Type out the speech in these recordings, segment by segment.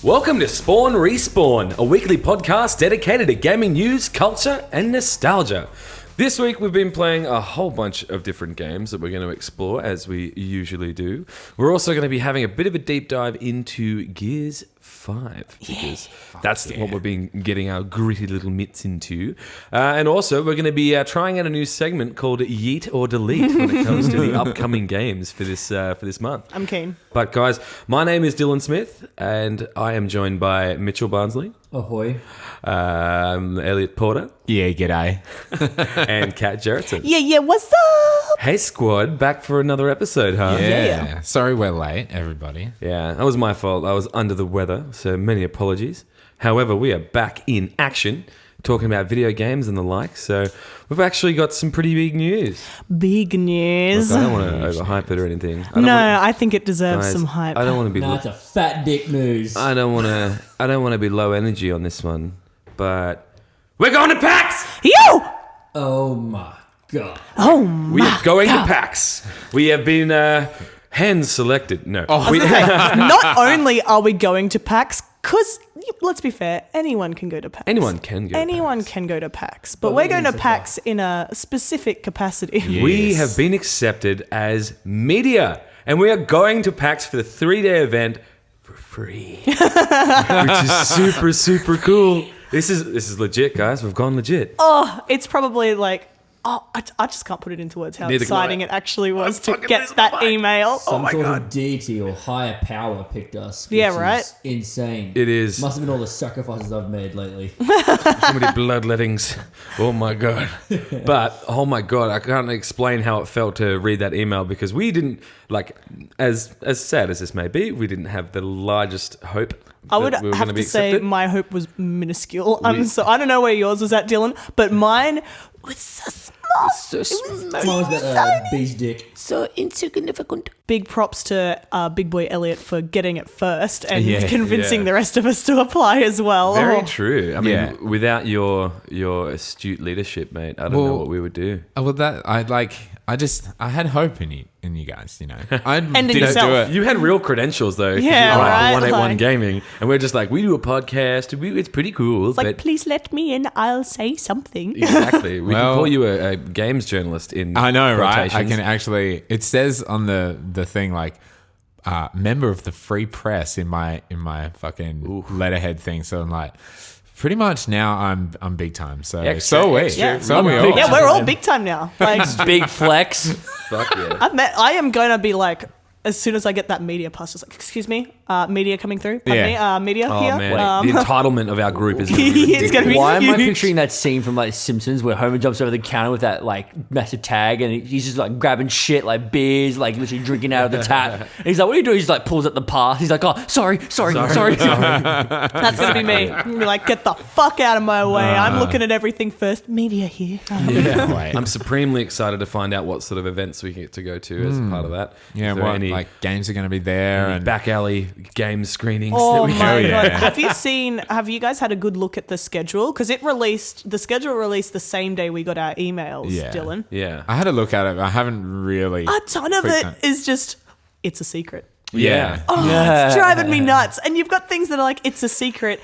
Welcome to Spawn Respawn, a weekly podcast dedicated to gaming news, culture, and nostalgia. This week we've been playing a whole bunch of different games that we're going to explore as we usually do. We're also going to be having a bit of a deep dive into Gears 5 because that's what we've been getting our gritty little mitts into. And also we're going to be trying out a new segment called Yeet or Delete when it comes to the upcoming games for this month. I'm keen. But guys, my name is Dylan Smith and I am joined by Mitchell Barnsley. Ahoy. Elliot Porter. Yeah, g'day. And Kat Jerritson. Yeah, what's up? Hey squad, back for another episode, huh? Yeah. Sorry we're late, everybody. Yeah, that was my fault. I was under the weather, so many apologies. However, we are back in action, talking about video games and the like, so we've actually got some pretty big news. Big news. Look, I don't want to overhype it or anything. I think it deserves some hype. I don't want to be. No, it's a fat dick news. I don't want to be low energy on this one, but we're going to PAX. Yo! Oh my god. Oh We my are going God. to PAX. We have been hand selected. No. Not only are we going to PAX, because let's be fair, anyone can go to PAX. Anyone can go. Anyone can go to PAX, but we're going to PAX in a specific capacity. Yeah. We Yes. have been accepted as media, and we are going to PAX for the 3-day event for free, which is super, super cool. This is legit, guys. We've gone legit. Oh, it's probably like, I just can't put it into words how Neither can exciting I. it actually was to fucking get losing that my mind. email. Some my sort God. of deity or higher power picked us. Which Yeah, right? is insane. It is. Must have been all the sacrifices I've made lately. So many bloodlettings. Oh my god. But oh my god, I can't explain how it felt to read that email because we didn't as sad as this may be, we didn't have the largest hope. I would that we were have gonna to be say accepted. my hope was minuscule. So I don't know where yours was at, Dylan, but mine was so small. Mine was about a bee's dick. So insignificant. Big props to Big Boy Elliot for getting it first and Yeah, convincing yeah. the rest of us to apply as well. Very Oh. true. I mean, Yeah. without your astute leadership, mate, I don't know what we would do. Well, I had hope in you guys, you know. I in didn't yourself. do it. You had real credentials though. Yeah, you right, 181 like- Gaming, and we're just like, we do a podcast. It's pretty cool. Like, but please let me in. I'll say something. exactly, we can Well- call you a games journalist in. I know, right? I quotations. can actually. It says on the thing like member of the Free Press in my fucking letterhead thing. So I'm like, pretty much now I'm big time. So Extra, so are we. extra. So are we all. Yeah, we're all big time now. Like, Big flex. Fuck yeah. I am going to be like, as soon as I get that media pass, just like, excuse me, media coming through. Pardon Yeah. me, media Oh here. man, the entitlement of our group is. Gonna be It's gonna be Why am I huge. picturing that scene from like Simpsons where Homer jumps over the counter with that like massive tag and he's just like grabbing shit like beers, like literally drinking out of the tap. And he's like, "What are you doing?" He's like pulls up the pass. He's like, "Oh, sorry." That's going to be me. I'm gonna be like, get the fuck out of my way. I'm looking at everything first. Media here. Yeah, wait. I'm supremely excited to find out what sort of events we get to go to as part of that. Yeah, Is there what any like games are going to be there and back alley game screenings that Oh we my can? yeah. god! Have you guys had a good look at the schedule? Because the schedule released the same day we got our emails, Yeah. Dylan. Yeah. I had a look at it. But I haven't really. A ton of Quick it time. is just, it's a secret. Yeah. Oh, it's driving me nuts. And you've got things that are like, it's a secret.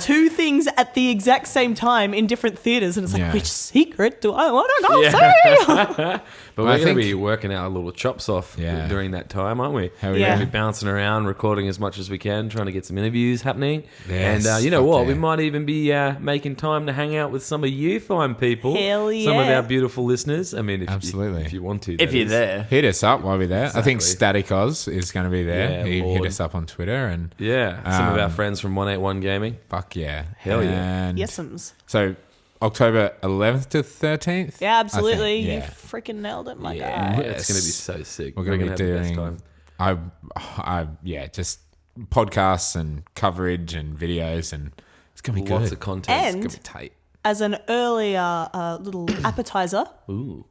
2 things at the exact same time in different theaters, and it's like, Yeah. which secret do I want to go see? But we're I going to think- be working our little chops off Yeah. during that time, aren't we? Hell We're yeah. going to be bouncing around, recording as much as we can, trying to get some interviews happening. Yes, and you know fuck what? yeah. We might even be making time to hang out with some of you fine people. Hell Some of yeah. our beautiful listeners. I mean, Absolutely. if you want to. If that you're is. there. Hit us up while we're there. I think Exactly. Static Oz is going to be there. Yeah, he Lord. hit us up on Twitter and Yeah. Some of our friends from 181 Gaming. fuck yeah. Hell yeah. And Yes'ms. So October 11th to 13th. Yeah, I absolutely. think, You yeah. freaking nailed it, my Yeah. guy. It's going to be so sick. We're going to be gonna have the best doing. time. Just podcasts and coverage and videos and it's going to be Lots good. of content. And- It's going to be tight. As an earlier little appetizer, Ooh.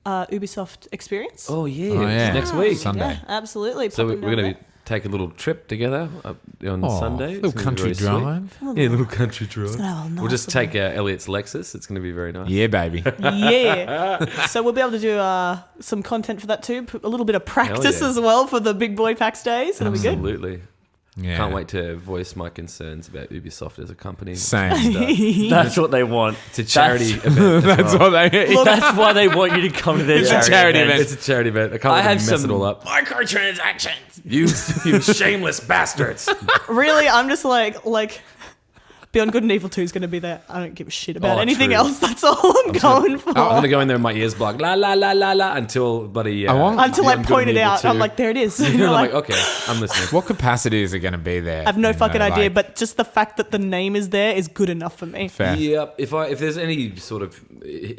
Ubisoft experience. Oh, yeah. Oh, yeah. It's next week. Sunday. Yeah, absolutely. So we're Popping going down to there. take a little trip together on Oh, Sunday. little It's gonna be country very sweet. drive. Yeah, a little country drive. have a We'll just nice take Elliot's Lexus. It's going to be very nice. Yeah, baby. Yeah. So we'll be able to do some content for that too. A little bit of practice yeah. as well for the big boy PAX days. It'll be good. Absolutely. Yeah. Can't wait to voice my concerns about Ubisoft as a company. Same. That's what they want. It's a charity event. as That's well. what they. That's why they want you to come to their It's a charity event. It's a charity event. I can't let them mess it all up. microtransactions. You shameless bastards. Really, I'm just like Beyond Good and Evil 2 is going to be there. I don't give a shit about Oh, anything true. else. That's all I'm going for. I'm gonna go in there and my ears blocked. La la la la la until bloody. want- Until I Beyond Good point and it Evil out. 2. I'm like, there it is. And And you're I'm like, like, okay, I'm listening. What capacity is it going to be there? I have no fucking idea, like, but just the fact that the name is there is good enough for me. fair. Yep. If there's any sort of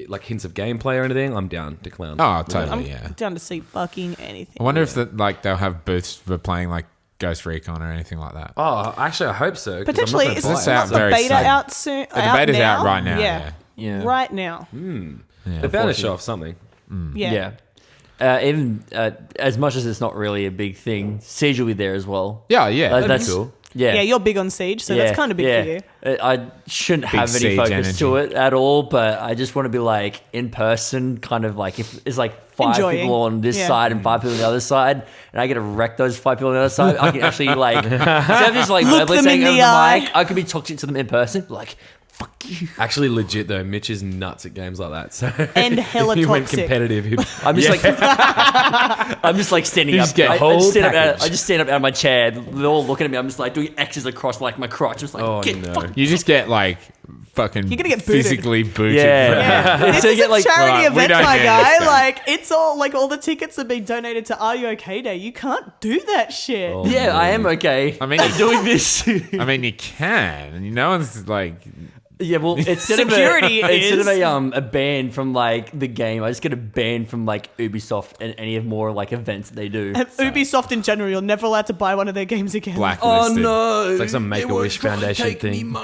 like hints of gameplay or anything, I'm down to clown. Oh, I'm totally. Yeah. down to see fucking anything. I wonder if they'll have booths for playing like Ghost Recon or anything like that. Oh, actually, I hope so. 'cause I'm not Potentially, gonna is buy This it. out the very beta soon. out soon? The beta's out right now. Yeah. Yeah. Right now. They're bound to show off something. Yeah. Even as much as it's not really a big thing, Siege will be there as well. Yeah. Yeah. That's cool. Yeah. Yeah, you're big on Siege, so that's kind of big for you. I shouldn't have any Siege focus to energy. it at all, but I just want to be like in person, kind of like if it's like five Enjoying. people on this Yeah. side and 5 people on the other side, and I get to wreck those 5 people on the other side, I can actually like instead of just like verbally them saying in over the the eye. mic, I could be talking to them in person, like fuck you. Actually, legit though, Mitch is nuts at games like that. So And hella if you went toxic. competitive, he'd, I'm just like I'm just like standing You up. just get I whole stand up package. I just stand up out of my chair. They're all looking at me. I'm just like doing X's across like my crotch. I'm just like oh get no. fuck. You just get like fucking You're gonna get booted. physically booted. Yeah. for that. Yeah. This So you is get, a like, charity right, we event, don't my need guy. this stuff. Like, it's all the tickets have been donated to Are You OK Day. You can't do that shit. Oh, Yeah, no. I am okay. I mean, I'm doing this. I mean, you can. No one's like. Yeah, well, instead Security of is- a ban from like the game, I just get a ban from like Ubisoft and any of more like events that they do. And Ubisoft in general, you're never allowed to buy one of their games again. Blacklisted. no! It's like some Make-A-Wish Foundation thing.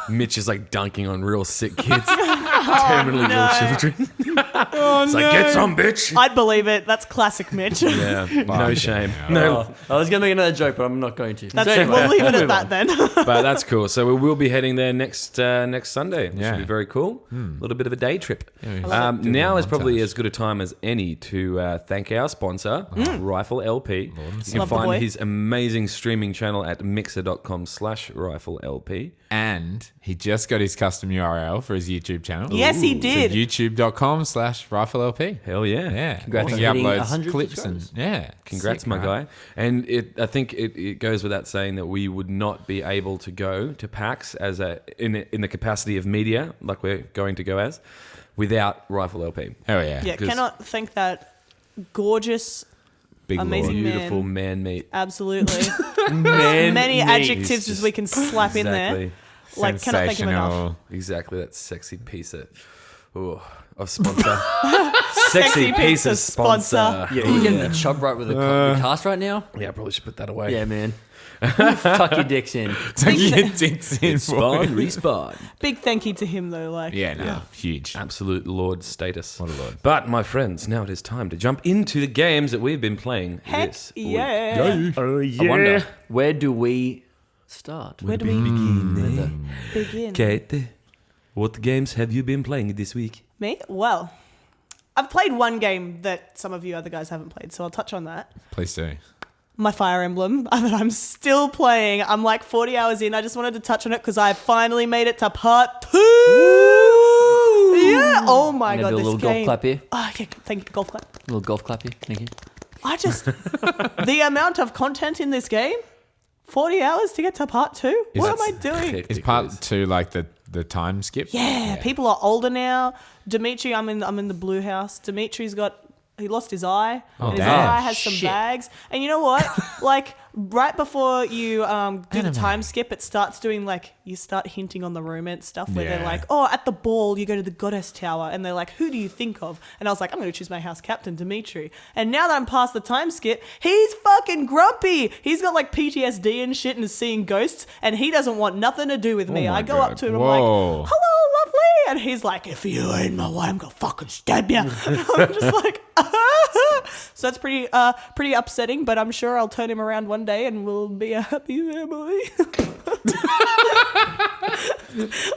Mitch is like dunking on real sick kids, terminally ill children. Oh, It's like, get some, bitch. I'd believe it. That's classic Mitch. Yeah, no Fucking shame. hell. No, I was gonna make another joke, but I'm not going to. That's So it. anyway, We'll leave it at move that on. then. but that's cool. So we will be heading there next Sunday, which Yeah. should be very cool. A little bit of a day trip. we Now is montage. probably as good a time as any to thank our sponsor, Rifle LP. You can Love the boy. find his amazing streaming channel at mixer.com/RifleLP. And he just got his custom URL for his YouTube channel. Yes, he did. So youtube.com/RifleLP. Hell yeah. Yeah. Congrats He on hitting uploads 100 clips and yeah. Congrats, Sick, my right? guy. And I think it goes without saying that we would not be able to go to PAX as in the capacity of media, like we're going to go as, without Rifle LP. Hell yeah. Yeah, 'Cause- cannot thank that gorgeous, Big amazing Lord. Beautiful man meat. absolutely. Man, Many meat. adjectives as we can slap in there. Exactly. Like, cannot thank him enough. Sensational. Exactly, that sexy piece of sponsor. Sexy piece of sponsor. Yeah, you're getting the chub right with the cast right now. Yeah, I probably should put that away. Yeah, man. Tuck your dicks in. Tuck your dicks in, Spawn, boy. respawn. Big thank you to him though. Like, Yeah, no, huge. Absolute lord status. What a lord. But my friends, now it is time to jump into the games that we've been playing heck this yeah. week. I wonder. Where do we start? Where do we begin? Kate, what games have you been playing this week? Me? Well, I've played one game that some of you other guys haven't played, so I'll touch on that. Please do. My Fire Emblem that I'm still playing. I'm like 40 hours in. I just wanted to touch on it because I finally made it to part 2. Yeah. Oh my I'm god, gonna do a this little game. golf clap here. Oh, yeah, thank you. Golf clap. Little golf clap here. Thank you. I just the amount of content in this game. 40 hours to get to part 2. What am I doing? Is part 2 like the time skip? Yeah, people are older now. Dimitri, I'm in the blue house. Dimitri's he lost his eye. And his damn. eye has some Shit. bags. And you know what? Like right before you do the time skip, it starts doing like you start hinting on the romance stuff where they're Yeah. like, oh, at the ball you go to the goddess tower, and they're like, who do you think of? And I was like, I'm going to choose my house captain, Dimitri. And now that I'm past the time skip, he's fucking grumpy. He's got like PTSD and shit and is seeing ghosts, and he doesn't want nothing to do with me. my I go up God. to him, Whoa. I'm like, hello, lovely. And he's like, if you ain't in my way, I'm going to fucking stab you. And I'm just like, so that's pretty upsetting, but I'm sure I'll turn him around one day and we'll be a happy family.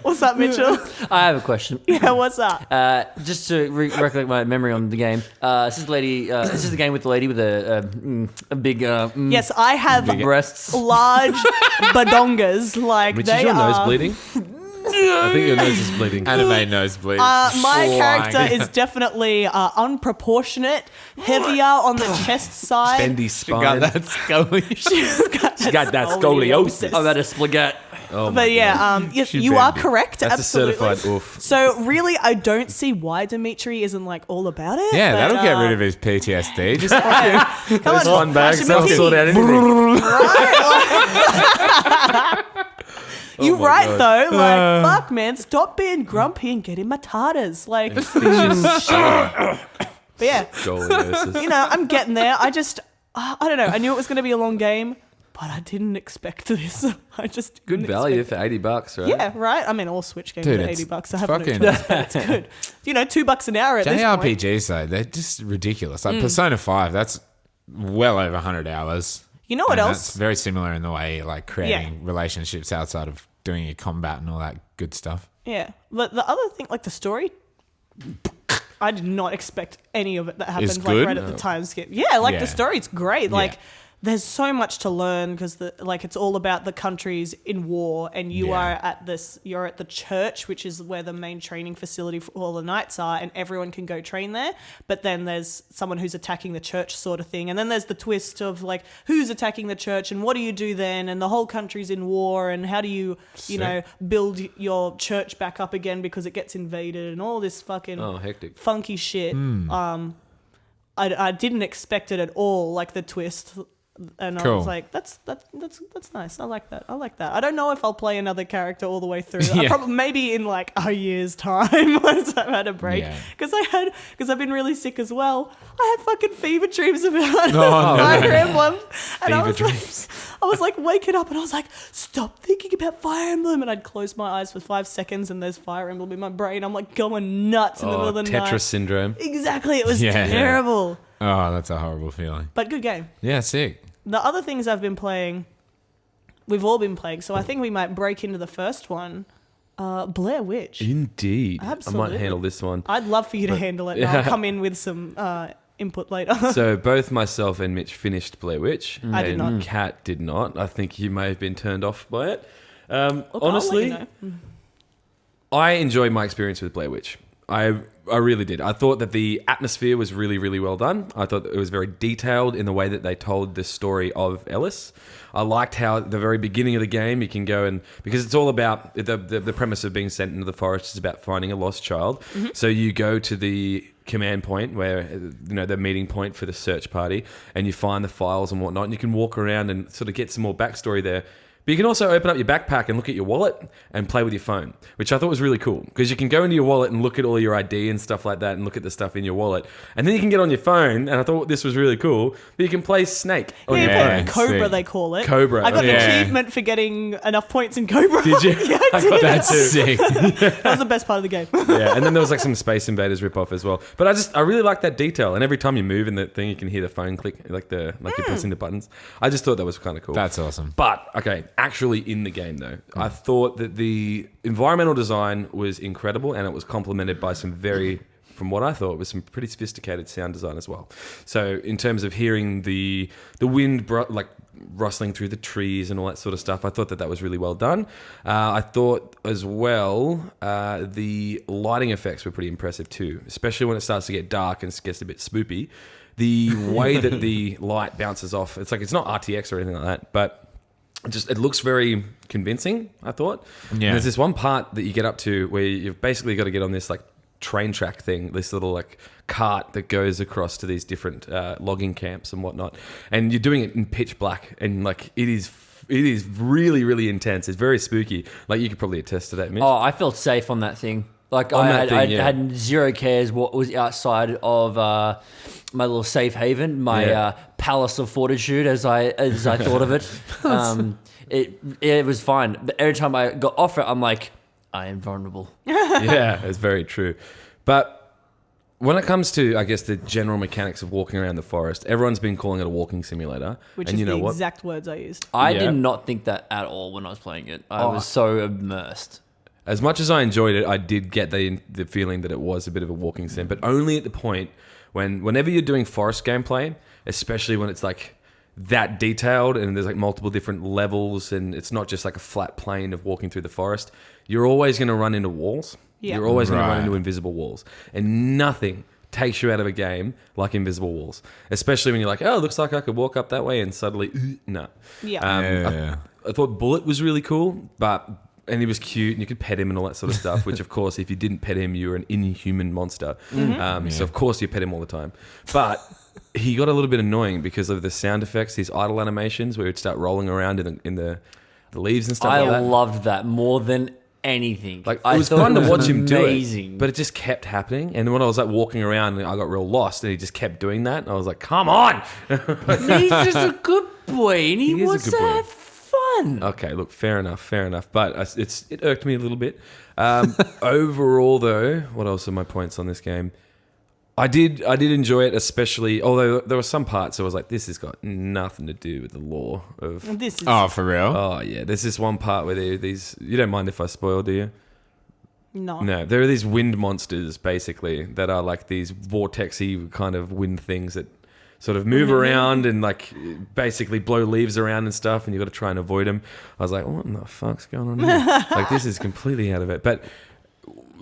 What's up, Mitchell? I have a question. Yeah, what's up? Just to recollect my memory on the game. This is the lady. This is the game with the lady with a big. Yes, I have breasts. large badongas. Like Mitch, they is your nose are. bleeding? I think your nose is bleeding. Anime nosebleed. My character is definitely unproportionate, heavier on the chest side. Bendy spine. got that scully. She's got that scoliosis. Oh, that is spaghetti. Oh my But yeah, yes, She you are bendy. correct. That's absolutely. a certified oof. So really, I don't see why Dimitri isn't like all about it. Yeah, but, that'll get rid of his PTSD. Just Come on, Fun bags, flash him a they'll sort titty. out anything. You my right God. though, like fuck, man, stop being grumpy and get in my tartars. Like, but yeah, Scoliosis. you know, I'm getting there. I don't know. I knew it was going to be a long game, but I didn't expect this. I just Good didn't value expect for $80, right? Yeah, right. I mean, all Switch games Dude, are it's $80. I have no fucking- choice, but it's good. You know, $2 an hour at this point. JRPGs though, they're just ridiculous. Like Persona 5, that's well over 100 hours. You know what And else? That's very similar in the way like creating relationships outside of doing your combat and all that good stuff. Yeah, but the other thing, like the story, I did not expect any of it that happens like good? right at the time skip. Yeah, like Yeah. the story's great. Like Yeah. there's so much to learn because it's all about the countries in war, and you Yeah. are at you're at the church, which is where the main training facility for all the knights are, and everyone can go train there. But then there's someone who's attacking the church, sort of thing, and then there's the twist of like who's attacking the church and what do you do then, and the whole country's in war, and how do you know build your church back up again because it gets invaded, and all this fucking Oh, hectic. funky shit. I didn't expect it at all, like the twist. And I Cool. was like, that's nice. I like that. I don't know if I'll play another character all the way through. Yeah. Maybe in like a year's time once I've had a break. Yeah. Because I've been really sick as well. I had fucking fever dreams about no. Fire Emblem. And I Fever was dreams. I was like waking up and I was like, stop thinking about Fire Emblem. And I'd close my eyes for 5 seconds and there's Fire Emblem in my brain. I'm like going nuts in the middle of the Tetris night. syndrome. Exactly. It was Yeah. terrible. Oh, that's a horrible feeling. But good game. Yeah, sick. The other things I've been playing, we've all been playing, so I think we might break into the first one. Blair Witch. Indeed. I Absolutely. might handle this one. I'd love for you to handle it, and I'll come in with some input later. So both myself and Mitch finished Blair Witch. I did and not. Kat did not. I think you may have been turned off by it. Look, Honestly, I'll let you know. I enjoyed my experience with Blair Witch. I really did. I thought that the atmosphere was really, really well done. I thought it was very detailed in the way that they told the story of Ellis. I liked how at the very beginning of the game you can go and, because it's all about the premise of being sent into the forest is about finding a lost child. Mm-hmm. So you go to the command point where, you know, the meeting point for the search party, and you find the files and whatnot, and you can walk around and sort of get some more backstory there. But you can also open up your backpack and look at your wallet and play with your phone, which I thought was really cool because you can go into your wallet and look at all your ID and stuff like that and look at the stuff in your wallet. And then you can get on your phone, and I thought this was really cool, but you can play Snake on your Yeah. phone. Cobra, sick. they call it. Cobra, I got an yeah. achievement for getting enough points in Cobra. Did you? Yeah, I did. That's sick. That was the best part of the game. Yeah, and then there was like some Space Invaders ripoff as well. But I really like that detail. And every time you move in the thing, you can hear the phone click, like you're pressing the buttons. I just thought that was kind of cool. That's awesome. But okay, actually in the game though, I thought that the environmental design was incredible, and it was complemented by some from what I thought was some pretty sophisticated sound design as well. So in terms of hearing the wind like rustling through the trees and all that sort of stuff, I thought that was really well done. I thought as well the lighting effects were pretty impressive too, especially when it starts to get dark and gets a bit spoopy. The way that the light bounces off, it's not RTX or anything like that, but it looks very convincing, I thought. Yeah. And there's this one part that you get up to where you've basically got to get on this like train track thing, this little like cart that goes across to these different logging camps and whatnot. And you're doing it in pitch black, and like it is really, really intense. It's very spooky. Like you could probably attest to that, Mitch. Oh, I felt safe on that thing. Like On I that had, thing, I yeah. had zero cares what was outside of my little safe haven, my Yeah. palace of fortitude, as I thought of it. It was fine, but every time I got off it, I'm like, I am vulnerable. Yeah, it's very true. But when it comes to, I guess, the general mechanics of walking around the forest, everyone's been calling it a walking simulator. Which and is you know the what? exact words I used. I Yeah. did not think that at all when I was playing it. I was so immersed. As much as I enjoyed it, I did get the feeling that it was a bit of a walking sim, but only at the point whenever you're doing forest gameplay, especially when it's like that detailed and there's like multiple different levels and it's not just like a flat plane of walking through the forest, you're always going to run into walls. Yeah. You're always going to run Right. into invisible walls. And nothing takes you out of a game like invisible walls, especially when you're like, oh, it looks like I could walk up that way and suddenly, no. Yeah. Yeah. I thought Bullet was really cool, and he was cute, and you could pet him and all that sort of stuff. Which, of course, if you didn't pet him, you were an inhuman monster. So, of course, you pet him all the time. But he got a little bit annoying because of the sound effects, his idle animations, where he'd start rolling around in the leaves and stuff I like that. loved that more than anything. Like I it was thought fun to was watch him do amazing. it, but it just kept happening. And when I was like walking around, I got real lost, and he just kept doing that. And I was like, "Come on!" He's just a good boy, and he He is a wants good to boy. have fun. Okay, look, fair enough. But it irked me a little bit. Overall, though, what else are my points on this game? I did enjoy it, especially although there were some parts I was like, this has got nothing to do with the lore of. This is Oh, for real? Oh yeah, there's this one part where these. You don't mind if I spoil, do you? no. No, there are these wind monsters basically that are like these vortexy kind of wind things that sort of move around and like basically blow leaves around and stuff, and you got to try and avoid them. I was like, what in the fuck's going on here? Like this is completely out of it. But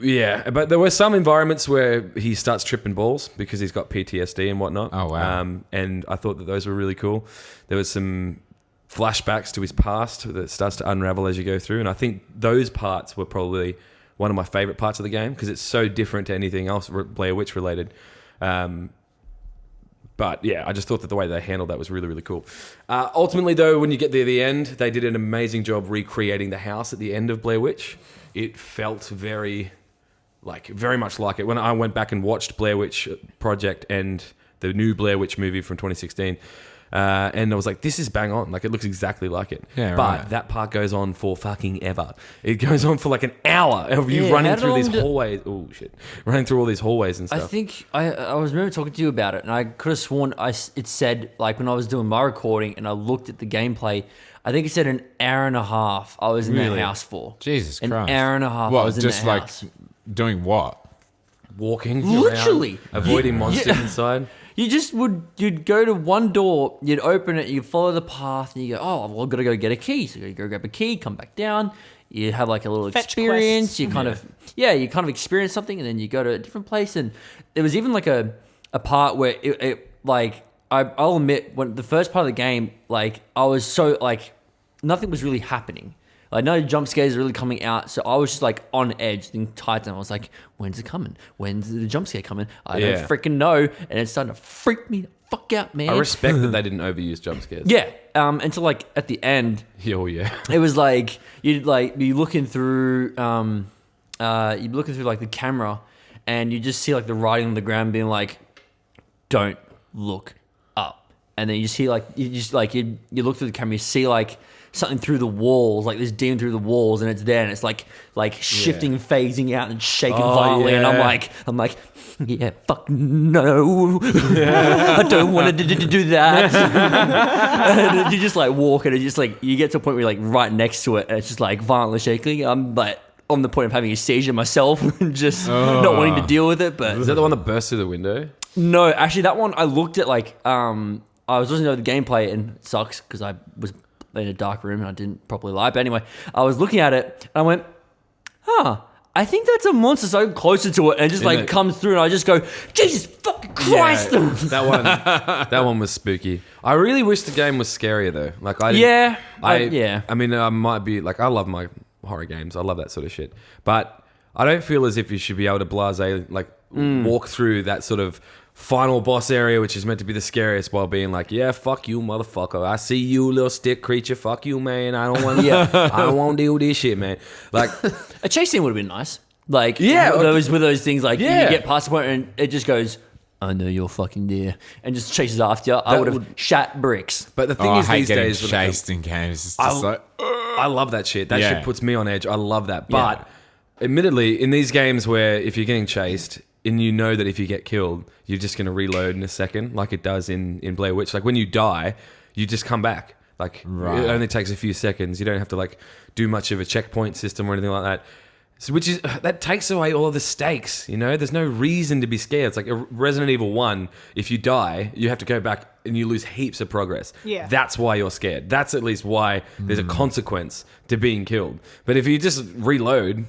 yeah, but there were some environments where he starts tripping balls because he's got PTSD and whatnot. Oh, wow. And I thought that those were really cool. There was some flashbacks to his past that starts to unravel as you go through, and I think those parts were probably one of my favorite parts of the game because it's so different to anything else Blair Witch related. But yeah, I just thought that the way they handled that was really, really cool. Ultimately, though, when you get to the end, they did an amazing job recreating the house at the end of Blair Witch. It felt very much like it. When I went back and watched Blair Witch Project and the new Blair Witch movie from 2016, and I was like, this is bang on. Like, it looks exactly like it. Yeah, but right. that part goes on for fucking ever. It goes on for like an hour of you Yeah, running how through long these did- hallways. Oh, shit. Running through all these hallways and I stuff. think I was remember talking to you about it, and I could have sworn it said, like, when I was doing my recording and I looked at the gameplay, I think it said an hour and a half I was in Really? that house for. Jesus An Christ. hour and a half I What, was in just that like house. doing what? Walking Literally. around, avoiding monsters Yeah. inside. You'd go to one door, you'd open it, you follow the path, and you go, oh, well, I've got to go get a key. So you go grab a key, come back down, you have like a little Fetch experience, quests. you kind of experience something, and then you go to a different place. And there was even like a part where I'll admit, when the first part of the game, like, I was so, like, nothing was really happening. Like, no jump scares are really coming out, so I was just like on edge the entire time. I was like, when's it coming? When's the jump scare coming? I Yeah. don't freaking know. And it's starting to freak me the fuck out, man. I respect that they didn't overuse jump scares. Yeah. Until like at the end, Oh, yeah. it was like you'd like be looking through like the camera, and you just see like the writing on the ground being like, don't look up. And then you see like you look through the camera, you see like something through the walls, like this demon through the walls, and it's there, and it's like shifting, phasing out, and shaking violently. yeah. And I'm like, yeah, fuck no, I don't want to do that. And then you just like walk, and it's just like you get to a point where you're like right next to it, and it's just like violently shaking. I'm like on the point of having a seizure myself, and just not wanting to deal with it. But Is that the one that burst through the window? no, actually, that one I looked at I was listening to the gameplay, and it sucks because I was in a dark room and I didn't properly lie. But anyway, I was looking at it and I went, I think that's a monster so closer to it, and it just like it? comes through, and I just go, Jesus fucking Christ! Yeah, that one was spooky. I really wish the game was scarier though. Like I Yeah, I mean, I might be like, I love my horror games. I love that sort of shit. But I don't feel as if you should be able to blasé like walk through that sort of final boss area, which is meant to be the scariest, while being like, yeah, fuck you, motherfucker. I see you, little stick creature. Fuck you, man. I don't want I don't want to deal with this shit, man. Like, a chase scene would have been nice. Like, Yeah, with those things, like Yeah. you get past the point and it just goes, I know you're fucking dear, and just chases after you. I That would have would- shat bricks. but the thing I is, hate these getting days, when it comes- chased in games. It's just like, I love that shit. That Yeah. shit puts me on edge. I love that. Yeah. But admittedly, in these games where if you're getting chased, and you know that if you get killed, you're just going to reload in a second, like it does in Blair Witch. Like when you die, you just come back. Like it only takes a few seconds. You don't have to like do much of a checkpoint system or anything like that. So, that takes away all of the stakes, you know? There's no reason to be scared. It's like Resident Evil 1, if you die, you have to go back and you lose heaps of progress. Yeah. That's why you're scared. That's at least why there's a consequence to being killed. But if you just reload,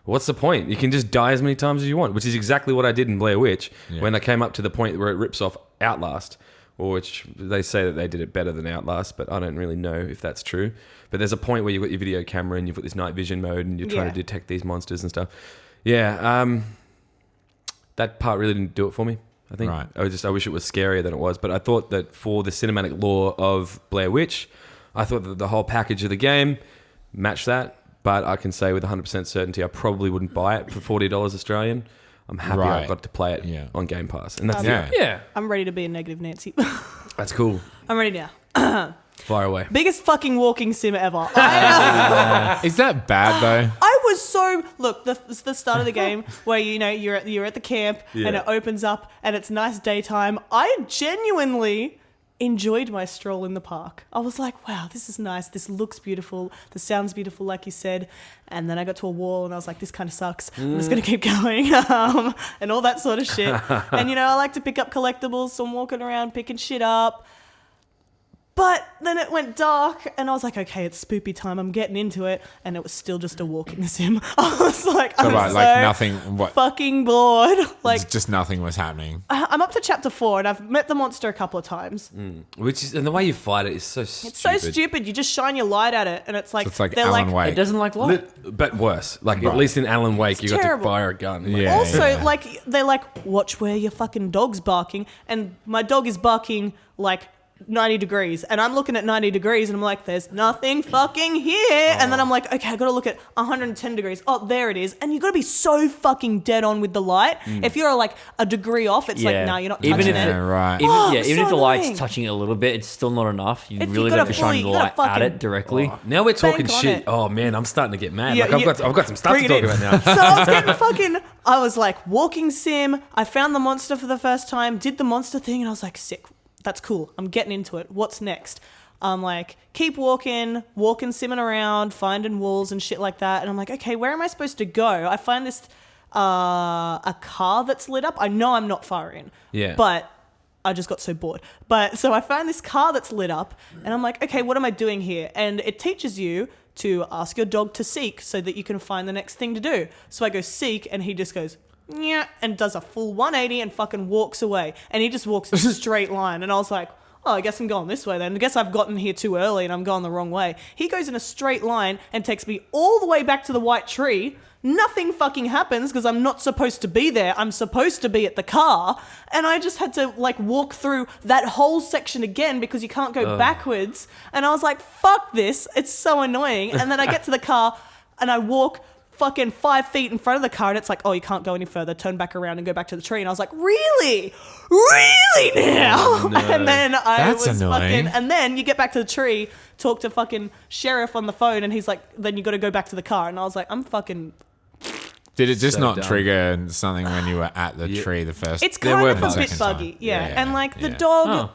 what's the point? You can just die as many times as you want, which is exactly what I did in Blair Witch when I came up to the point where it rips off Outlast, or which they say that they did it better than Outlast, but I don't really know if that's true. But there's a point where you've got your video camera and you've got this night vision mode and you're trying to detect these monsters and stuff. Yeah, that part really didn't do it for me, I think. Right. I wish it was scarier than it was. But I thought that for the cinematic lore of Blair Witch, I thought that the whole package of the game matched that. But I can say with 100% certainty, I probably wouldn't buy it for $40 Australian. I'm happy I got to play it on Game Pass. And that's Yeah. I'm ready to be a negative Nancy. That's cool. I'm ready now. Fire away. Biggest fucking walking sim ever. Is that bad though? I was so it's the start of the game where you're at the camp and it opens up and it's nice daytime. I genuinely enjoyed my stroll in the park. I was like, wow, this is nice. This looks beautiful. The sound's beautiful, like you said. And then I got to a wall and I was like, this kind of sucks. I'm just going to keep going and all that sort of shit. And, I like to pick up collectibles. So I'm walking around picking shit up. But then it went dark and I was like, okay, it's spoopy time. I'm getting into it. And it was still just a walking sim. I was like, nothing. Fucking bored. Like, just nothing was happening. I'm up to chapter 4 and I've met the monster a couple of times. And the way you fight it is so stupid. It's so stupid. You just shine your light at it and it's like, It's like they're Alan like, Wake. It doesn't like light. But worse. Like, at least in Alan Wake, you got to terrible. fire a gun. Like, Yeah. Also, like, they're like, watch where your fucking dog's barking. And my dog is barking like 90 degrees. And I'm looking at 90 degrees and I'm like, there's nothing fucking here. And then I'm like, okay, I got to look at 110 degrees. Oh, there it is. And you got to be so fucking dead on with the light. If you're like a degree off, it's like, no, you're not touching it. Right. Even so if the light's annoying. touching it a little bit, it's still not enough. You If really you got gotta to shine the you gotta light at fucking- it directly. now we're talking Bank on shit. it. Oh, man, I'm starting to get mad. Yeah, I've got some stuff to bring talk it in. about now. So I was getting I was like, walking sim. I found the monster for the first time, did the monster thing, and I was like, sick. That's cool. I'm getting into it. What's next? I'm like, keep walking, simming around, finding walls and shit like that. And I'm like, okay, where am I supposed to go? I find this a car that's lit up. I know I'm not far in. Yeah. But I just got so bored. So I found this car that's lit up and I'm like, okay, what am I doing here? And it teaches you to ask your dog to seek so that you can find the next thing to do. So I go seek and he just goes, yeah, and does a full 180 and fucking walks away. And he just walks in a straight line. And I was like, oh, I guess I'm going this way then. I guess I've gotten here too early and I'm going the wrong way. He goes in a straight line and takes me all the way back to the white tree. Nothing fucking happens because I'm not supposed to be there. I'm supposed to be at the car. And I just had to like walk through that whole section again because you can't go backwards. And I was like, fuck this. It's so annoying. And then I get to the car and I walk fucking 5 feet in front of the car and it's like, oh, you can't go any further, turn back around and go back to the tree. And I was like, really now? No. And then That's was annoying. and then you get back to the tree, talk to fucking sheriff on the phone and he's like, then you got to go back to the car. And I was like, I'm fucking... Did it just So not dumb. trigger something when you were at the tree the first? It's There kind were of a bugs. bit Second buggy, time. yeah. And like the yeah. dog,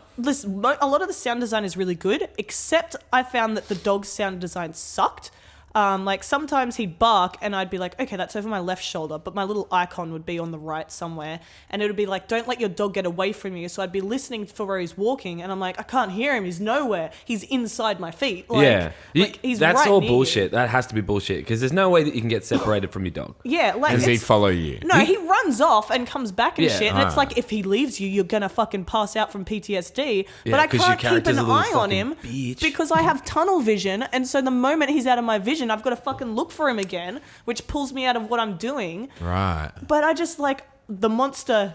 a lot of the sound design is really good, except I found that the dog's sound design sucked. Like sometimes he'd bark and I'd be like, okay, that's over my left shoulder, but my little icon would be on the right somewhere. And it would be like, don't let your dog get away from you. So I'd be listening for where he's walking and I'm like, I can't hear him. He's nowhere. He's inside my feet. Like, he's that's right all near bullshit. you. That has to be bullshit because there's no way that you can get separated from your dog. Yeah, like Does he it's- follow you? No, he runs off and comes back and Yeah. shit. And it's like, if he leaves you, you're going to fucking pass out from PTSD. Yeah, but I 'cause your can't keep character's an a little eye on fucking him bitch. because I have tunnel vision. And so the moment he's out of my vision, I've got to fucking look for him again, which pulls me out of what I'm doing. Right. But I just like the monster...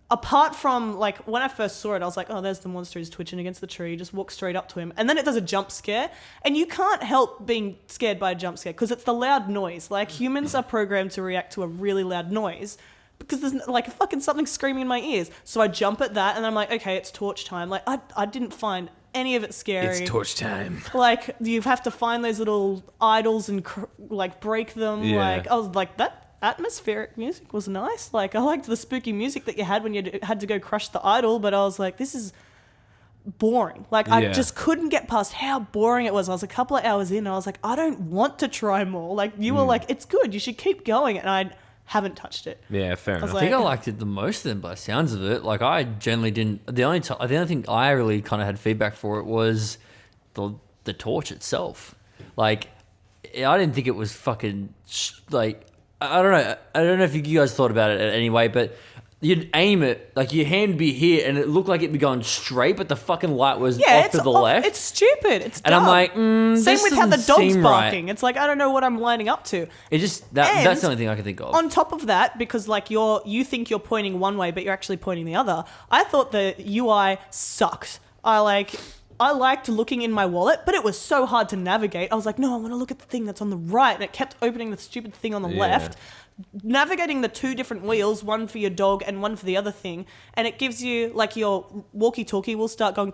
Apart from, like, when I first saw it, I was like, oh, there's the monster. He's twitching against the tree. Just walk straight up to him. And then it does a jump scare. And you can't help being scared by a jump scare because it's the loud noise. Like, humans are programmed to react to a really loud noise because there's, like, fucking something screaming in my ears. So I jump at that, and I'm like, okay, it's torch time. Like, I didn't find any of it scary. It's torch time. Like, you have to find those little idols and, like, break them. Yeah. Like, I was like, that atmospheric music was nice. Like, I liked the spooky music that you had when you had to go crush the idol, but I was like, this is boring. Like, I Yeah. just couldn't get past how boring it was. I was a couple of hours in and I was like, I don't want to try more. Like, you were like, it's good, you should keep going, and I haven't touched it. Yeah, fair enough. was I think I like- liked it the most then, by the sounds of it. Like, I generally didn't. The only thing I really kind of had feedback for it was the torch itself. Like, I didn't think it was fucking like, I don't know. I don't know if you guys thought about it anyway, but you'd aim it, like your hand would be here and it looked like it'd be going straight, but the fucking light was off to the left. It's stupid. It's and I'm dumb. like, Same this with how the doesn't dog's seem barking. right. It's like, I don't know what I'm lining up to. It just And that's the only thing I can think of. On top of that, because like you think you're pointing one way, but you're actually pointing the other. I thought the UI sucked. I liked looking in my wallet, but it was so hard to navigate. I was like, no, I want to look at the thing that's on the right, and it kept opening the stupid thing on the left. Navigating the two different wheels, one for your dog and one for the other thing, and it gives you, like, your walkie-talkie will start going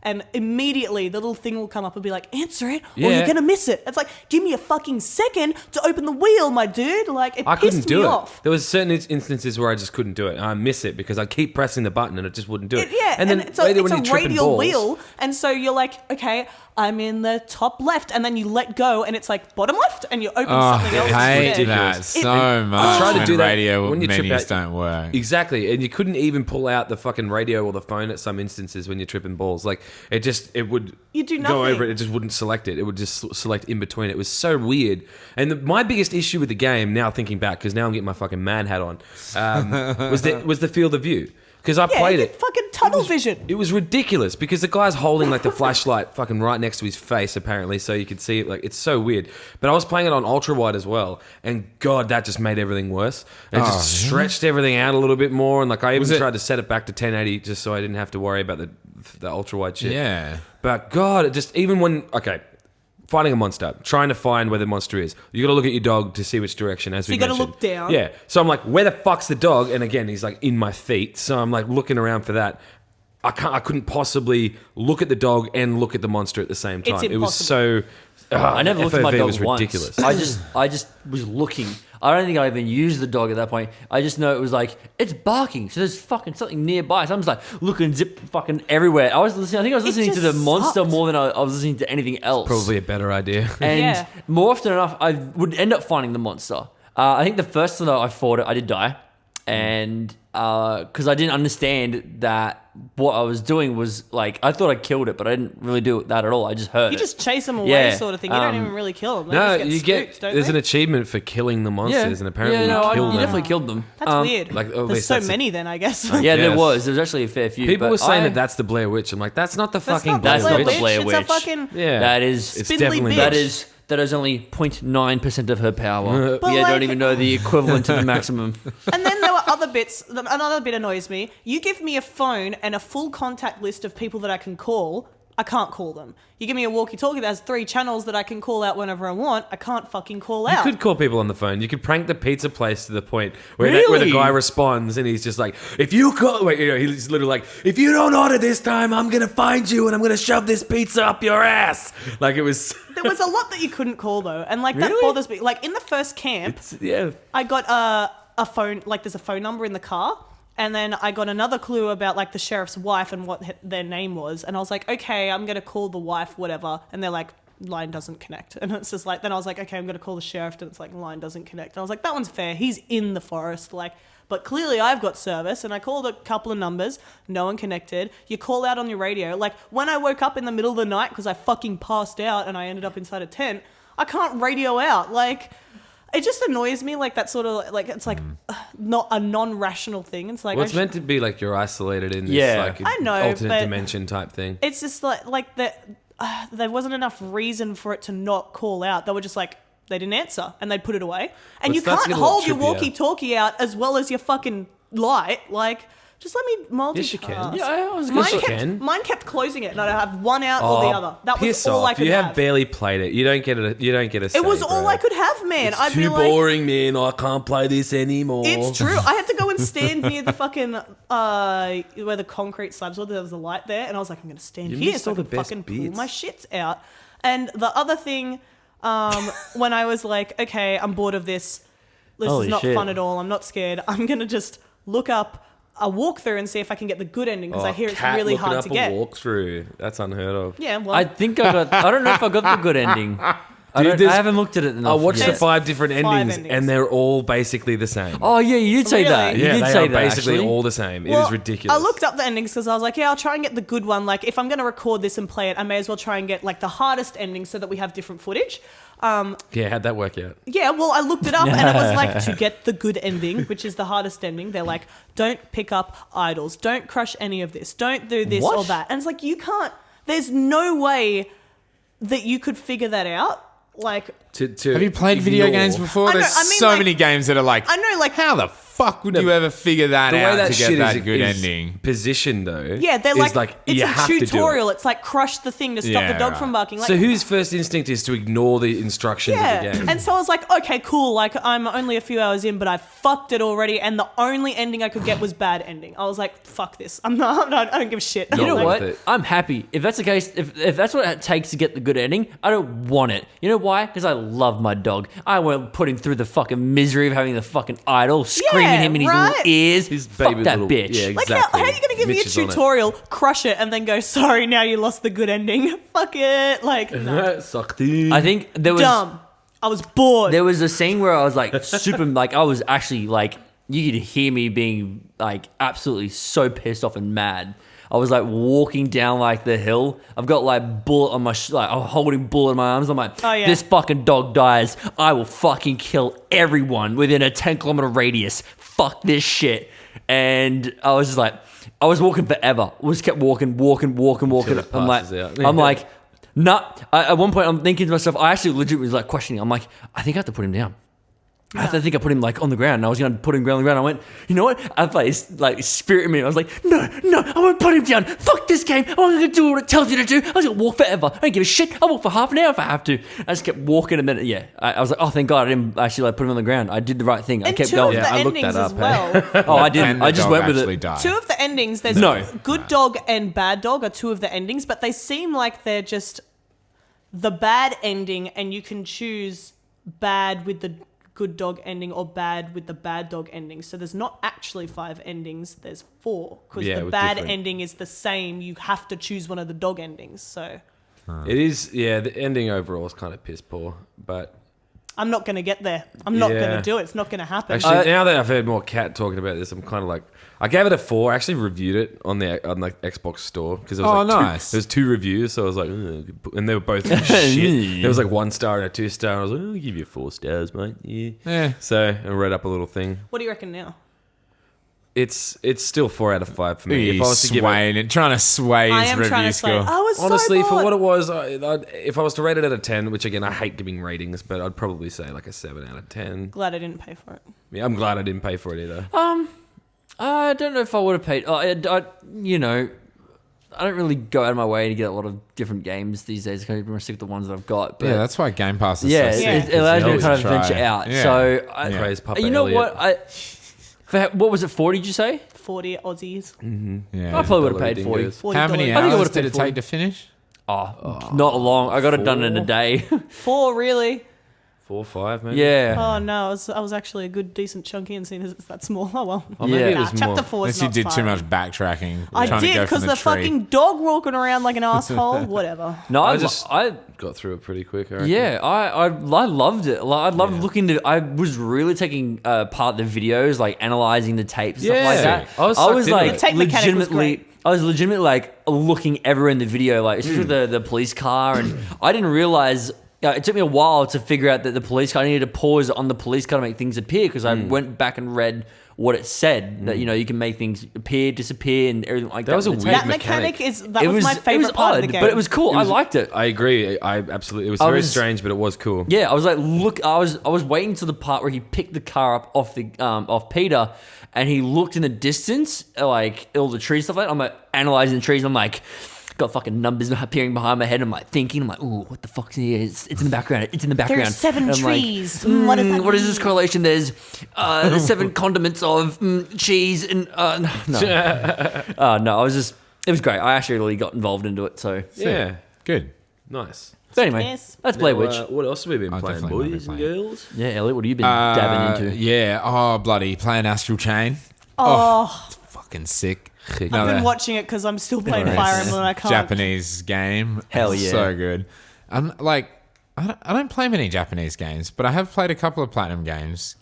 and immediately the little thing will come up and be like, answer it or Yeah. you're gonna miss it. It's like, give me a fucking second to open the wheel, my dude. Like, it I couldn't pissed do me it. off. There was certain instances where I just couldn't do it. I miss it because I keep pressing the button and it just wouldn't do it. Yeah, and it's a, later it's when a you're tripping radial balls- wheel, and so you're like, okay, I'm in the top left, and then you let go, and it's like bottom left, and you open something else. I hate instead. that ridiculous. so much. I tried to when do that radio when you trip menus out- don't work. Exactly, and you couldn't even pull out the fucking radio or the phone at some instances when you're tripping balls. Like, it would You do go nothing. over it. It just wouldn't select it. It would just select in between. It was so weird. And my biggest issue with the game, now thinking back, because now I'm getting my fucking man hat on, was the field of view. Because I Yeah, played you it. fucking tunnel vision. It was ridiculous because the guy's holding like the flashlight fucking right next to his face apparently, so you could see it. Like, it's so weird. But I was playing it on ultra wide as well, and God, that just made everything worse. It just stretched everything out a little bit more, and like I even tried to set it back to 1080 just so I didn't have to worry about the ultra wide shit. Yeah. But God, it just even when fighting a monster, trying to find where the monster is. You got to look at your dog to see which direction. As we you gotta mentioned. look down. Yeah. So I'm like, where the fuck's the dog? And again, he's like in my feet. So I'm like looking around for that. I couldn't possibly look at the dog and look at the monster at the same time. It's It was impossible. so. I never looked at my FOV dog was once. ridiculous. I just was looking. I don't think I even used the dog at that point. I just know it was like, it's barking, so there's fucking something nearby. So I'm just like looking zip fucking everywhere. I think I was listening to the just monster sucked. more than I was listening to anything else. Probably a better idea. And Yeah. more often than enough, I would end up finding the monster. I think the first time that I fought it, I did die. And because I didn't understand that what I was doing was like, I thought I killed it, but I didn't really do that at all. I just hurt You it. just chase them away, Yeah, sort of thing. You don't even really kill them. They No, just you spooked, don't there's they? an achievement for killing the monsters, and apparently you you killed you them. definitely killed them. That's weird. like, at There's least so that's- many then, I guess. Yeah, there Yes. was. There was actually a fair few. People but were saying I- that that's the Blair Witch. I'm like, that's not the That's fucking not Blair That's not Witch. the Blair It's a Witch. fucking Yeah, That is it's spindly definitely bitch. not. that is only 0.9% of her power. But Yeah, like- don't even know the equivalent to the maximum. And then there were other bits. Another bit annoys me. You give me a phone and a full contact list of people that I can call. I can't call them. You give me a walkie-talkie that has 3 channels that I can call out whenever I want. I can't fucking call You out. could call people on the phone. You could prank the pizza place to the point where, where the Really? guy responds and he's just like, if you call, wait, he's literally like, if you don't order this time, I'm going to find you and I'm going to shove this pizza up your ass. Like, it was, There was a lot that you couldn't call though, and like that Really? bothers me. Like in the first camp, yeah. I got a phone. Like there's a phone number in the car. And then I got another clue about like the sheriff's wife and what their name was. And I was like, okay, I'm going to call the wife, whatever. And they're like, line doesn't connect. And it's just like, then I was like, okay, I'm going to call the sheriff. And it's like, line doesn't connect. And I was like, that one's fair. He's in the forest. Like, but clearly I've got service. And I called a couple of numbers. No one connected. You call out on your radio. Like when I woke up in the middle of the night because I fucking passed out and I ended up inside a tent, I can't radio out. Like, it just annoys me, like that sort of, like, it's like not a non-rational thing. It's like, Well, it's meant to be like you're isolated in this Yeah. like I know, alternate but- dimension type thing. it's just like that. There wasn't enough reason for it to not call out. They were just like, they didn't answer and they'd put it away. And Well, you it starts to can't get a little hold your trippier. walkie-talkie out as well as your fucking light. Like, just let me multitask. Yes, you can. Yeah, I was Mine you kept, can. mine kept closing it, and I'd have one out or the other. That was piss all off. I could You have. have barely played it. You don't get it. You don't get a. It was all I could have, man. It's I'd too be like, boring, man. I can't play this anymore. it's true. I had to go and stand near the fucking where the concrete slabs were. There was a light there, and I was like, I'm going to stand You here missed so I all can the best fucking pull bits. my shits out. And the other thing, when I was like, okay, I'm bored of this. this Holy is not shit. fun at all. I'm not scared. I'm going to just look up a walkthrough and see if I can get the good ending because I hear it's Cat really looking hard up to a get. walkthrough. That's unheard of. Yeah, well, I think I don't know if I got the good ending. I there's- haven't looked at it enough. I watched the yet. 5 different five endings, endings. and they're all basically the same. Oh yeah, you did say Really? that. You yeah, did they say are that. basically actually. all the same. It well, is ridiculous. I looked up the endings because I was like, yeah, I'll try and get the good one. Like, if I'm going to record this and play it, I may as well try and get like the hardest ending so that we have different footage. Yeah, how'd that work out? Yeah, well, I looked it up and it was like to get the good ending, which is the hardest ending. They're like, don't pick up idols, don't crush any of this, don't do this What? or that. And it's like, you can't, there's no way that you could figure that out. Like, To Have you played video ignore- games before? I know, There's I mean, so like- many games that are like, I know, like, how the fuck would you ever figure that The way out that to shit get that is, good is ending? positioned though. yeah, they're is like, it's you a have to do it. tutorial. It's like, crush the thing to stop Yeah, the dog right. from barking. Like, So whose first instinct is to ignore the instructions of the yeah. game? And so I was like, okay, cool. Like, I'm only a few hours in, but I fucked it already. And the only ending I could get was bad ending. I was like, fuck this. I don't give a shit. Not You know worth what? it. I'm happy. If that's the case, if that's what it takes to get the good ending, I don't want it. You know why? Because I love my dog. I won't put him through the fucking misery of having the fucking idol screaming Yeah, him in his right? little ears. His Fuck baby that little- bitch. yeah, Like, exactly. how are you going to give Mitch me a is on it. tutorial, crush it, and then go, sorry, now you lost the good ending? Fuck it. Like, no. Sucked in. I think there was Dumb. I was bored. there was a scene where I was like super like I was actually like you could hear me being like absolutely so pissed off and mad. I was like walking down like the hill. I've got like bullet on my like I'm holding bullet in my arms. I'm like, Oh, yeah. this fucking dog dies. I will fucking kill everyone within a 10-kilometer radius. Fuck this shit. And I was just like, I was walking forever. I just kept walking. it I'm like, passes out. I'm like, nah. At one point, I'm thinking to myself, I actually legit was like questioning. I'm like, I think I have to put him down. I think I put him like on the ground, and I was going to put him on the ground. I went, you know what? I played like spirit in me. I was like, no, I won't put him down. Fuck this game. I'm going to do what it tells you to do. I was going to walk forever. I don't give a shit. I'll walk for half an hour if I have to. I just kept walking, and then I was like, oh, thank God I didn't actually like put him on the ground. I did the right thing. I and kept two going. of the I looked endings that as up, well. Oh, I didn't. And the I just dog went with actually it. died. Two of the endings, there's No. good dog and bad dog are two of the endings, but they seem like they're just the bad ending, and you can choose bad with the good dog ending or bad with the bad dog ending. So there's not actually 5 endings, there's 4, because Yeah, the with bad different- ending is the same. You have to choose one of the dog endings. So It is, yeah, the ending overall is kind of piss poor, but I'm not going to get there. I'm not going Yeah. to do it. It's not going to happen. actually, now that I've heard more Cat talking about this, I'm kind of like, I gave it a 4. I actually reviewed it on the Xbox store because there was Oh, like nice. there was 2 reviews, so I was like, "Ugh," and they were both shit. There was like 1 star and a 2 star. And I was like, I'll give you 4 stars, mate. Yeah. Yeah. So I read up a little thing. What do you reckon now? It's still 4 out of 5 for me. He's If I was to give it, swaying it, trying to sway I his am review trying to say, score. I was honestly, so for bored. what it was, if I was to rate it out of 10, which again I hate giving ratings, but I'd probably say like a 7 out of 10. Glad I didn't pay for it. Yeah, I'm glad I didn't pay for it either. I don't know if I would have paid. You know, I don't really go out of my way to get a lot of different games these days. I kind of stick with the ones that I've got. But Yeah, that's why Game Pass is yeah, so Yeah. sick. it allows me to always kind of try. venture out. Yeah. So, Yeah. Praise Papa you know Elliot. what? What was it? 40? Did you say? 40 Aussies. Yeah. I probably would have Dollar paid 40. dingoes. $40. How many I think I hours would've did paid it take to finish? Oh, not long. I got it done in a 4? day. 4, really? 4, 5, maybe. yeah. Oh no, I was actually a good, decent chunky, and seeing as it's that small. Oh well. Or maybe Yeah. it was Chapter more. 4 is Unless you not did too fun. much backtracking. I trying to did go from because the tree. fucking dog walking around like an asshole. Whatever. No, I I just- I Got through it pretty quick. I reckon. yeah, I loved it. Like, I loved looking to. I was really taking part the videos, like analyzing the tapes, and stuff like Yeah. that. I was sucked into like it. The tape mechanic was great. I was legitimately like looking everywhere in the video, like especially with the police car, and I didn't realize. It took me a while to figure out that the police car, I needed to pause on the police car to make things appear because I went back and read what it said that you can make things appear, disappear, and everything like that. That was a with the weird tape. That mechanic mechanic. is that was my favorite part of the game. but it was cool. I liked it. I agree. I absolutely. It was I very was- strange, but it was cool. Yeah, I was like, look, I was waiting to the part where he picked the car up off the off Peter, and he looked in the distance, like all the trees stuff like that. I'm like analyzing the trees. I'm like, got fucking numbers appearing behind my head. I'm like thinking, I'm like, ooh, what the fuck's here? It's in the background. It's in the background. There are 7 And I'm like, trees. What does that what is this mean? correlation? There's 7 condiments of cheese and no, I was just. It was great. I actually really got involved into it. So Yeah. Good. Nice. So anyway, Yes. that's Blair Witch. What else have we been I playing, definitely boys and won't be playing. girls? Yeah, Elliot, what have you been dabbing into? Yeah. Oh, bloody playing Astral Chain. Oh, It's fucking sick. I've been Another watching it because I'm still playing Nice. Fire Emblem and I can't. Japanese game. Hell It's yeah. so good. I'm like, I don't play many Japanese games, but I have played a couple of Platinum games.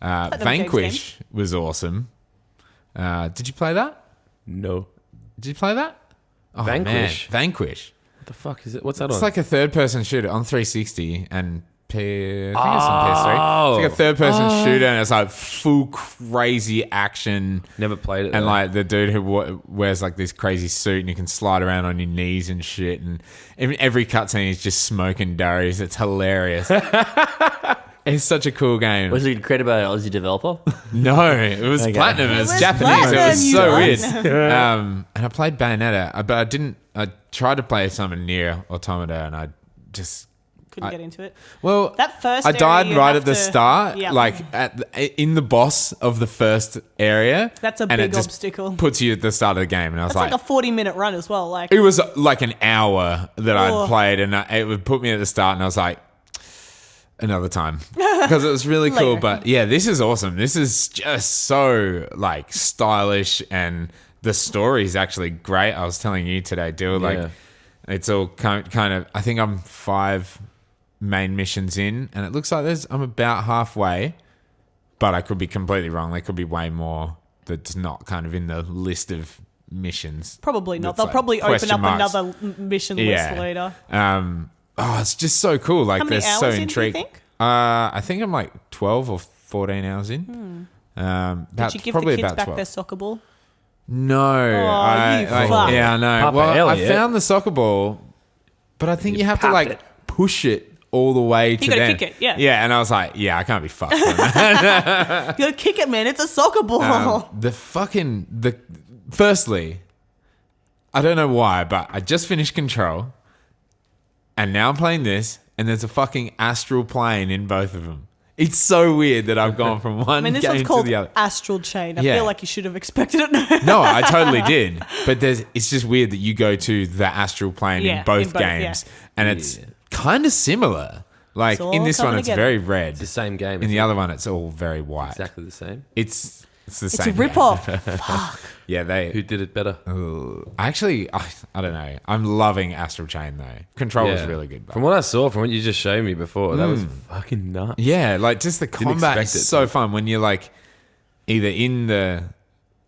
Vanquish was awesome. Did you play that? No. Did you play that? Oh, Vanquish? Man. Vanquish. What the fuck is it? What's that It's on? like a third-person shooter on 360 and I think it's on PS3. It's like a third-person shooter, and it's like full crazy action. Never played it. And though. like the dude who wears like this crazy suit, and you can slide around on your knees and shit. And every cutscene is just smoking durries. It's hilarious. It's such a cool game. Was it created by an Aussie developer? No, it was Okay. Platinum. It was was Japanese. Platinum, It was you so cunt. weird. And I played Bayonetta, but I didn't. I tried to play some Near Automata, and I just Couldn't get into it. well. That first I area died you right have at the to- start, yeah. like in the boss of the first area. That's a and big it just obstacle. Puts you at the start of the game, and I was It's like a 40-minute run as well. Like it was like an hour that I'd Oh. played, and it would put me at the start, and I was like, another time, because it was really cool. Later. But yeah, this is awesome. This is just so like stylish, and the story is actually great. I was telling you today, Dill, Yeah. like it's all kind of. I think I'm 5 main missions in, and it looks like I'm about halfway, but I could be completely wrong. There could be way more that's not kind of in the list of missions. probably not. That's They'll like probably open question up marks. another mission list later. Oh, it's just so cool. Like How many they're so hours in, do you intrigued. think? I think I'm like 12 or 14 hours in. Did you give the kids back their soccer ball? No. you I fuck. yeah, I know. Papa Well, I Elliot. found the soccer ball, but I think you have to like it. push it all the way to gotta them. kick it, yeah. Yeah, and I was like, yeah, I can't be fucked. You gotta kick it, man. It's a soccer ball. Firstly, I don't know why, but I just finished Control, and now I'm playing this, and there's a fucking astral plane in both of them. It's so weird that I've gone from one I mean, this game one's to called the other. Astral Chain. I Yeah. feel like you should have expected it. No, I totally did. But it's just weird that you go to the astral plane Yeah, in both in both, games, yeah. and it's kind of similar. Like It's all in this one, coming it's together. very red. It's the same game. In the other one, it's all very white. exactly the same. It's the It's same. a game. rip-off. Yeah, Who did it better? Actually, I don't know. I'm loving Astral Chain though. Control was Yeah. really good. From what I saw, from what you just showed me before, that was fucking nuts. Yeah, like just the combat expect is it so to. fun when you're like either in the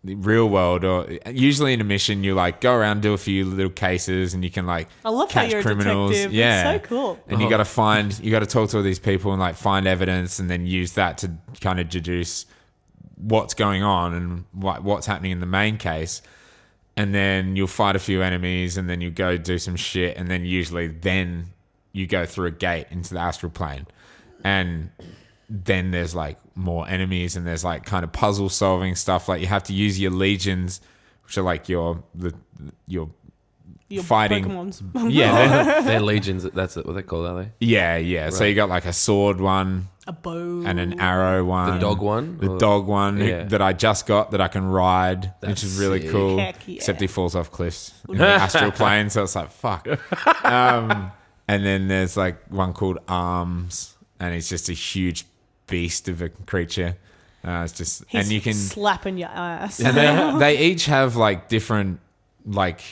real world or usually in a mission you like go around, do a few little cases, and you can like I love how catch you're a criminals. detective. Yeah, It's so cool. And you got to talk to all these people and like find evidence, and then use that to kind of deduce what's going on and what's happening in the main case. And then you'll fight a few enemies, and then you go do some shit, and then usually you go through a gate into the astral plane, and then there's like more enemies, and there's like kind of puzzle solving stuff. Like you have to use your legions, which are like your Your fighting. Pokemons. Yeah, They're legions. That's what they're called, are they? yeah. So you got like a sword one A bow. and an arrow one, The dog one? the Or- dog one Yeah. that I just got that I can ride, which That's is really sick. cool. Heck yeah. Except he falls off cliffs in the astral plane, so it's like fuck. And then there's like one called Arms, and he's just a huge beast of a creature. It's just He's and you can slapping your ass. and they each have like different like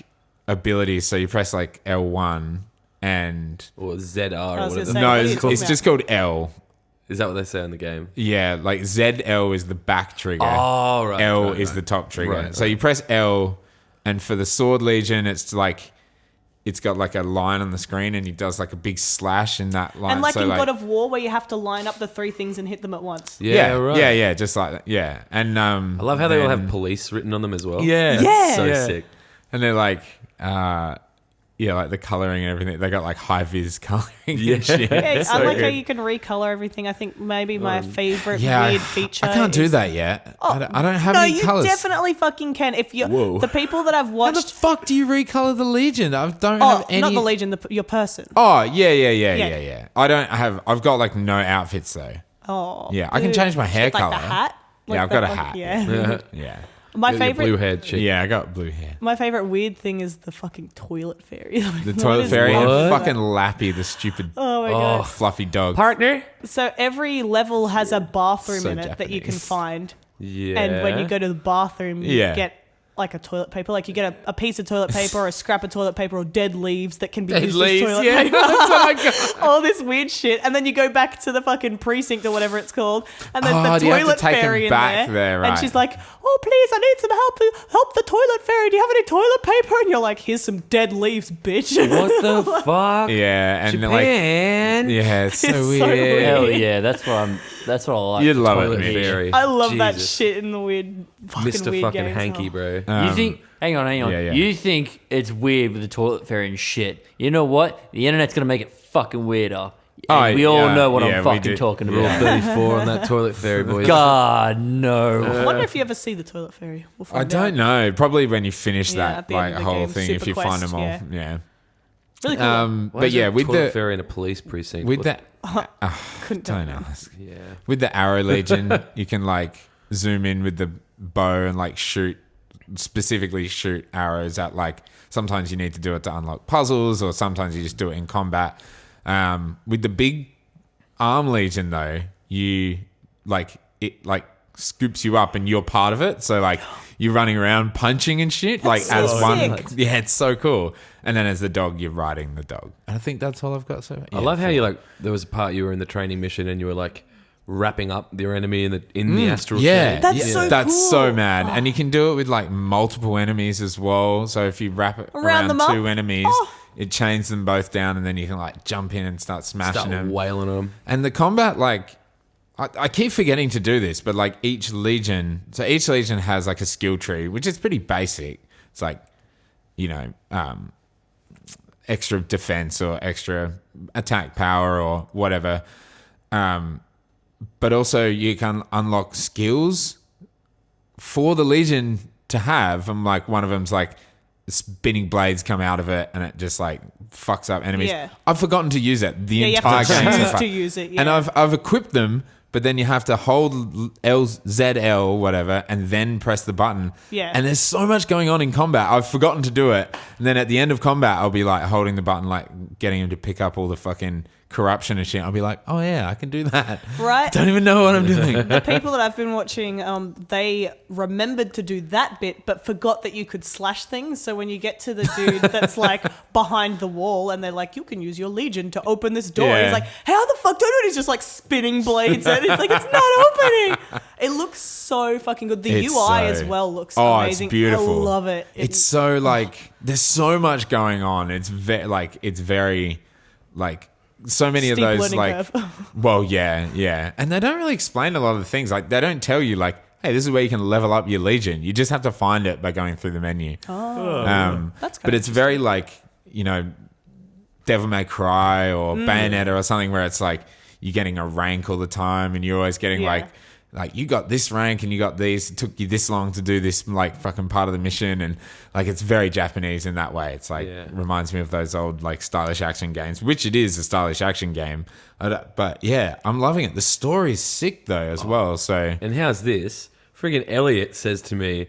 abilities. So you press like L1 and Or ZR or was whatever. gonna say, no, what are you it's, talking it's about? just called L. Is that what they say in the game? Yeah, like ZL is the back trigger. Oh, right. L right, is right. the top trigger. Right, So you press L, and for the Sword Legion, it's like it's got like a line on the screen, and he does like a big slash in that line. And like so in God of War, where you have to line up the 3 things and hit them at once. Yeah, right. yeah, just like that. Yeah, and I love how they all then- have police written on them as well. Yeah, Yeah. So yeah. sick. And they're like, yeah, like the coloring and everything. They got like high vis coloring. Yeah. and shit. Yeah, It's I so like how good. you can recolor everything. I think maybe my favorite Yeah, weird feature. I can't do is- that yet. I don't have No, any you colors. definitely fucking can. If you Whoa. the people that I've How the watched, fuck do you recolor the Legion? I don't oh, have any. not the Legion, your person. Oh Yeah. yeah. I don't have. I've got like no outfits though. Oh, Yeah, I can dude. change my hair like color. the hat. Yeah, I've that got a one- hat. Yeah. Yeah. My Your favorite. blue haired chick. Yeah, I got blue hair. My favorite weird thing is the fucking toilet fairy. The What toilet is fairy that? and fucking Lappy, the stupid Oh my god. fluffy dog. Partner. So every level has a bathroom So in it that you can Japanese. find. Yeah. And when you go to the bathroom, you Yeah. get like a toilet paper. Like you get a piece of toilet paper or a scrap of toilet paper or dead leaves that can be Dead used leaves, as toilet yeah, paper. that's what I got. All this weird shit. And then you go back to the fucking precinct or whatever it's called. And there's Oh, the do you have to toilet take 'em fairy in back there, And right. she's like, oh, please, I need some help. Help the toilet fairy. Do you have any toilet paper? And you're like, here's some dead leaves, bitch. What the fuck? Yeah, and Japan. yeah, it's so It's so weird. weird. Hell yeah, that's what I like. You'd love it, Toilet Mitch. fairy. I love that Jesus. shit in the weird fucking Mr. weird fucking games. Hanky, Oh. bro. You think? Hang on. yeah. You think it's weird with the toilet fairy and shit? You know what? The internet's gonna make it fucking weirder. And we all know what I'm we fucking do. talking Rule about. 34 on that toilet fairy, boys. God no. I wonder if you ever see the toilet fairy. We'll I find don't out. know. Probably when you finish Yeah, that at the end like of the whole game, thing, if Super you find Quest, them all. yeah. Yeah. Really cool. Why But is there yeah, a with toilet the fairy in a police precinct. with the Couldn't don't tell. ask. Yeah. With the Arrow Legion, you can like zoom in with the bow and like specifically shoot arrows at like. Sometimes you need to do it to unlock puzzles, or sometimes you just do it in combat. With the big Arm Legion, though, you it scoops you up and you're part of it. So like you're running around punching and shit. That's as so one. sick. Yeah, it's so cool. And then as the dog, you're riding the dog. And I think that's all I've got so far. I love how you like. There was a part you were in the training mission and you were like wrapping up your enemy in the astral chain. That's so That's cool. so mad. And you can do it with like multiple enemies as well. So if you wrap it around them up. two enemies, Oh. it chains them both down, and then you can like jump in and start smashing Start them. wailing them. And the combat, like, I keep forgetting to do this, but like each legion has like a skill tree, which is pretty basic. It's like, extra defense or extra attack power or whatever. But also you can unlock skills for the legion to have. And like one of them's like spinning blades come out of it and it just like fucks up enemies. Yeah. I've forgotten to use it the Yeah, you entire have to game. so choose far. to use it. Yeah. And I've equipped them, but then you have to hold ZL, whatever, and then press the button. Yeah. And there's so much going on in combat. I've forgotten to do it. And then at the end of combat, I'll be like holding the button, like getting him to pick up all the fucking corruption and shit. I'll be like, oh yeah, I can do that. Right. Don't even know what I'm doing. The people that I've been watching, they remembered to do that bit, but forgot that you could slash things. So when you get to the dude that's like behind the wall, and they're like, "You can use your legion to open this door," Yeah. he's like, "How the fuck do I do it?" He's just like spinning blades, and it's like it's not opening. It looks so fucking good. The It's UI so- as well looks Oh, amazing. it's beautiful. I love it. It's so like there's so much going on. It's very like so many of Steep those learning like curve. well yeah, and they don't really explain a lot of the things. Like they don't tell you like, hey, this is where you can level up your legion. You just have to find it by going through the menu. That's But kinda it's very like, Devil May Cry or Mm. Bayonetta or something where it's like you're getting a rank all the time and you're always getting Yeah. like you got this rank and you got these. It took you this long to do this like fucking part of the mission, and like it's very Japanese in that way. It's like reminds me of those old like stylish action games, which it is a stylish action game. But yeah, I'm loving it. The story's sick though as well. So And how's this? Friggin' Elliot says to me,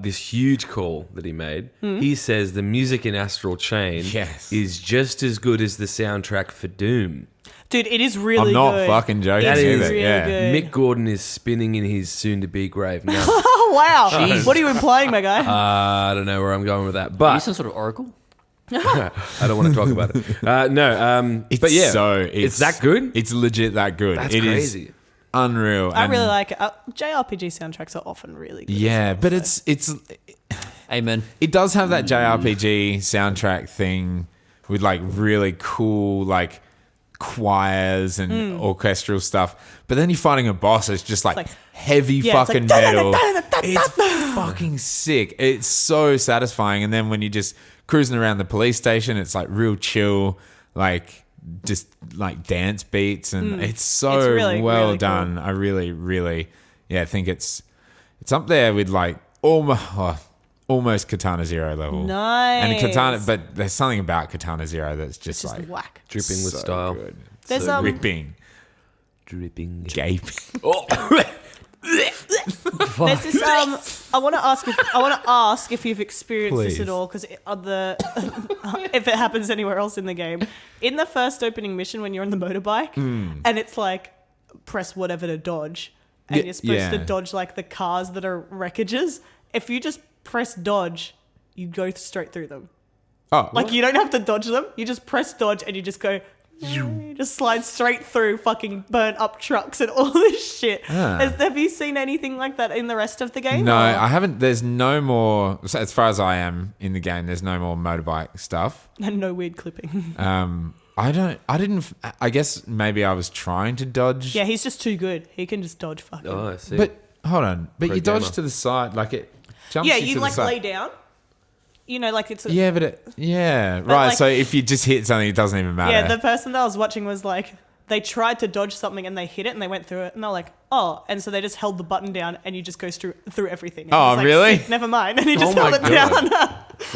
this huge call that he made. He says the music in Astral Chain Yes. is just as good as the soundtrack for Doom. Dude, it is really I'm not good. fucking joking It is either. really Yeah. good. Mick Gordon is spinning in his soon-to-be grave now. Oh wow! What are you implying, my guy? I don't know where I'm going with that, Are you but some sort of oracle? I don't want to talk about it. No, It's but yeah, so it's that good. It's legit that good. That's It is crazy. unreal. I and- really like it. JRPG soundtracks are often really good. Yeah, but so. it's Amen. it does have that JRPG soundtrack thing with like really cool like choirs and orchestral stuff. But then you're fighting a boss that's just like, like- heavy yeah, it's fucking like, metal. It's fucking sick. It's so satisfying. And then when you're just cruising around the police station, it's like real chill, like just like dance beats, and it's so It's really, well really done. I really think it's up there with like almost Katana Zero level. Nice. And Katana, but there's something about Katana Zero that's just, Just like whack. Dripping with so style. good. There's Ripping, Dripping. gaping. Oh. There's this. I want to ask if you've experienced this at all, because if it happens anywhere else in the game, in the first opening mission when you're on the motorbike and it's like press whatever to dodge, and you're supposed to dodge like the cars that are wreckages. If you just press dodge, you go straight through them. Oh, Like, you don't have to dodge them. You just press dodge and you just go... You just slide straight through fucking burnt up trucks and all this shit. Have you seen anything like that in the rest of the game? no, I haven't. There's no more. As far as I am in the game, there's no more motorbike stuff. And no weird clipping. I guess maybe I was trying to dodge. Yeah, he's just too good. He can just dodge fucking... Oh, I see. But hold on. But Pro you dodge gamer. to the side, like it jumps Yeah, you you to like the side. lay down. You know, like it's... Yeah, but right. like- So if you just hit something, it doesn't even matter. Yeah, the person that I was watching was like... They tried to dodge something and they hit it and they went through it and they're like, oh, and so they just held the button down and you just go through everything. And Oh, I was like, really? "Sick, never mind." And he just Oh my held it down.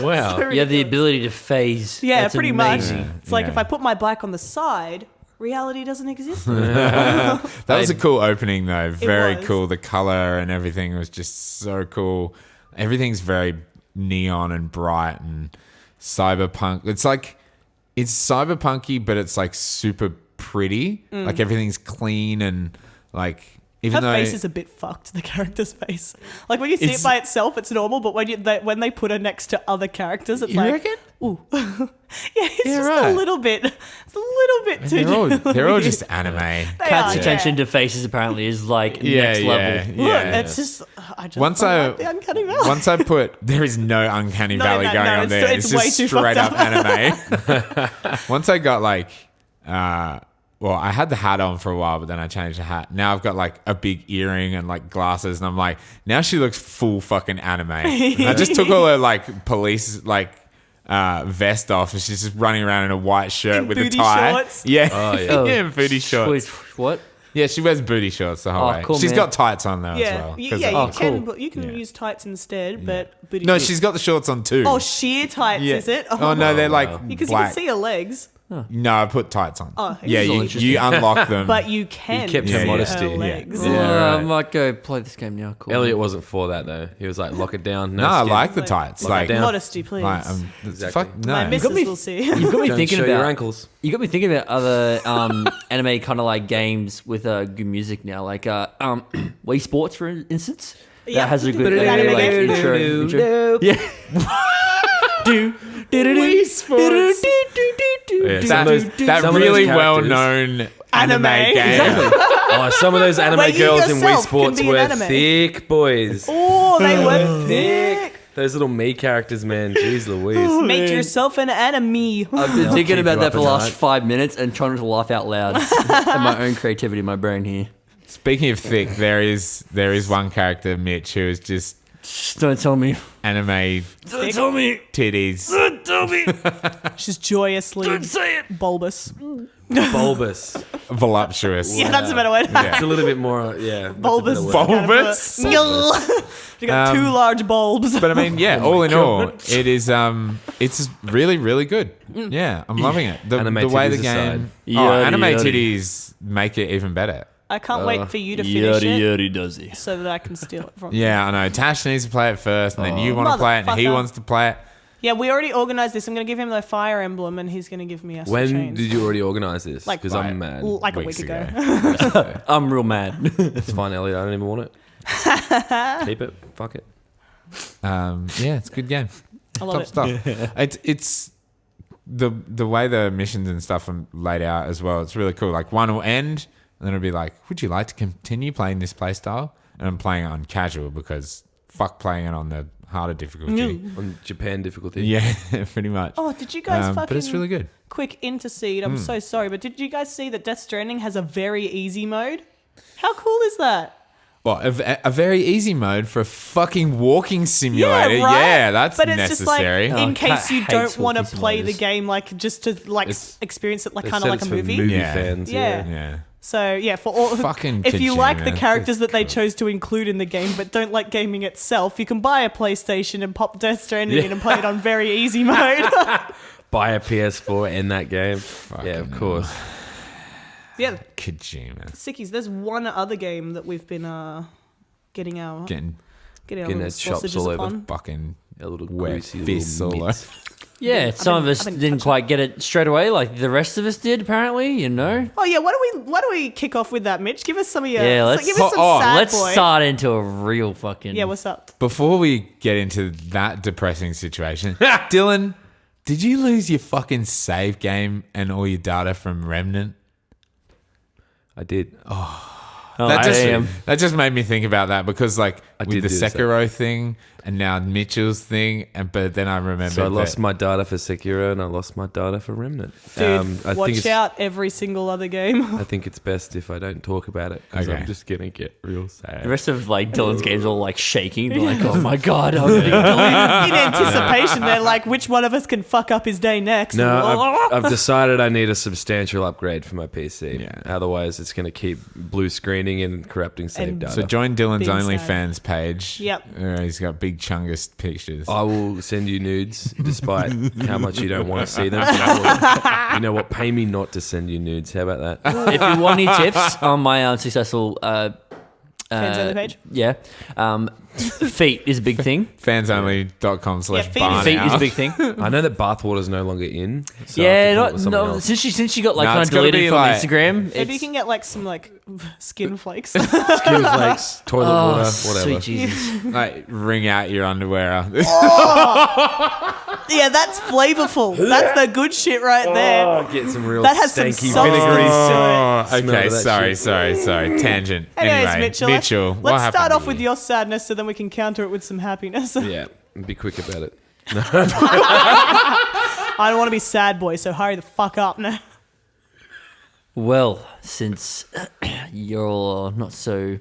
Wow. So You have the ridiculous. ability to phase. Yeah, That's pretty amazing. much. It's like Yeah. if I put my bike on the side, reality doesn't exist. That was a cool opening, though. Very was. cool. The color and everything was just so cool. Everything's very neon and bright and cyberpunk. It's cyberpunky, but it's like super pretty. Like everything's clean and like even Her though face is a bit fucked, the character's face. Like when you see It's- it by itself, it's normal, but when they put her next to other characters, it's You like, reckon? ooh. Yeah, it's Yeah, just right. a little bit. It's a little bit too. they're all just anime. Cat's are, attention yeah. to faces apparently is like Yeah, next yeah, level. Look, yeah. it's just. I just Once don't I like the uncanny valley. once I put there is no uncanny valley no, going no, on there. it's It's way just too straight up fucked anime. Once I got like well, I had the hat on for a while, but then I changed the hat. Now I've got like a big earring and like glasses, and I'm like, now she looks full fucking anime. And I just took all her like police like vest off, and she's just running around in a white shirt In with a booty tie. shorts? Yeah, Oh, yeah. Oh, yeah, and booty shorts. Wait, what? Yeah, she wears booty shorts the whole Oh, way. cool, She's man. got tights on though as Yeah, well. you 'cause can, cool. but you can Yeah. use tights instead, but booty no, shorts. she's got the shorts on too. Oh, sheer tights, Yeah. is it? Oh no, they're like Because you black. can see her legs, No, I put tights on. Oh, yeah, it's all you interesting. unlock them. but you can kept see her her modesty. Yeah. legs. Yeah. I right. might go play this game now. Cool. Elliot wasn't for that though. He was like, lock it down. no, I skin. like the tights. Lock it Like, down. Modesty, please. exactly. Exactly. Fuck no. My missus me- will see. You've got me Don't thinking show your about ankles. You got me thinking about other anime kind of like games with good music now, like Wii Sports, for instance. Yeah. That has a good Anime like, game. intro. Yeah. Wii Sports. Yeah, Some of those- that some of those really characters- well-known anime game. Oh, some of those anime Where you girls in Wii yourself can Sports be an were anime. thick boys. Oh, they were thick. Those little me characters, man. Jeez Louise. Make yourself an enemy. I've been thinking keep about you that up for the at last night. 5 minutes and trying to laugh out loud at my own creativity in my brain here. Speaking of thick, there is one character, Mitch, who is just Shh, don't tell me. anime Don't tell me. titties. Don't tell me. She's joyously Don't say it. bulbous. Bulbous. Voluptuous. Yeah, that's a better word. It's a little bit more, yeah. that's a Bulbous. better word. Bulbous? She got two large bulbs. But I mean, yeah, all in all, it is it's really, really good. Yeah, I'm loving it. The Anime way the titties game aside. Yada, anime yada. titties make it even better. I can't wait for you to finish it Yada does he. so that I can steal it from you. Yeah, I know. Tash needs to play it first, and then you want to play it, and he Motherfucker. wants to play it. Yeah, we already organised this. I'm going to give him the Fire Emblem and he's going to give me Astral When Chain. did you already organise this? Like- Because I'm mad. Like a Weeks week ago. ago. I'm real mad. It's fine, Elliot. I don't even want it. Keep it. Fuck it. Yeah, it's a good game. I love Top it. stuff. It's the way the missions and stuff are laid out as well. It's really cool. Like one will end, and then it'll be like, "Would you like to continue playing this playstyle?" And I'm playing it on casual because fuck playing it on the harder difficulty. On Japan difficulty. Yeah, pretty much. Oh, did you guys fucking... But it's really good. Quick intercede. I'm so sorry, but did you guys see that Death Stranding has a very easy mode? How cool is that? Well, a very easy mode for a fucking walking simulator. Yeah, right? Yeah, that's But it's necessary. just like, in Kat case you hates don't want to walking play the simulators. game, like, just to, like, It's- experience it, like, They kind said of like it's a for movie. movie Yeah. fans. Yeah. yeah. So, yeah, for all... Fucking if you like the Kojima. characters that they chose to include in the game, but don't like gaming itself, you can buy a PlayStation and pop Death Stranding in and play it on very easy mode. Buy a PS4 in that game. Yeah, of course. Yeah, Kojima. sickies. There's one other game that we've been getting our Getting getting our getting little our chops sausages all over. upon. fucking A little wet greasy fists little all meats. over. Yeah, some of us I've been didn't touching- quite get it straight away, like the rest of us did. Apparently, you know. Oh yeah, why don't we kick off with that, Mitch? Give us some of your Yeah, let's give us some sad let's boy. start into a real fucking. Yeah, what's up? Before we get into that depressing situation, Dylan, did you lose your fucking save game and all your data from Remnant? I did. Oh, That just made me think about that because like I with did the do the same. Sekiro thing and now Mitchell's thing, but then I remember So I lost my data for Sekiro and I lost my data for Remnant. Dude, I watch think out every single other game. I think it's best if I don't talk about it because Okay. I'm just gonna get real sad. The rest of like Dylan's games are all like shaking. They're like, oh my god, I'm gonna delete. In anticipation, they're like, which one of us can fuck up his day next? No, I've decided I need a substantial upgrade for my PC. Yeah. Otherwise, it's going to keep blue screening and corrupting save And- data. So join Dylan's Being sad. OnlyFans page. Yep. He's got big chungus pictures. I will send you nudes, despite how much you don't want to see them. You know what? Pay me not to send you nudes. How about that? If you want any tips on my unsuccessful, Fans only page. yeah, feet is a big thing. Fansonly.com/barn Yeah, Feet is a out. big thing. I know that bathwater's no longer in. So I Yeah, have to come up with something no. else. Since she got like No, kind it's of gotta deleted be from like- Instagram, Maybe you it's- can get like some like skin flakes. Skin flakes, toilet oh, water, sweet whatever. Jesus. Like wring out your underwear. Yeah, that's flavorful. That's the good shit right there. Oh, get some real That has some stanky substance vinegary. to it. Oh, Smell okay, of that sorry. shit. Tangent. Anyways, Anyway, Mitchell, what let's happened start to off with you? your sadness so then we can counter it with some happiness. Yeah, be quick about it. I don't want to be sad boy, so hurry the fuck up now. Well, since you're not so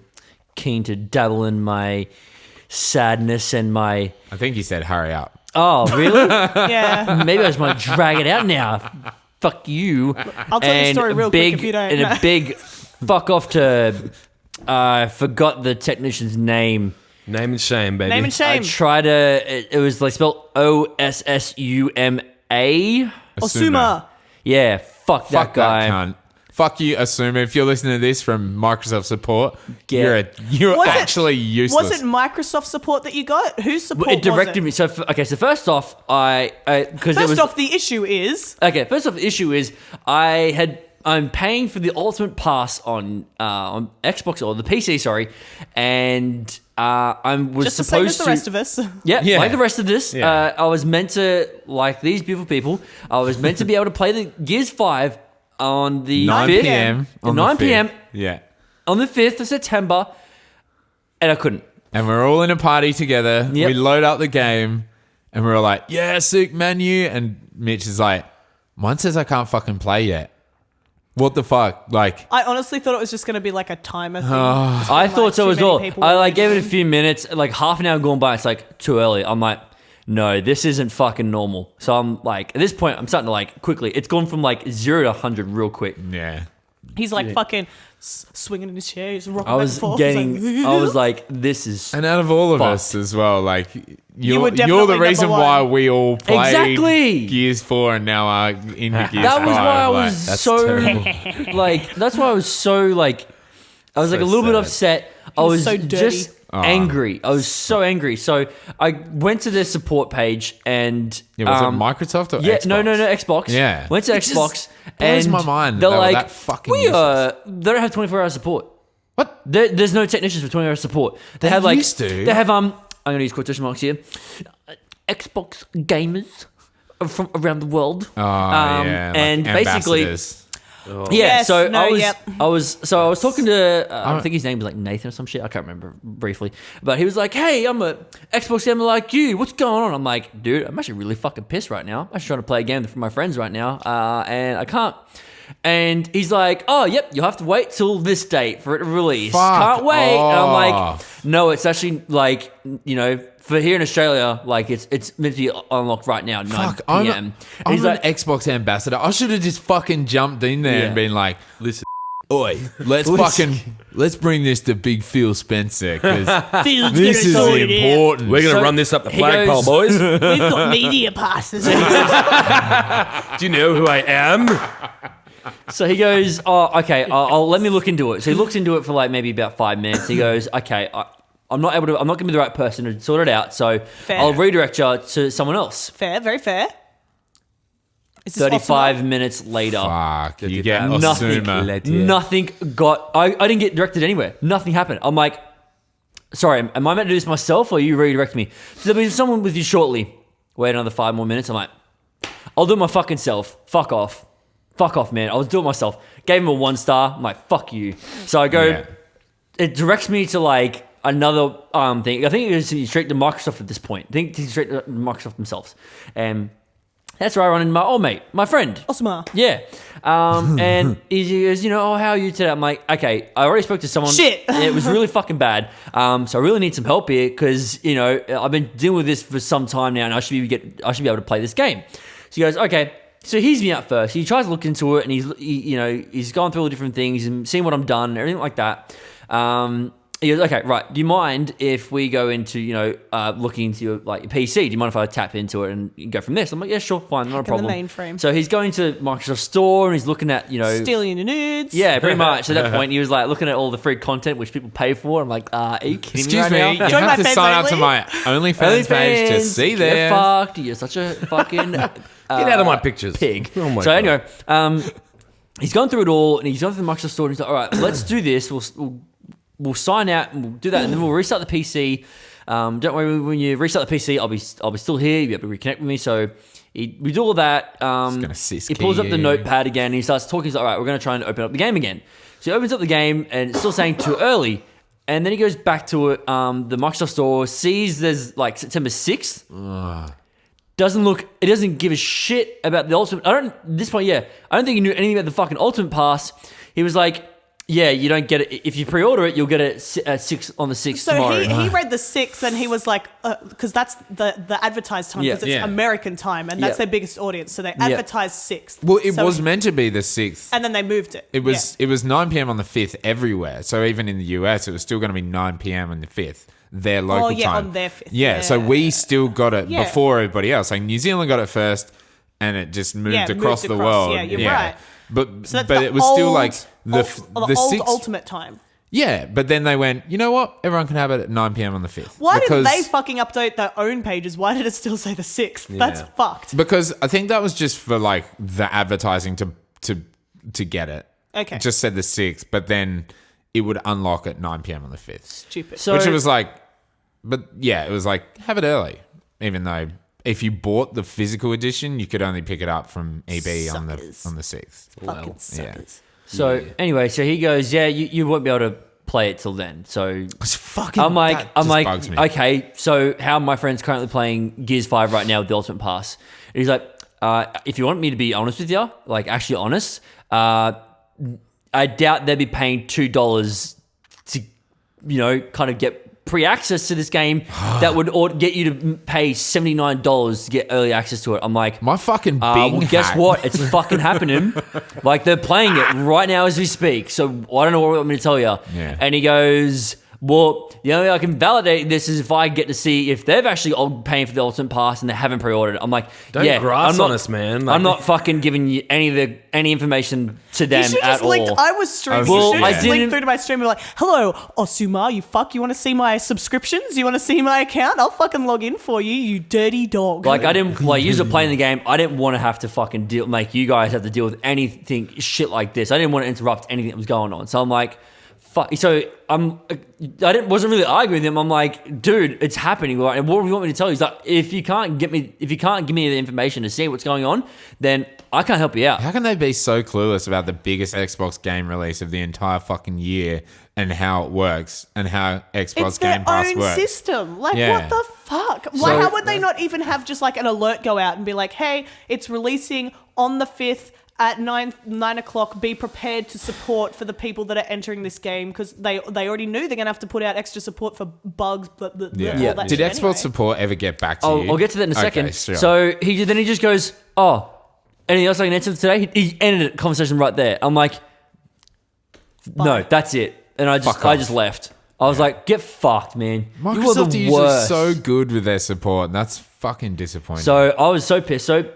keen to dabble in my sadness and my I think he said hurry up. oh really? Yeah. Maybe I just want to drag it out now. Fuck you. I'll tell you the And story real big, quick if you don't. And a big fuck off to I forgot the technician's name. Name and shame, baby. Name and shame. I tried to. It was like spelled Ossuma. Osuma. Yeah, fuck that Fuck guy. that cunt. Fuck you, Asuma. If you're listening to this from Microsoft support, Get- you're Was it- actually useless. Was it Microsoft support that you got? Whose support It directed was me. So so first off, I because it First was off, the issue is First off, the issue is I'm paying for the Ultimate Pass on Xbox or the PC, sorry, and I was just the same supposed as the to. rest of us. Yeah, like the rest of this. Yeah. I was meant to, like these beautiful people, I was meant to be able to play the Gears 5 on the 9 5th, p.m. on the 9 p.m. 5th. Yeah. on the 5th of September, and I couldn't. And we're all in a party together. Yep. We load up the game and we're all like, yeah, sick menu. And Mitch is like, mine says I can't fucking play yet. What the fuck? Like, I honestly thought it was just going to be like a timer thing. I thought so as well. I like gave it a few. few minutes, like half an hour gone by. It's like too early. I'm like, no, this isn't fucking normal. So I'm like, at this point, I'm starting to like quickly. It's gone from like 0 to 100 real quick. yeah. He's like fucking swinging in his chair. He's rocking I was back and forth. He's getting, like, I was like, this is And out of all of Fuck. us as well, like, were you're definitely the reason number why one. we all played Exactly. Gears 4 and now are into Gears 5. that was why I like, was That's so terrible. like. That's why I was so like. I was like a So little bit sad. upset. I was was so dirty. just angry. I was so angry. So I went to their support page and yeah, was um, it Microsoft or yeah, Xbox? no, Xbox. Yeah. Went to It just Xbox blows and my mind that they're they were like, that fucking we useless." they don't have 24-hour support. What? There's no technicians for 24-hour support. They have like used to. they have I'm going to use quotation marks here. Xbox gamers from around the world. Oh, yeah. Like and basically. ambassadors. Yeah, Yes, so no, I was, yep. I was talking to, I think his name was like Nathan or some shit. I can't remember briefly, but he was like, "Hey, I'm a Xbox gamer like you. What's going on?" I'm like, "Dude, I'm actually really fucking pissed right now. I'm actually trying to play a game with my friends right now, and I can't." And he's like, "Oh, yep, you'll have to wait till this date for it to release. Fuck Can't wait." And I'm like, off. "No, it's actually like, you know, for here in Australia, like it's meant to be unlocked right now, 9 Fuck, p.m." I'm He's an like, Xbox ambassador. I should have just fucking jumped in there Yeah. and been like, Listen, oi, let's bring this to Big Phil Spencer because Phil's this gonna is sort it out. important. we're going to So run this up the he flagpole, goes- boys. We've got media passes. Do you know who I am? So he goes, "Oh, okay. I'll let me look into it." So he looks into it for like maybe about 5 minutes. He goes, "Okay, I'm not going to be the right person to sort it out. So Fair. I'll redirect you to someone else. Fair, very fair. Is this 35 awesome? minutes later. Fuck, you get Nothing. Osuma. Nothing I didn't get directed anywhere. Nothing happened. I'm like, sorry, am I meant to do this myself or you redirect me? So there'll be someone with you shortly. Wait another 5 more minutes. I'm like, I'll do it my fucking self. Fuck off. Fuck off, man. I'll do it myself. Gave him a 1 star. I'm like, fuck you. So I go, It directs me to like another thing. I think it's straight to Microsoft at this point. I think it's straight to Microsoft themselves. And that's where I run into my old mate, my friend. Osuma. Yeah. And he goes, how are you today? I'm like, okay, I already spoke to someone. Shit. It was really fucking bad. So I really need some help here because, I've been dealing with this for some time now and I should be able to play this game. So he goes, okay. So he's me out first. He tries to look into it and he's gone through all the different things and seeing what I'm done and everything like that. He goes, okay, right. Do you mind if we go into, looking into your PC? Do you mind if I tap into it and go from this? I'm like, yeah, sure, fine, not a problem. The mainframe. So he's going to Microsoft Store and he's looking at, stealing your nudes. Yeah, pretty much. At that point, he was like looking at all the free content which people pay for. I'm like, are you kidding Excuse me right me, now? you Join have my to fans sign up to only? my OnlyFans page to see You're this. fucked. You're such a fucking Get out of my pictures. pig. Oh my so God. anyway, he's gone through it all and he's gone through the Microsoft Store and he's like, all right, let's do this. We'll sign out and we'll do that and then we'll restart the PC. Don't worry, when you restart the PC, I'll be still here. You'll be able to reconnect with me. So we do all that. He pulls up the notepad again and he starts talking. He's like, all right, we're going to try and open up the game again. So he opens up the game and it's still saying too early. And then he goes back to it, the Microsoft Store, sees there's like September 6th. It doesn't give a shit about the Ultimate. At this point, I don't think he knew anything about the fucking Ultimate Pass. He was like, yeah, you don't get it. If you pre-order it, you'll get it at 6 on the 6th So tomorrow. he read the 6th and he was like, because that's the advertised time, because it's American time and that's their biggest audience. So they advertised 6th. Well, it So was meant to be the 6th. And then they moved it. It was 9 p.m. on the 5th everywhere. So even in the US, it was still going to be 9 p.m. on the 5th, their local time. On their 5th. Yeah, so we still got it Yeah. before everybody else. Like New Zealand got it first, and it just moved across the world. Yeah, you're right. But So that's but the it was still old- like the old 6th. ultimate time. Yeah, but then they went, you know what? Everyone can have it at 9 p.m. on the 5th. Why didn't they fucking update their own pages? Why did it still say the 6th? That's fucked. Because I think that was just for like the advertising to get it. Okay. It just said the 6th, but then it would unlock at 9 p.m. on the 5th. Stupid. So Which it was like, but yeah, it was like, have it early. Even though if you bought the physical edition, you could only pick it up from EB on the Suckers. 6th. Fucking suckers. So anyway, so he goes, yeah, you won't be able to play it till then. So It's fucking. I'm like, bugs me. okay, so how are my friends currently playing Gears 5 right now with the Ultimate Pass? And he's like, if you want me to be honest with you, like actually honest, I doubt they'd be paying $2 to, kind of get pre-access to this game that would get you to pay $79 to get early access to it. I'm like, My fucking Bing well, guess hack. what? It's fucking happening. Like they're playing it right now as we speak. So I don't know what you want me to tell you. Yeah. And he goes, well, the only way I can validate this is if I get to see if they've actually all paying for the Ultimate Pass and they haven't pre-ordered it. I'm like, Don't yeah, grass I'm not, on us, man. I'm not fucking giving you any information to them You should at just linked. all. I was streaming. Well, you should I just link didn't- through to my stream and be like, "Hello, Osuma, you fuck. You want to see my subscriptions? You want to see my account? I'll fucking log in for you, you dirty dog." Like I didn't you were playing the game. I didn't want to have to fucking make you guys have to deal with anything shit like this. I didn't want to interrupt anything that was going on. So I'm like, fuck. So wasn't really arguing with him. I'm like, dude, it's happening. Right? And what do you want me to tell you? He's like, if you can't give me the information to see what's going on, then I can't help you out. How can they be so clueless about the biggest Xbox game release of the entire fucking year and how it works and how Xbox it's their Game Pass own works? system. Like, Yeah. what the fuck? Why? How would they not even have just like an alert go out and be like, "Hey, it's releasing on the 5th." At 9 o'clock, be prepared to support for the people that are entering this game because they already knew they're going to have to put out extra support for bugs. All that Did shit Xbox anyway. support ever get back to you? I'll get to that in a Okay, second. sure. So he just goes, oh, anything else I can answer today? He ended the conversation right there. I'm like, no, that's it. And I Fuck just off. left. I was like, get fucked, man. You are Microsoft the are usually worst. so good with their support, and that's fucking disappointing. So I was so pissed. So,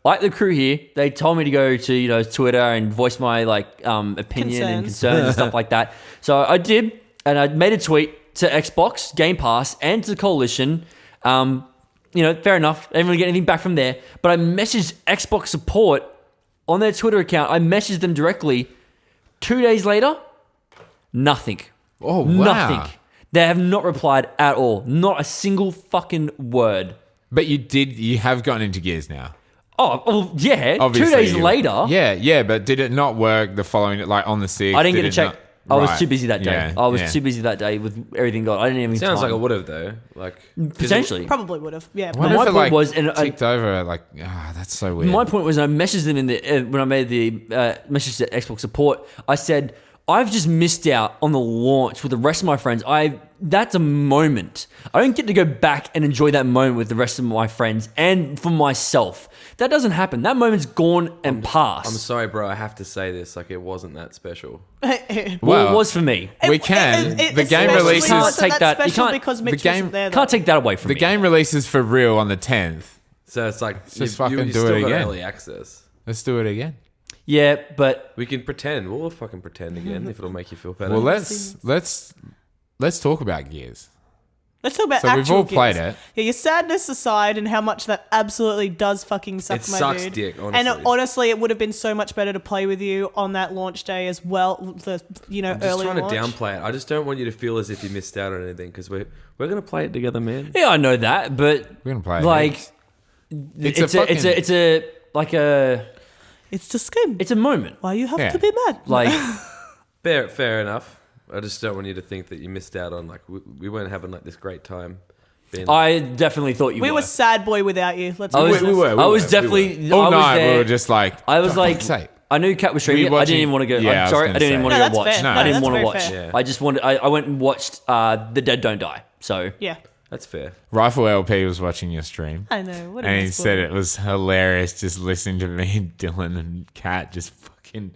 like the crew here, they told me to go to, Twitter and voice my opinion and Concerns. concerns and stuff like that. So I did, and I made a tweet to Xbox, Game Pass, and to the Coalition. Fair enough. I didn't really get anything back from there. But I messaged Xbox support on their Twitter account. I messaged them directly. 2 days later, nothing. Oh, wow. Nothing. They have not replied at all. Not a single fucking word. But you have gotten into Gears now. Oh, well, yeah. Obviously, 2 days later. Yeah, but did it not work the following, like on the 6th? I didn't get a check. I was Right. too busy that day. Yeah, I was yeah. too busy that day with everything going. I didn't even Sounds time. like it would have though. Like Potentially. Probably would have. Yeah. What my if it point like was- and I- ticked over? Like, that's so weird. My point was, I messaged them when I made the message to Xbox support. I said, I've just missed out on the launch with the rest of my friends. That's a moment. I don't get to go back and enjoy that moment with the rest of my friends and for myself. That doesn't happen. That moment's gone and past. I'm sorry, bro. I have to say this. Like, it wasn't that special. Well, Well, it was for me. we can. The game especially releases. Can't take that- you special can't- because Mitch the game- wasn't there. Can't though. take that away from The me. game releases for real on the 10th. So it's like Just fucking do still it got again. early access. Let's do it again. Yeah, but We can pretend. We'll fucking pretend again if it'll make you feel better. Well, let's talk about Gears. Let's talk about So actual we've all Gears. played it. Yeah, your sadness aside and how much that absolutely does fucking suck It my sucks dude. dick, And honestly. honestly, it would have been so much better to play with you on that launch day as well. I'm just Early trying launch. to downplay it. I just don't want you to feel as if you missed out on anything because we're gonna play it together, man. yeah, I know that. But We're gonna play it. like, It's it's a a It's just game. it's a moment. Why you have Yeah. to be mad? Like, Fair enough. I just don't want you to think that you missed out on like we weren't having like this great time. Being I definitely thought you we were. were sad boy without you. Let's be I was, honest. were, I was we were. definitely. all I was night there. we were just like, I was for like, fuck's sake. I knew Kat was streaming it. I didn't even want to go. Yeah, I I'm was sorry, gonna I didn't even say. want to No, go that's watch. fair. No, I didn't that's want to very watch. fair. Yeah. I just wanted. I went and watched The Dead Don't Die. So Yeah, That's fair. Rifle LP was watching your stream. I know. What a And he nice said boy. it was hilarious just listening to me and Dylan and Kat just fucking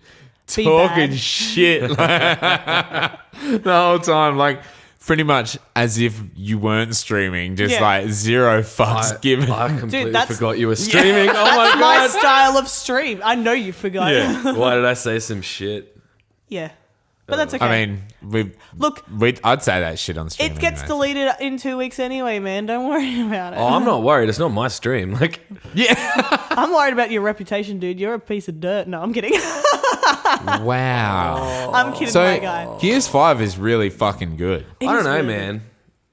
Be talking bad. shit the whole time. Like, pretty much as if you weren't streaming, just Yeah. like zero fucks given. I completely that's- forgot you were streaming. Oh my That's my god. style of stream. I know you forgot. Yeah. Why did I say some shit? Yeah. But that's okay. I mean, Look, I'd say that shit on stream. it gets anyway. deleted in 2 weeks anyway, man. Don't worry about it. Oh, I'm not worried. It's not my stream. Like, I'm worried about your reputation, dude. You're a piece of dirt. No, I'm kidding. Wow. I'm kidding, So my guy. Gears 5 is really fucking good. I don't is know, really man.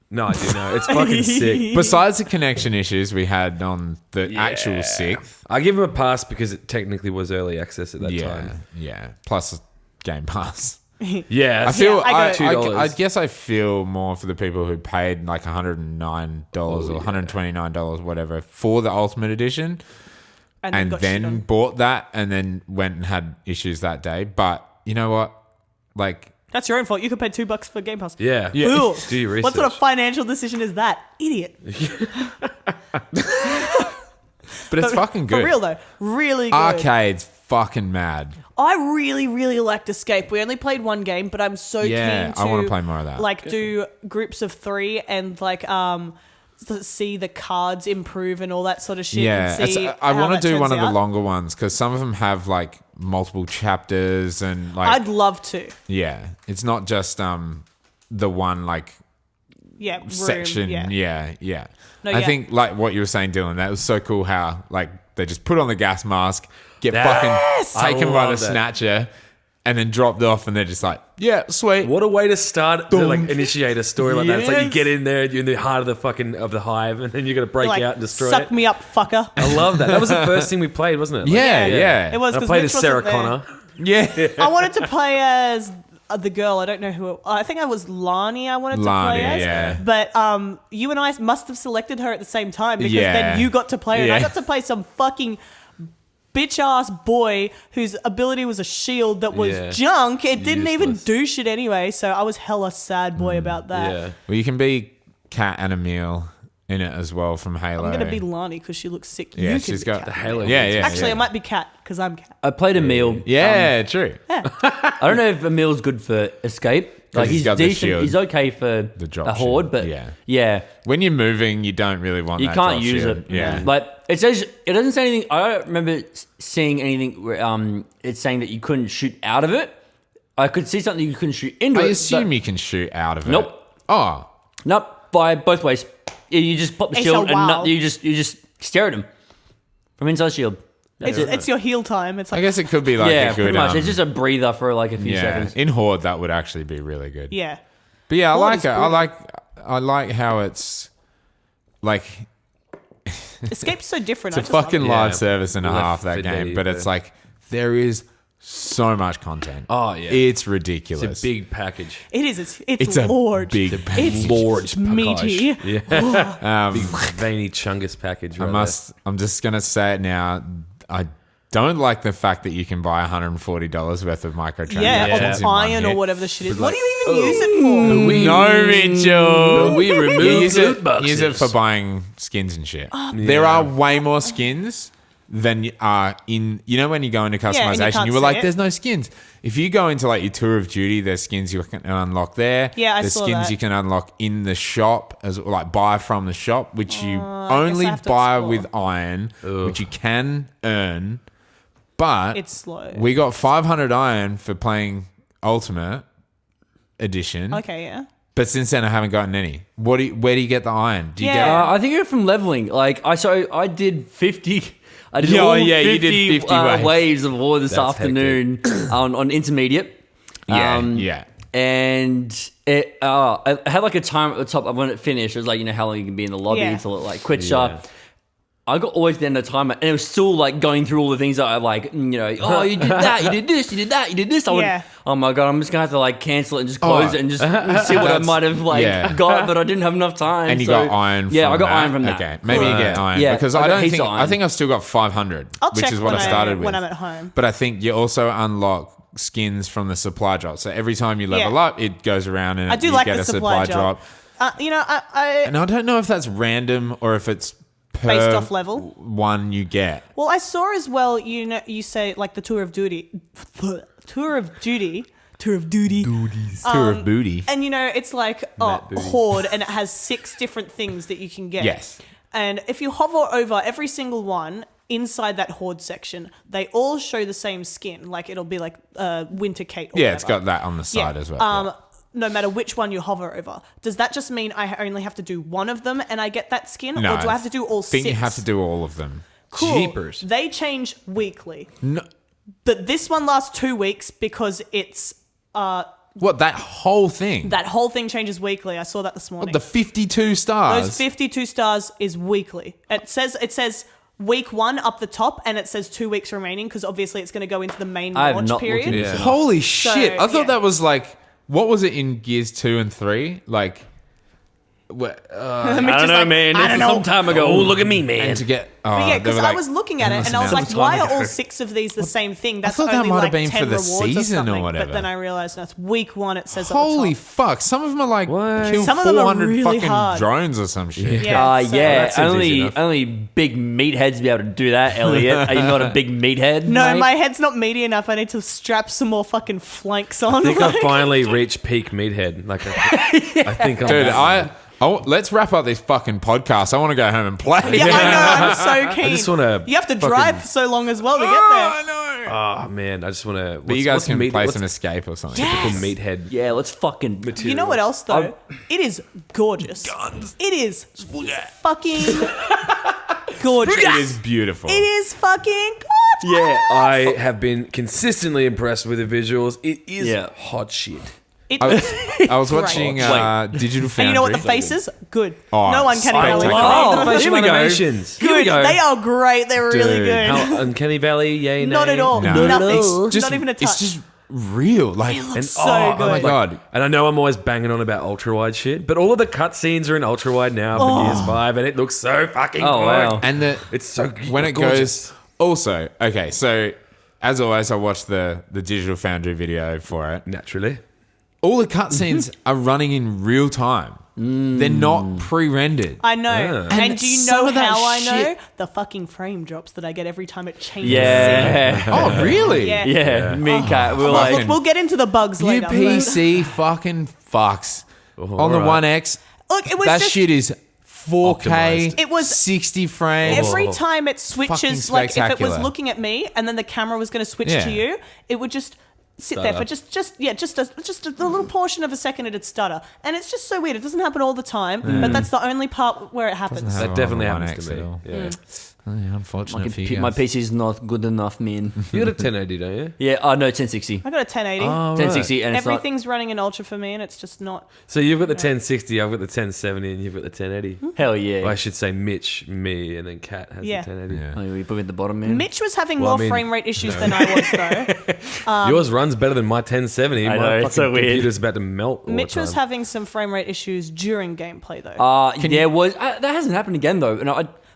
No, I do know. It's fucking sick. Besides the connection issues we had on the actual 6th. I give him a pass because it technically was early access at that Yeah, time. yeah. Plus Game Pass. Yeah, I feel. I get it. I guess I feel more for the people who paid like $109 or $129, whatever, for the Ultimate Edition, and got shit then on. bought that, and then went and had issues that day. But you know what? Like, That's your own fault. You could pay $2 for Game Pass. yeah. Fool. Do your research. What sort of financial decision is that? Idiot. but it's fucking good. For real, though. Really good. Arcade's fucking mad. I really, really liked Escape. We only played one game, but I'm so Yeah, keen to I wanna play more of that. Like do groups of 3 and like to see the cards improve and all that sort of shit. Yeah, and see I how want that to do one turns of the out. longer ones because some of them have like multiple chapters and like I'd love to. yeah, it's not just the one like Yeah, room, section. Yeah. Yeah. No, I yeah. think like what you were saying, Dylan, that was so cool how like they just put on the gas mask, get Yes! fucking taken I by the love that. snatcher, and then dropped off, and they're just like, yeah, sweet. What a way to start to like initiate a story like that. It's like you Yes. get in there, you're in the heart of the fucking of the hive, and then you're gonna break Like, out and destroy suck it. me up, fucker. I love that. That was the first thing we played, wasn't it? Like, Yeah. It was And I 'cause played Mitch as Sarah wasn't there. Connor. Yeah. I wanted to play as the girl. I don't know who. I think I was Lani. I wanted to Lani, play as. yeah. But you and I must have selected her at the same time because Yeah. then you got to play her. And I Yeah. got to play some fucking bitch ass boy whose ability was a shield that was Yeah. junk. It didn't even Useless. do shit anyway. So I was hella sad boy about that. Yeah. Well, you can be Kat and Emil in it as well from Halo. I'm gonna be Lani because she looks sick. Yeah, you she's can be got Kat. the Halo Yeah, yeah. Actually, yeah. I might be Cat because I'm Cat. I played Emil. Yeah, true. I don't know if Emil's good for escape. Like he's he's got the decent. shield. He's okay for The drop a horde, shield, but yeah. yeah, When you're moving, you don't really want you that can't drop use shield. it. Yeah. But it says it doesn't say anything. I don't remember seeing anything where it's saying that you couldn't shoot out of it. I could see something you couldn't shoot into I it. assume but you can shoot out of it. Nope. Oh, Nope, by both ways. You just pop the It's shield a wow. and you just stare at him from inside the shield. It's your heal time. It's I like, guess it could be like yeah, a good. pretty much. It's just a breather for like a few yeah, seconds. in Horde that would actually be really good. yeah. But yeah, I Horde like is it. brutal. I like how it's like Escape's so different. it's a I just fucking love it. live Yeah. service and a Left half that 4 game, Dead, but it's yeah. like there is so much content. Oh, yeah. It's ridiculous. It's a big package. It is. It's It's a large. big It's Large meaty. package. Yeah. Um, Big veiny chungus package. I Right must. I'm just gonna say it now. I don't like the fact that you can buy $140 worth of microtransactions. Yeah, in or one iron hit. or whatever the shit is. But What like- do you even use it for? We- No, Mitchell. But we remove use loot it, boxes. use it for buying skins and shit. There are way more skins than are in. You know when you go into and you customization, can't you were see like, it. "There's no skins." If you go into like your tour of duty, there's skins you can unlock there. Yeah, I there's saw skins that. you can unlock in the shop as like buy from the shop, which you I guess only I have to buy explore. with iron, which you can earn. But It's slow. we got 500 iron for playing Ultimate Edition. Okay, yeah. But since then, I haven't gotten any. Where do you get the iron? Do you Yeah. get? I think you're from leveling. Like I did 50. I did Yeah, all yeah, 50, you did 50 waves. waves of war this That's afternoon on intermediate. Yeah, Um, yeah. And I had like a time at the top when it finished. It was like, you know how long you can be in the lobby Yeah. until it like quits Yeah. you. I got always the end of the timer, and it was still like going through all the things that I like, you know, oh, you did that, you did this, you did that, you did this. I went, Yeah. oh my God, I'm just going to have to like cancel it and just close it and just see what I That's- might have like yeah. got, but I didn't have enough time. And you so- got iron. Yeah, from I got that. iron from that. Okay, maybe you get iron. Yeah, because I I got don't heaps think of iron. I think I've still got 500, I'll which check is what I started with. when I'm at home. But I think you also unlock skins from the supply drop. So every time you level Yeah. up, it goes around and I do you like get the a supply drop. drop. You know, I And I don't know if that's random or if it's per Based off level? one you get. well, I saw as well. You know, you say like the tour of duty, tour of duty. Tour of booty. And you know, it's like horde, and it has 6 different things that you can get. Yes. And if you hover over every single one inside that horde section, they all show the same skin. Like it'll be like Winter Kate. Or Yeah, it's whatever. got that on the side as well. yeah. No matter which one you hover over, does that just mean I only have to do one of them and I get that skin, No, or do I have to do all 6? I think you have to do all of them. Cool. Jeepers. They change weekly, No, but this one lasts 2 weeks because it's what, that whole thing? that whole thing changes weekly. I saw that this morning. The 52 stars? Those 52 stars is weekly. It says week 1 up the top, and it says 2 weeks remaining because obviously it's going to go into the main I have launch not period. looked into Yeah. this. Holy shit. I thought yeah. that was like, what was it in Gears 2 and 3? Like, Mitch I is don't know, like, man. I This don't is know. some time ago. Oh, look at me, man. and to get. But yeah, they because were I like was looking at it endless and I was like, amounts. why are all 6 of these the same thing? That's thought that only might have like been 10 for the rewards or season or something. whatever. But then I realized that's week 1 it says Holy at the top. fuck. Some of them are like, What? kill Some of them are 400 really fucking hard. drones or some shit. Yeah, so- Yeah, that seems easy only enough. only big meatheads be able to do that, Elliot. Are you not a big meathead? No, mate? my head's not meaty enough. I need to strap some more fucking flanks on. I think Like- I finally reached peak meathead. Like, I think I'm Dude, at- let's wrap up this fucking podcast. I want to go home and play. Yeah, I know. I'm so keen. I just want to. You have to drive so long as well to get there. I know. Oh man, I just want to. But you guys can play some escape or something. Yeah. typical meathead. Yeah, let's fucking. material. You know what else though? It is gorgeous. It is fucking gorgeous. It is beautiful. It is fucking gorgeous. Yeah, I have been consistently impressed with the visuals. It is Yeah. hot shit. It, I was watching Digital Foundry. and you know what the face is? Good. Oh, no Uncanny Valley. spectacular. Oh, Oh, the facial here we go. animations. Here we Good. go. They are great. They're really Dude, good. How Uncanny Valley, yay, Not nay? at all. No. Nothing. Just- not even a touch. It's just real. Like, And, so oh, good. my God. And I know I'm always banging on about ultra wide shit, but all of the cutscenes are in ultra wide now for Oh. PS5, and it looks so fucking Oh, good. wow. and It's so when it gorgeous. goes. Also, okay, so as always, I watched the Digital Foundry video for it. Naturally. All the cutscenes are running in real time. They're not pre-rendered. I know. Yeah. And And do you some know of that how I know? shit- The fucking frame drops that I get every time it changes. Yeah. Oh, really? Yeah. Yeah, me and Kat, we're Look, like, we'll get into the bugs You later. but- PC fucking fucks. On the alright. One X, Look, it was that just shit is 4K. Optimized. It was 60 frames. every Oh. time it switches, Fucking like if it was spectacular. looking at me and then the camera was going to switch Yeah. to you, it would just sit there for just a little portion of a second it'd stutter, and it's just so weird. It doesn't happen all the time, but that's the only part where it happens. That definitely happens to me. Yeah. Unfortunate for you My guys. PC's not good enough, man. You got a 1080, don't you? Yeah, no, 1060. I got a 1080. Oh, right. 1060, and it's not. Everything's running in ultra for me, and it's just not. So you've got the 1060, I've got the 1070, and you've got the 1080. Hell yeah. Well, I should say Mitch, me, and then Kat has Yeah. the 1080. Yeah. Oh, you put me at the bottom, man. Mitch was having Well, I more mean, frame rate issues than I was, though. Yours runs better than my 1070. I My know, fucking it's so weird. computer's about to melt all Mitch the was time. having some frame rate issues during gameplay, though. that hasn't happened again though. And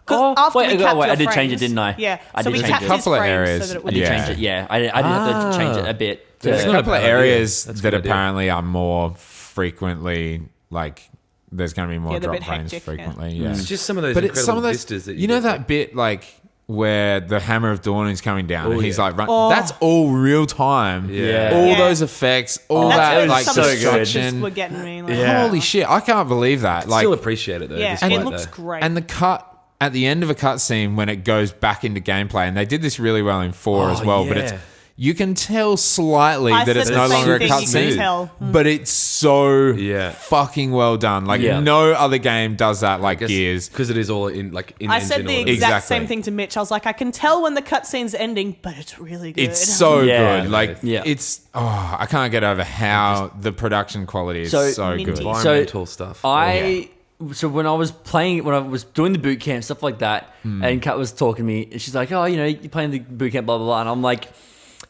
After we capped I your did change frames. it, didn't I? Yeah. I so did we change capped it. his Couple of frames areas. so that it I would did Yeah. change it. Yeah, I did have to change it a bit. That's There's not a a couple of bad idea. areas That's a that good idea. apparently are more frequently like there's going to be more Yeah, they're a drop bit frames hectic, frequently. yeah. Yeah, It's just some of those but incredible it's some of those vistas that you know get. that bit like where the Hammer of Dawn is coming down and he's yeah. like run, Oh. that's all real time. Yeah. all Yeah. those effects, all And that's that when like some of the good. stretches were destruction. getting me. Like, Holy shit! I can't believe that. Like Still appreciate it though. Yeah, despite it looks that. great. and the cut at the end of a cutscene when it goes back into gameplay, and they did this really well in 4 as well. But it's yeah. you can tell slightly I that said it's the no same longer a thing, you can cutscene, tell. but it's so Yeah. fucking well done. Like Yeah. no other game does that like Gears. because it is all in like in I engine said the order. exact Exactly. same thing to Mitch. I was like, I can tell when the cutscene's ending, but it's really good. It's so Yeah. good. Like Yeah. it's I can't get over how the production quality is So- so Minty. good. environmental stuff. So when I was doing the boot camp stuff like that, and Kat was talking to me, and she's like, "Oh, you're playing the boot camp, blah blah blah," and I'm like,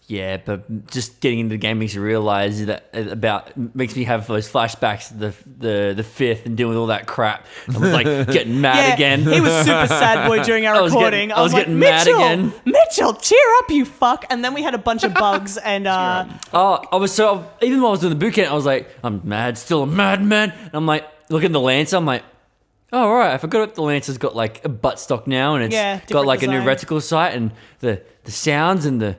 "Yeah, but just getting into the game makes you realize makes me have those flashbacks to the fifth and dealing with all that crap." I was like getting mad Yeah, again. he was super sad boy during our I was recording. getting- I was like, getting mad Mitchell, again. Mitchell, cheer up, you fuck! And then we had a bunch of bugs, and Even while I was doing the boot camp, I was like, I'm mad, still a madman. And I'm like, looking at the Lancer, I'm like, oh, right, I forgot the Lancer's got like a buttstock now, and it's got different like a new design. reticle sight, and the sounds and the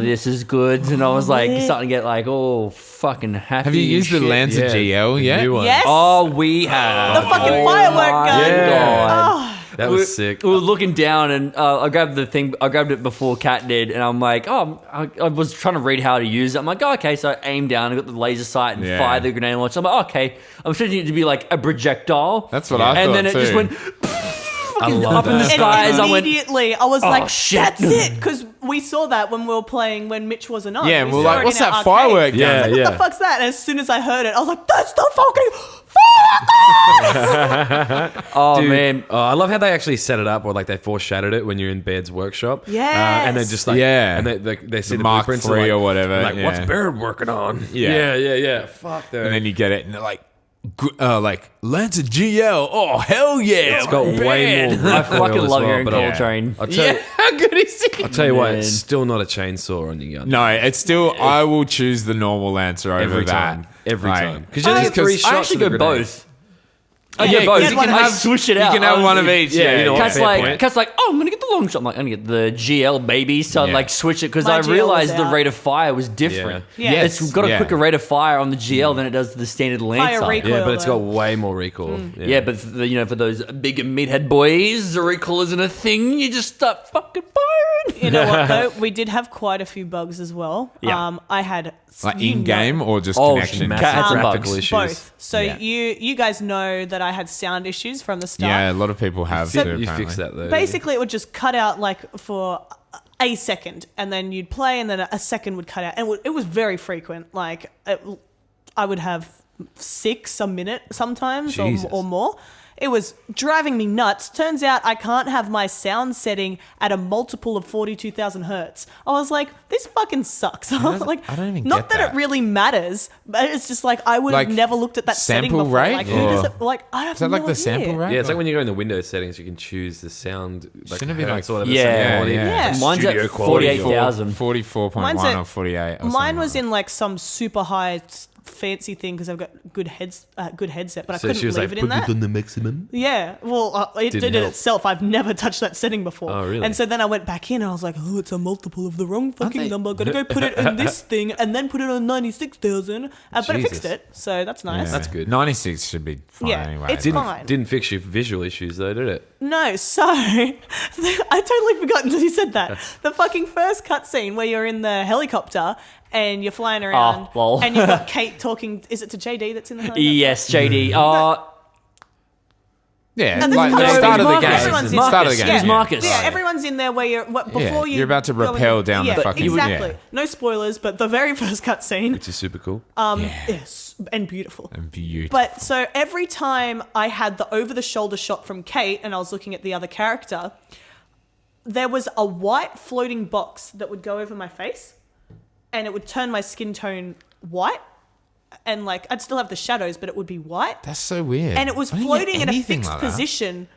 this is good. And I was like starting to get like, oh, fucking happy. Have you and used the shit. Lancer GL yet? New one. yes, Oh, we have. the fucking firework gun. my Yeah. God. That was sick. We were looking down, and I grabbed the thing. I grabbed it before Kat did, and I'm like, I was trying to read how to use it. I'm like, oh, okay, so I aimed down, I got the laser sight, and Yeah. fired the grenade launcher. I'm like, okay, I'm expecting it to be like a projectile. That's what I And thought then it just too. went fucking love up in the that. skies. And I went, immediately, I was like, shit. that's it. Because we saw that when we were playing when Mitch wasn't on. Yeah, and we're saw like, it what's in our that arcade. firework gun? Yeah, I was like, yeah. what the fuck's that? And as soon as I heard it, I was like, that's the fucking firework! oh Dude, man. I love how they actually set it up, or like they foreshadowed it when you're in Baird's workshop. Yes. And they're just like, Yeah. and they see the Mark blueprints III and or whatever, Like, what's yeah. Baird working on? Yeah. yeah. Fuck that. And then you get it, and they're like Lancer GL. Oh hell yeah! It's got way more. I recoil fucking as love well, hearing but Coltrane. I'll tell you, How good is he? I'll tell you what, Man. it's still not a chainsaw on your gun. No, it's still. I will choose the normal Lancer over every that. time. Every Like, time. Because you only get 3 shots. I actually of the go grenade. both. I Yeah, go both. 'cause You can have- switch it You out. can have one of each. Yeah, you know what? Kat's Fair like, point. oh, I'm gonna get the long shot. I'm like, I'm gonna get the GL baby. So I Yeah. like switch it because My I GL realized was the out. rate of fire was different. Yeah. Yeah. It's got a Yeah. quicker rate of fire on the GL than it does the standard Lancer. recoil. Yeah, but it's got though. way more recoil. Yeah, but for those big meathead boys, the recoil isn't a thing. You just start fucking firing. You know what, though? We did have quite a few bugs as well. Yeah. I had... Like you in game know- or just Oh, connection. Kat Massive had some graphical bugs. issues. Both. So Yeah. you guys know that I had sound issues from the start. Yeah, a lot of people have You too. fix apparently. that though. Basically, it would just cut out like for a second, and then you'd play, and then a second would cut out, and it was very frequent. Like I would have 6 a minute sometimes, Jesus. or more. It was driving me nuts. Turns out I can't have my sound setting at a multiple of 42,000 hertz. I was like, this fucking sucks. I was like, I don't even not get that it that. really matters, but it's just like I would have Like, never looked at that setting sample before. rate? Like, who does Or- it? Like, I have Is that no like the idea. sample rate? Yeah, it's like when you go in the Windows settings, you can choose the sound. Like, Shouldn't it be like- hertz or whatever, Yeah, sound quality. yeah. It's Mine's studio at quality. 48,000. 44.1 Mine's at- or 48. Or Mine something was like in like some super high fancy thing because I've got good headset, but I So couldn't she was leave like, it in put that. it on the maximum. Yeah, well, it Didn't did it help. itself. I've never touched that setting before. Oh, really? And so then I went back in and I was like, oh, it's a multiple of the wrong fucking they- number. Gotta go put it in this thing and then put it on 96,000. But it fixed Jesus. it, so that's nice. Yeah. That's good. 96 should be fine Yeah, anyway. it's Didn't fine. didn't fix your visual issues though, did it? No, so I totally forgot until you said that. The fucking first cutscene where you're in the helicopter and you're flying around, lol. and you've got Kate talking. Is it to JD that's in the helicopter? Yes, JD. Yeah, And this like part the where start of the Marcus- game. everyone's in- Start of the game. Who's Marcus? Yeah, everyone's in there where you're before you. you're about to go rappel in- down the yeah, fucking- exactly. yeah. No spoilers, but the very first cutscene, Which is super cool. yes, and beautiful. And beautiful. But so every time I had the over-the-shoulder shot from Kate and I was looking at the other character, there was a white floating box that would go over my face and it would turn my skin tone white. And like, I'd still have the shadows, but it would be white. That's so weird. And it was I didn't get floating in a anything fixed like that. position.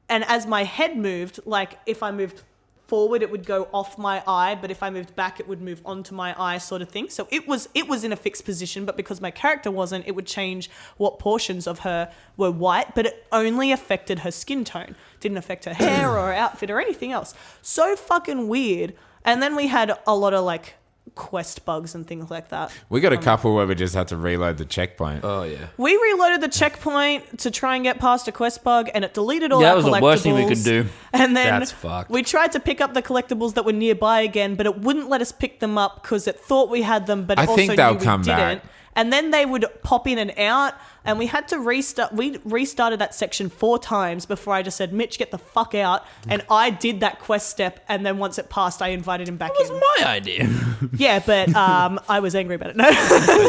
And as my head moved, like if I moved forward, it would go off my eye, but if I moved back, it would move onto my eye, sort of thing. So it was in a fixed position, but because my character wasn't, it would change what portions of her were white, but it only affected her skin tone. Didn't affect her hair or her outfit or anything else. So fucking weird. And then we had a lot of like quest bugs and things like that. We got a couple where we just had to reload the checkpoint. Oh yeah. We reloaded the checkpoint to try and get past a quest bug, and it deleted all Yeah, our that was the worst thing we could collectibles. do. And then That's fucked. we tried to pick up the collectibles that were nearby again, but it wouldn't let us pick them up because it thought we had them, but it I also think knew they'll we come didn't. back. And then they would pop in and out, and we had to restart. We restarted that section 4 times before I just said, Mitch, get the fuck out. And I did that quest step, and then once it passed, I invited him back in. My idea. Yeah, but I was angry about it. No.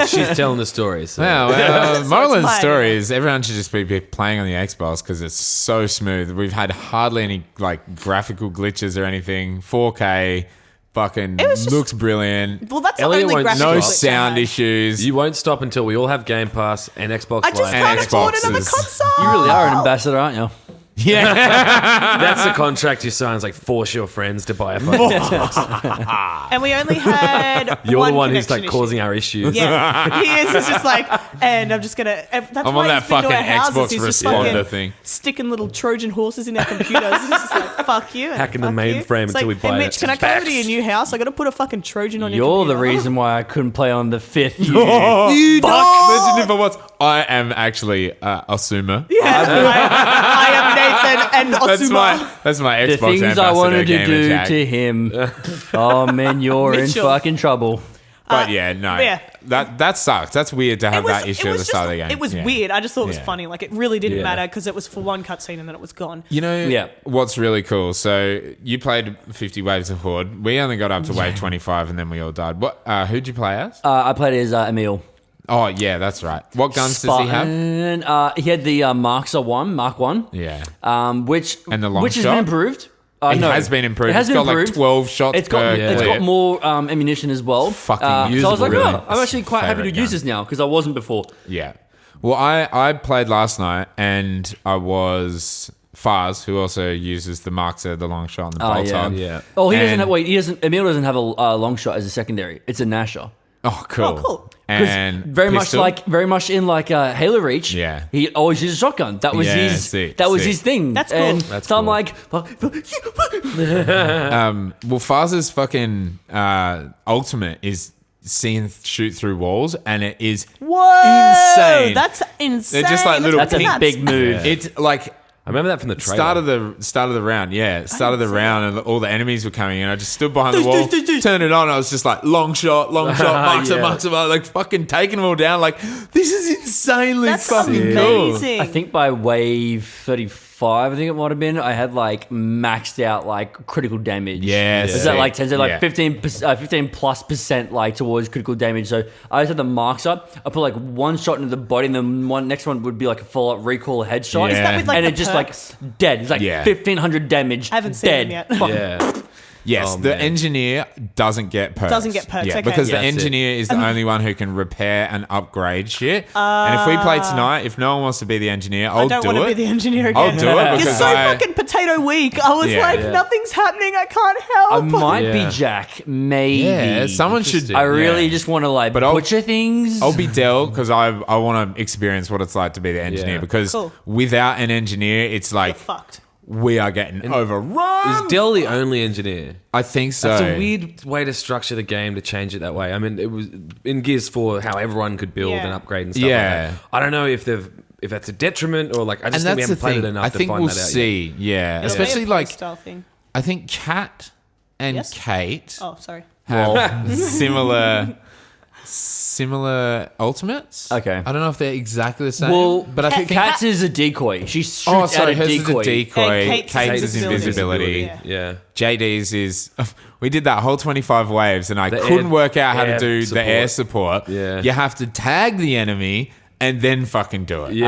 She's telling the story. So. Well, So Marlon's it's story is everyone should just be playing on the Xbox because it's so smooth. We've had hardly any like graphical glitches or anything. 4K, fucking was just- looks brilliant. Well, that's Elliot the only won't graphic No glitch I sound had. issues. You won't stop until we all have Game Pass and Xbox I just Live. can't And afford another Xboxes. console. You really are an ambassador, aren't you? Yeah, That's the contract you sign. It's like force your friends to buy a fucking Xbox. And we only had You're one the one who's connection like issue. causing our issues. Yeah, he is. He's just like, and I'm just gonna. That's I'm why on that he's been to fucking our houses. Xbox He's just responder fucking thing. sticking little Trojan horses in our computers. He's just like, fuck you. and Hacking the fuck you. mainframe It's until we like, buy hey, it. Mitch, can I come over to your new house? I got to put a fucking Trojan on your You're the computer. reason why I couldn't play on the 5th. You fuck. Imagine if I was. I am actually Osuma. Yeah, I am Nathan and Osuma. That's my The Xbox things I ambassador wanted to game do attack. to him. Oh man, you're in Mitchell. fucking trouble. But yeah, no, yeah. that sucks. That's weird to have that issue at the start of the game. It was Yeah. weird. I just thought it was Yeah. funny. Like, it really didn't Yeah. matter because it was for one cutscene and then it was gone. You know Yeah. what's really cool? So you played 50 Waves of Horde. We only got up to wave 25 and then we all died. What? Who'd you play as? I played as Emil. Oh, yeah, that's right. What guns does he have? Spartan, he had the Mark 1. Yeah. Which And the long which has shot? been improved. It No. has been improved. It has It's been got improved. like 12 shots It's got per it's clip. got more ammunition as well. Fucking so I was usable, like, really. oh, I'm actually quite happy to Favourite use gun. this now because I wasn't before. Yeah. Well, I played last night and I was Fars, who also uses the Markser, the long shot and the bolt yeah. on. Yeah. Oh, he doesn't And- have. Wait, he doesn't. Emil doesn't have a long shot as a secondary. It's a Nasher. Oh, cool. Oh, cool. And Very pistol? much in Halo Reach. Yeah. he always used a shotgun. That was Yeah, his. sick, that was sick. his thing. That's cool. And That's so I'm cool. like, Well, Farz's fucking ultimate is seeing shoot through walls, and it is Whoa! insane. That's insane. They're just like little that's a nuts. big move. It's like I remember that from the trailer. start of the round, yeah. Start of the round, and all the enemies were coming in. I just stood behind the Doosh, wall, doosh, doosh, doosh. turned it on. I was just like, long shot, marks Yeah. marks, like fucking taking them all down. Like, this is insanely That's fucking cool. amazing. I think by wave 35, I think it might have been, I had like maxed out like critical damage. Yes. Is that like 10, so like Yeah. 15 plus percent like towards critical damage. So I just had the marks up. I put like one shot into the body, and then next one would be like a follow up recall headshot. Is that with, like, and the it just perks? like dead. It's like Yeah. 1500 damage. I haven't seen dead. them yet. Fuck. Yeah. Yes, Oh, the man. engineer doesn't get perks. Doesn't get perks, Yeah, okay. because the Yeah, that's it. engineer is the only one who can repair and upgrade shit. And if we play tonight, if no one wants to be the engineer, I'll I don't do want to be it. the engineer again. I'll do it You're because so I- fucking potato weak. I was Yeah. like, Yeah. nothing's happening. I can't help. I might Yeah. be Jack. Maybe. Yeah, someone should. Interesting. I really yeah. just want to like But I'll- butcher things. I'll be Dell because I want to experience what it's like to be the engineer. Yeah. Because Cool. without an engineer, it's You're like fucked. we are getting overrun. Is Dell the only engineer? I think so. That's a weird way to structure the game to change it that way. I mean, it was in Gears 4 how everyone could build Yeah. and upgrade and stuff Yeah. like that. I don't know if that's a detriment or like I just And think we that's the haven't played thing. it enough I to think find we'll that out yet. see. Yeah, It'll especially be a like style thing. I think Kat and Yes? Kate Oh, sorry. have similar ultimates. Okay. I don't know if they're exactly the same. well, but I think Kat's is a decoy. She shoots oh, out sorry, a hers is decoy. a decoy. And Kate's Kate's is is invisibility. invisibility. Yeah. Yeah. JD's is. We did that whole 25 waves, and I The couldn't air- work out how to air do support. the air support. Yeah. You have to tag the enemy and then fucking do it. Yeah.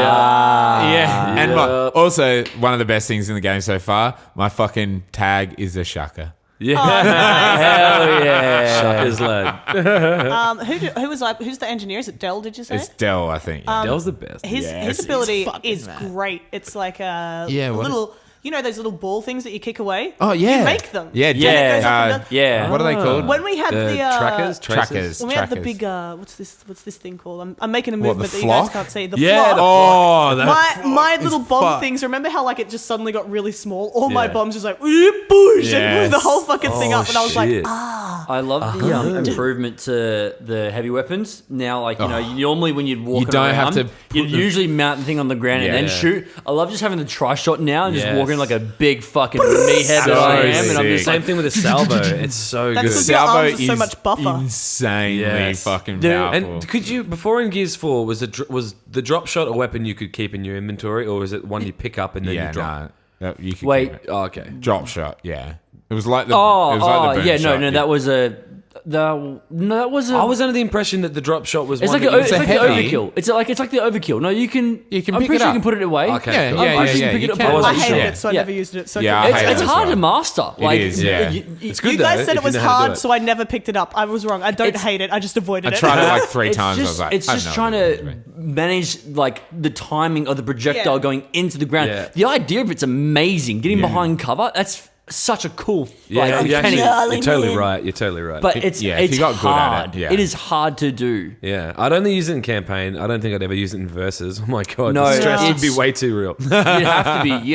Yeah. And Yep. also, one of the best things in the game so far, my fucking tag is a shaka. Yeah. Hell yeah. Suckers, lad. Who was like? Who's the engineer? Is it Dell? Did you say? It's Dell, I think. Dell's the best. His Yes, his he's ability fucking is mad. great. It's like a Yeah, what- little. You know those little ball things that you kick away? Oh, yeah. You make them. Yeah, And it yeah, goes up and down. yeah. What are they called? When we had the trackers, Trackers. when we had the Trackers. big what's this thing called? I'm making a What, movement the that you guys flock? can't see. The Yeah, flock. Oh, that My little bomb fucked. things. Remember how like it just suddenly got really small? All my Yeah. bombs just like boosh and blew the Yes. whole fucking thing up, and I was like, shit. I love the improvement to the heavy weapons. Now, like, you know, normally when you'd walk You don't have around, to put you'd them- usually mount the thing on the ground and then Yeah. shoot. I love just having the tri-shot now and just Yes. walking like a big fucking meathead that So I am. And I'm just sick. like, Same thing with the salvo. It's so That's good. because your arms are so much buffer. insanely Yes. fucking Dude, powerful. And could you before in Gears 4 was the drop shot a weapon you could keep in your inventory or was it one you pick up and then yeah, you drop? no, you could Wait. keep it. Oh, okay. Drop shot. Yeah, it was like the. oh, it was like the boom yeah, shot. no, that was a. No, that was a. I was under the impression that the drop shot was It's one like, that you- it's a like the heavy. overkill. It's like the overkill. No, you can. You can I'm pick pretty it sure up. you can put it away. Okay, Yeah, cool. yeah, I'm pretty sure yeah, you can pick you it up. can. I I wasn't hated sure. it, so I Yeah. never used it. So Yeah, I it's- hate it It's as hard well. to master. Like, is, yeah. It's good you though, guys said if it was you know how to do hard, it. so I never picked it up. I was wrong. I don't It's- hate it. I just avoided I it. tried it like 3 it's times. Just, I was like, it's I have just no trying idea to what to do. manage like the timing of the projectile Yeah. going into the ground. Yeah. The idea of it's amazing. Getting behind cover, that's such a cool Yeah, like, you're, mechanic. actually, you're totally right. You're totally right. But it's yeah, if it's you got good at hard. it, yeah. It is hard to do. yeah, I'd only use it in campaign. I don't think I'd ever use it in versus. Oh my god, No, the stress would it's- be way too real. You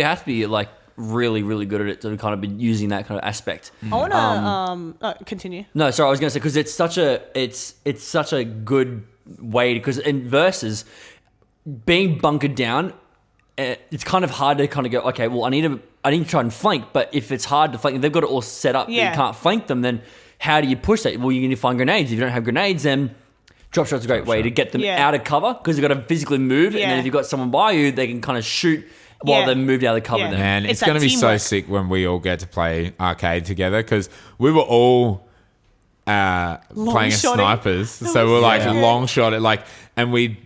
have to be like really, really good at it to kind of be using that kind of aspect. I want to continue. No, sorry, I was going to say because it's such a good way because in versus being bunkered down, it's kind of hard to kind of go. Okay, well, I need to try and flank, but if it's hard to flank, if they've got it all set up, that Yeah. you can't flank them. Then how do you push that? Well, you need to find grenades. If you don't have grenades, then drop shot's a great way to get them Yeah. out of cover because they've got to physically move, and then Yeah. if you've got someone by you, they can kind of shoot while Yeah. they're moved out of the cover. Yeah. Then. Man, It's it's that going to be so teamwork. sick when we all get to play arcade together because we were all playing as shotting. snipers. So we're like long shot it, like, and we'd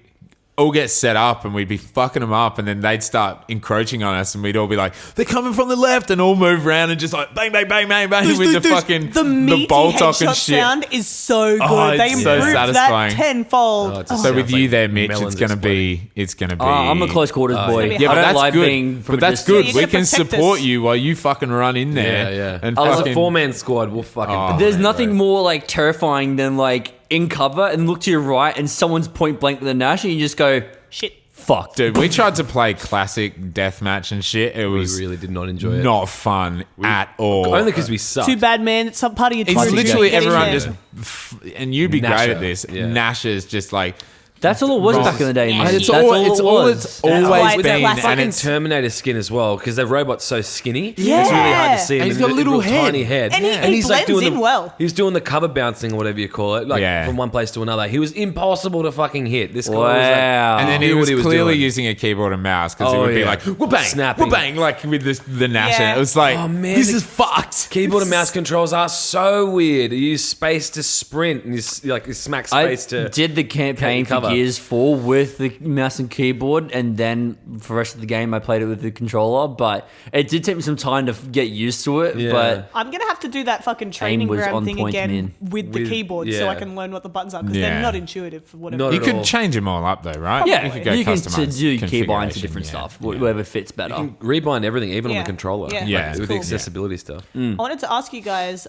all get set up and we'd be fucking them up and then they'd start encroaching on us and we'd all be like, they're coming from the left and all move around and just like bang, bang, bang, bang, bang with the fucking the meaty bolt off headshot and shit. sound is so good. Oh, They it's so improved satisfying. that tenfold. Oh, it just So with sounds you like there, Mitch, melons it's gonna exploding. be. I'm a close quarters boy. yeah. Yeah, I but don't that's like good. being from But a that's distance. good. Yeah, We you're can gonna protect support us. you while you fucking run in there. Yeah, yeah. And As a fucking, 4-man squad, we'll fucking. Oh. There's dominate, nothing bro. more like terrifying than like in cover and look to your right and someone's point blank with a Nash and you just go, Shit. fuck. Dude, we tried to play classic deathmatch and shit. It We was really did not enjoy it. not fun at all. Only because we suck. Too bad, man. It's some part of your It's tour. literally Get in everyone there. just, and you'd be great Nasher, at this. yeah. Nasher's just like, That's all it was Wrong. back in the day. Yeah. man. And it's That's all it's That's why always it's been, classic. and Fucking it's Terminator skin as well because their robot's so skinny. Yeah. It's really hard to see him. And he's got a little head. tiny head. And he he's blends doing in well. He's doing the cover bouncing or whatever you call it, like Yeah. from one place to another. He was impossible to fucking hit. This guy was Wow. and then knew he what was he was clearly doing. using a keyboard and mouse because he Oh, would be yeah. like, "We're bang, Snapping. we're bang," like with the Nasher. Yeah. It was like, Oh, man, this the- is fucked. Keyboard and mouse controls are so weird. You use space to sprint and you smack I space to. did the campaign for cover. Gears 4 with the mouse and keyboard, and then for the rest of the game I played it with the controller. But it did take me some time to get used to it. Yeah. But I'm gonna have to do that fucking training was ground on thing point, again man. with the keyboard, so yeah. I can learn what the buttons are because Yeah. they're not intuitive for whatever. Not You at could all. change them all up though, right? yeah, you could go you can customize do keybinds to configuration, different yeah. stuff, Yeah. whatever fits better. You can rebind everything, even on Yeah. the controller. Yeah. like, Yeah. with Cool. the accessibility stuff. I wanted to ask you guys.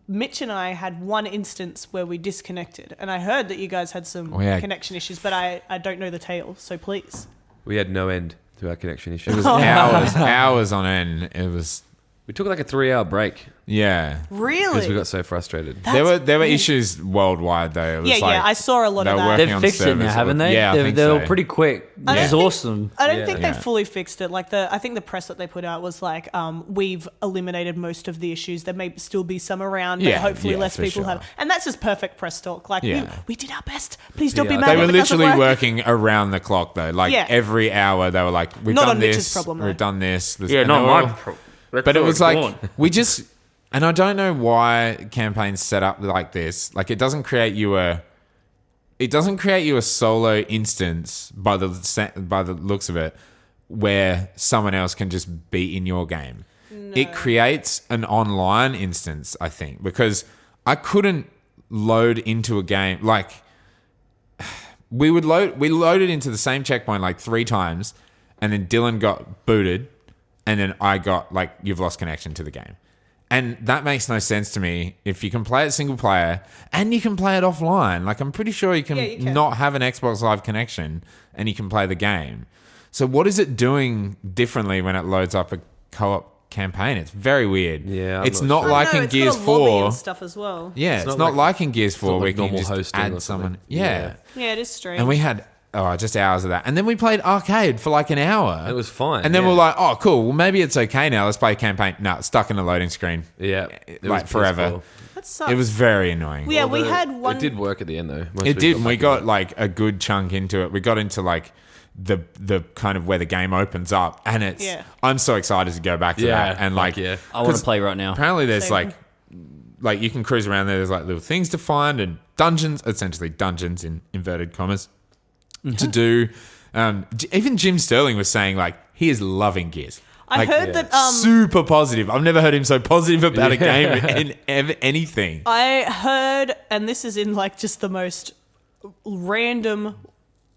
Mitch and I had one instance where we disconnected, and I heard that you guys had some yeah. connection issues, but I don't know the tale, so please. We had no end to our connection issues. It was hours on end. It was We took like a 3-hour break yeah. Really? because we got so frustrated. There were issues worldwide though. It was Yeah, I saw a lot they of were that. working They've on fixed it servers now, that haven't were- they? Yeah, I think they so. were pretty quick, I which don't is think- awesome. I don't Yeah. think Yeah. they fully fixed it. Like I think the press that they put out was like, we've eliminated most of the issues. There may still be some around, but Yeah, hopefully yeah, less for people sure. have. And that's just perfect press talk. Like Yeah. we did our best. Please don't be Yeah. mad. They if were it doesn't literally work. working around the clock though. Like Yeah. every hour they were like, we've Not done on Mitch's this, problem, though. we've done this. Yeah, and not they my were all- problem. But it was like we just, and I don't know why campaigns set up like this. Like it doesn't create you a solo instance by the looks of it, where someone else can just be in your game. It creates an online instance, I think, because I couldn't load into a game like we loaded into the same checkpoint like 3 times, and then Dylan got booted. And then I got, like, you've lost connection to the game. And that makes no sense to me. If you can play it single player and you can play it offline, like, I'm pretty sure you can, Yeah, you can. not have an Xbox Live connection and you can play the game. So what is it doing differently when it loads up a co-op campaign? It's very weird. Yeah, I'm it's not not sure. like no, in it's Gears got a lobby 4. and stuff as well. Yeah, it's not not like- like in Gears 4 not where like you can normal just hosting or add something. someone. Yeah. Yeah, it is strange. And we had just hours of that. And then we played arcade for like an hour. It was fine. And then yeah. we're like, oh, cool. Well, maybe it's okay now. Let's play a campaign. No, it's stuck in a loading screen. yeah, it like was forever. peaceful. that sucks. It was very annoying. Well, yeah, we had one. It did work at the end though. Once It did. And we back got in like a good chunk into it. We got into like the kind of where the game opens up. And it's, Yeah. I'm so excited to go back to Yeah, that. And like, yeah. I want 'cause to play right now. apparently there's Same. like you can cruise around there. There's like little things to find and dungeons, essentially dungeons in inverted commas, to do. Even Jim Sterling was saying like he is loving Gears. I Like, heard that. super positive. I've never heard him so positive about a game in anything. I heard, and this is in like just the most random,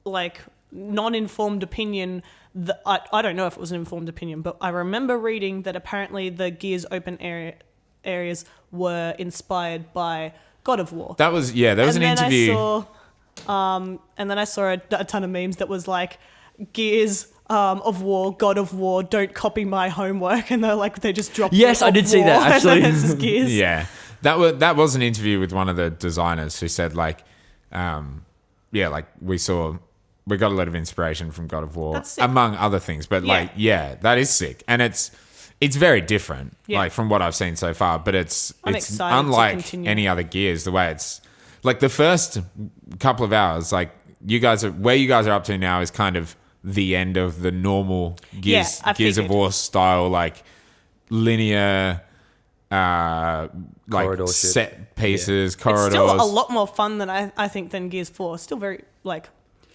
like non-informed opinion. That I don't know if it was an informed opinion, but I remember reading that apparently the Gears open areas were inspired by God of War. That was there was and an then interview. And then I saw a ton of memes that was like Gears of War, God of War, don't copy my homework, and they're like they just dropped. Yes, I of did see War, that, and actually. then it's just Gears. Yeah, that was an interview with one of the designers who said like, like we got a lot of inspiration from God of War That's sick. among other things, but that is sick, and it's very different Yeah. like from what I've seen so far, but it's I'm excited to unlike continue. any other Gears. The way it's like the first couple of hours, like where you guys are up to now is kind of the end of the normal Gears I Gears of figured. War style like linear like Corridor shit. set pieces, It's corridors. still a lot more fun than I think than Gears 4. Still very like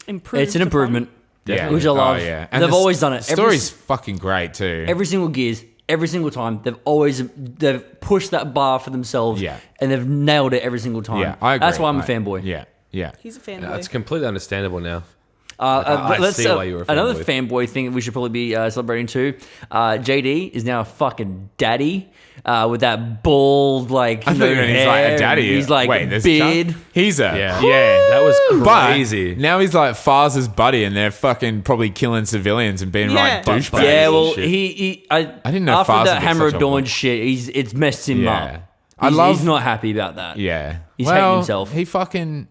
improved. It's an improvement. Yeah. Which I love. Oh, yeah. They've the always done it. Story's fucking great too. Every single Gears, every single time, they've pushed that bar for themselves. Yeah. And they've nailed it every single time. yeah, I agree. That's why I'm a Like, fanboy. Yeah. He's a fanboy. Yeah, it's completely understandable now. I I see why you were a another fanboy. fanboy thing that we should probably be celebrating too. JD is now a fucking daddy with that bald like I you thought know, you meant he's like hair. a daddy. He's like Wait, there's beard. Chuck? He's a Yeah, that was crazy. But now he's like Farz's buddy, and they're fucking probably killing civilians and being Yeah. right douchebags. But- Yeah, well, Shit. I didn't know after Faz that would be Hammer such of a Dawn bully. shit, it's messed him Yeah. up. I He's, love- he's not happy about that. Yeah, He's hating himself. He fucking,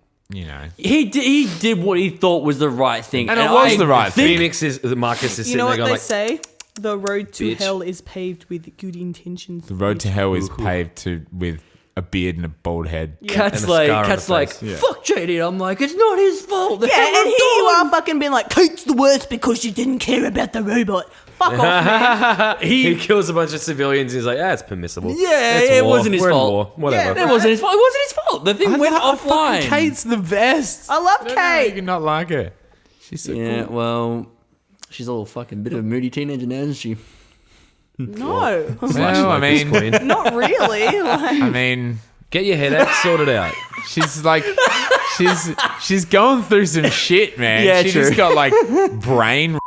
He did what he thought was the right thing, And it was I the right think- thing. Phoenix is Marcus is you sitting know there what going they like, say? The road to Bitch. hell is paved with good intentions. the road to hell is paved with a beard and a bald head. Cat's And a scar on Cat's the like, face. fuck JD. I'm like, it's not his fault. Yeah, and here you are fucking being like, Kate's the worst because you didn't care about the robot. Fuck off, man. He kills a bunch of civilians. He's like, it's permissible. Yeah, It's it war. wasn't his We're in fault. war. Whatever. It wasn't his fault. It wasn't his fault. The thing went offline. Kate's the best. I love I don't know how you Kate. can not like her. She's so Yeah, cool. well, she's a little fucking bit of a moody teenager now, isn't she? No, Well, I mean, Queen. not really. Like, I mean, Get your headache sorted out. she's like, she's going through some shit, man. Yeah, she true. just got like brain.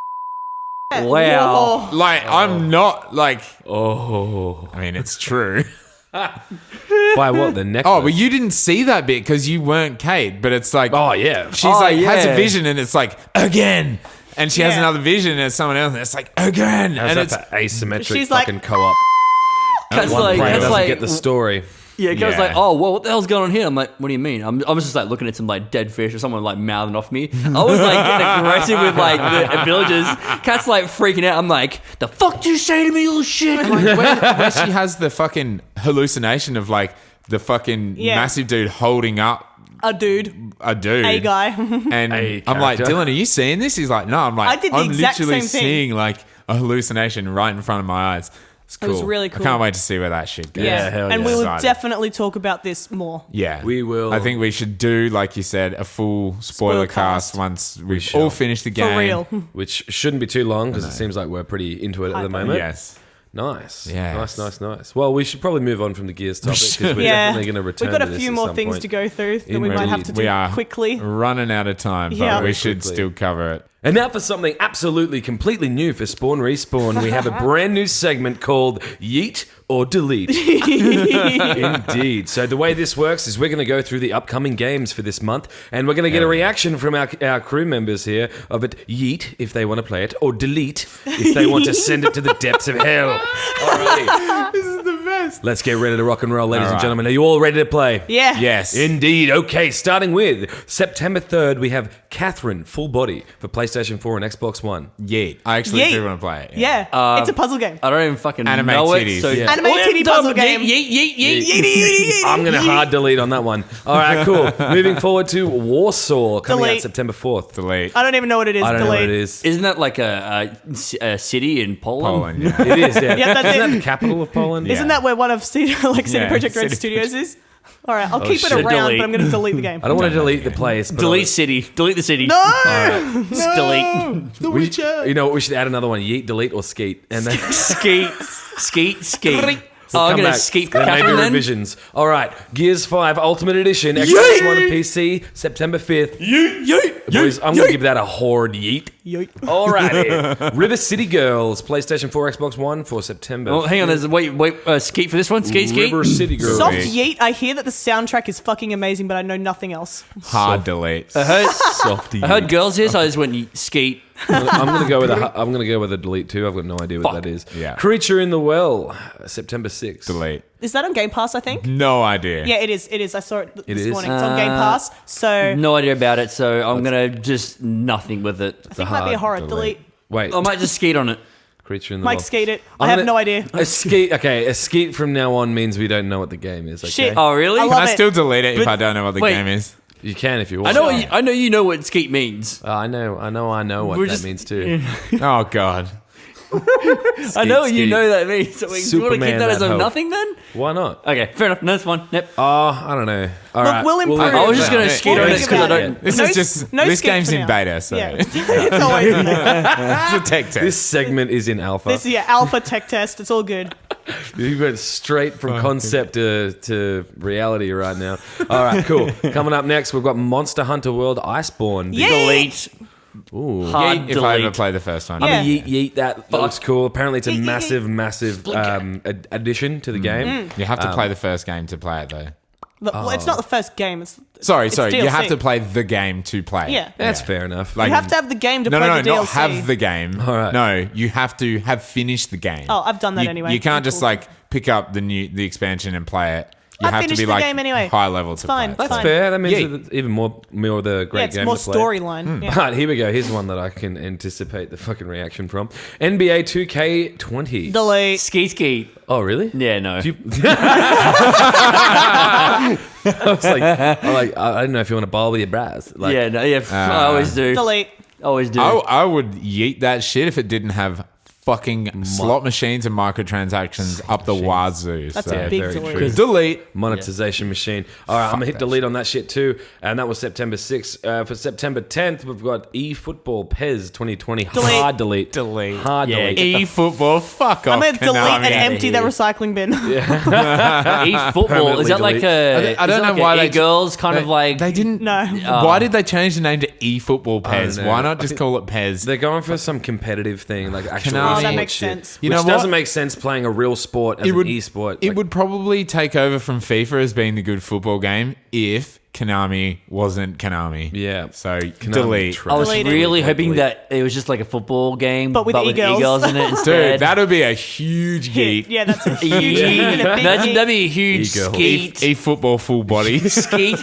Wow. Like, I'm not like. Oh. I mean, it's true. By what? The necklace? Oh, but you didn't see that bit because you weren't Kate. But it's like, Oh, yeah. she's Oh, like has a yeah. vision, and it's like again, and she has Yeah. another vision, and it's someone else, and it's like again, How's and that it's for asymmetric She's like, fucking co-op? Cat's One like, player Cat's doesn't like, get the story. yeah, Cat's Yeah. like, oh, well, what the hell's going on here? I'm like, what do you mean? I was just like looking at some like dead fish or someone like mouthing off me. I was like getting aggressive with like the villagers. Cat's like freaking out. I'm like, the fuck do you say to me, little shit? I'm like, where she has the fucking hallucination of like the fucking Yeah. massive dude holding up a dude, a dude, a guy. and A I'm like, character. Dylan, are you seeing this? He's like, no. I'm like, I did the I'm exact literally same thing. seeing like a hallucination right in front of my eyes. It's cool. was really cool. I can't wait to see where that shit goes. Yeah, hell and yeah. we will Excited. definitely talk about this more. Yeah, We will. I think we should do, like you said, a full spoiler Spoiler cast. cast once we've shall. all finished the game. For real. Which shouldn't be too long because it seems like we're pretty into it at the Hype on moment. Yes. Nice. Yes. Nice. Well, we should probably move on from the Gears topic because we're Yeah, definitely going to return we've got to a this few at more some things point. to go through that we might have to do We are quickly. running out of time, but Yeah. we should Quickly. still cover it. And now for something absolutely, completely new for Spawn Respawn, we have a brand new segment called Yeet or Delete. Indeed. So the way this works is we're going to go through the upcoming games for this month, and we're going to get a reaction from our crew members here of it Yeet if they want to play it, or Delete if they want to send it to the depths of hell. Alrighty. This is the best. Let's get ready to rock and roll, ladies All and right. gentlemen. Are you all ready to play? Yeah. Yes. Indeed. Okay, starting with September 3rd, we have Catherine Full Body for PlayStation 4 and Xbox One. Yeet. I actually Yeet. do want to play it. Yeah, it's a puzzle game. I don't even fucking Anime know titties. it. So Yeah. Anime titty puzzle game. Yeet. I'm going to hard delete on that one. All right, cool. Moving forward to Warsaw, coming out Delete. September 4th. Delete. I don't even know what it is. I don't know Delete. what it is. Isn't that like a city in Poland? Poland, yeah. It is, yeah. Yeah, that's Isn't it. that the capital of Poland? Isn't that where one of CD Yeah, Projekt Red CD Studios is? All right, I'll keep it shit. around, Delete. but I'm going to delete the game. I don't want to delete the place. But Delete city. Delete the city. No! Just delete. The Witcher. You know what? We should add another one. Yeet, delete, or skeet. And then Skeet. Oh, I'm come going to back. skeet There may be Catherine then. Revisions. All right. Gears 5 Ultimate Edition. Xbox One and PC, September 5th. Boys, I'm going to give that a horrid yeet. Yoink. Alrighty. River City Girls, PlayStation 4, Xbox One for September. Oh, hang on. There's wait. Skeet for this one. Skeet. River City Girls. Soft Yeet. Yeet, I hear that the soundtrack is fucking amazing, but I know nothing else. Hard delete. I heard. Softy. I heard girls here, so I just went skeet. I'm gonna go with a delete too. I've got no idea what Fuck. that is. Yeah. Creature in the Well, September 6th. Delete. Is that on Game Pass, I think? No idea. Yeah, it is. It is. I saw it this is? morning. It's on Game Pass, so No idea about it, so I'm gonna just nothing with it. I think it might be a horror. Delete. Wait, I might just skeet on it. Creature in the Mike Well. skate it. I'm I have gonna- no idea. A skeet. Okay, a skeet from now on means we don't know what the game is. Okay? Shit. Oh, really? I Can love I it. still delete it if But- I don't know what the wait. game is? You can if you I want. know. You know what skeet means. I know what We're that just- means too. Oh God. I know you skeet. know that means. So we want to Superman, keep that as that a hoe. nothing then? Why not? Okay, fair enough. No, that's fine. Yep. Oh, I don't know. All Look, right, we'll improve. I was just gonna Yeah. skeet on We'll it think because I about don't. it. This No is s- just no this skip game's for in now. beta, so Yeah, it's always in there. it's a tech test. This segment is in alpha. This is alpha tech test. It's all good. You went straight from concept to reality right now. All right, cool. Coming up next, we've got Monster Hunter World Iceborne. Yeah. Delete. Ooh. Hard Yeet if I ever delete. play the first one. Yeah. Yeet, that looks cool. Apparently, it's a Yeet, yeet, massive, yeet. massive addition to the Mm. game. You have to play the first game to play it, though. Well, it's not the first game. It's Sorry. It's You DLC. have to play the game to play. Yeah. That's fair enough. Like- you have to have the game to No, play no, the no, DLC. not have the game. All right. No, you have to have finished the game. Oh, I've done that You- anyway. You can't just Cool. like pick up the expansion and play it. you I have to finished be the like game anyway. high level to fine. play. That's Fine. fair. That means Yeah. that even more of the great Yeah, it's game more to play. storyline. Yeah. But here we go. Here's one that I can anticipate the fucking reaction from. NBA 2K20. Delete. Ski. Oh, really? Yeah, no. Do you- I was like, I don't know if you want to bowl with your bras. Like, Yeah, no, yeah. I always do. Delete. Always do. I would yeet that shit if it didn't have fucking slot machines and microtransactions up the wazoo. That's so a big very delete. true. delete. monetization machine. All right, I'm gonna hit delete on that shit too. And that was September 6th. For September 10th, we've got eFootball PES 2020. Delete. Hard delete. Delete. Hard Yeah, delete. E-football, fuck off. I'm going to delete Konami. and empty here. the recycling bin. E-football. Is that like Permanently a... I don't know like why a they- E-girls kind of like... They didn't. No. Why did they change the name to eFootball PES? know. Why not just call it PES? They're going for some competitive thing, like actual Konami. Oh, that esport makes shit, sense. You which know what? doesn't make sense playing a real sport as an e-sport. It Like, would probably take over from FIFA as being the good football game if Konami wasn't Konami. Yeah. So Konami delete. trash. I was Deleted. really hoping Delete. that it was just like a football game, But with e-girls. e-girls in it instead. Dude, that would be a huge geek. Yeah, that's a huge Yeet. and a big That'd yeet. be a huge E-girl. skeet. E-football full body. Skeet.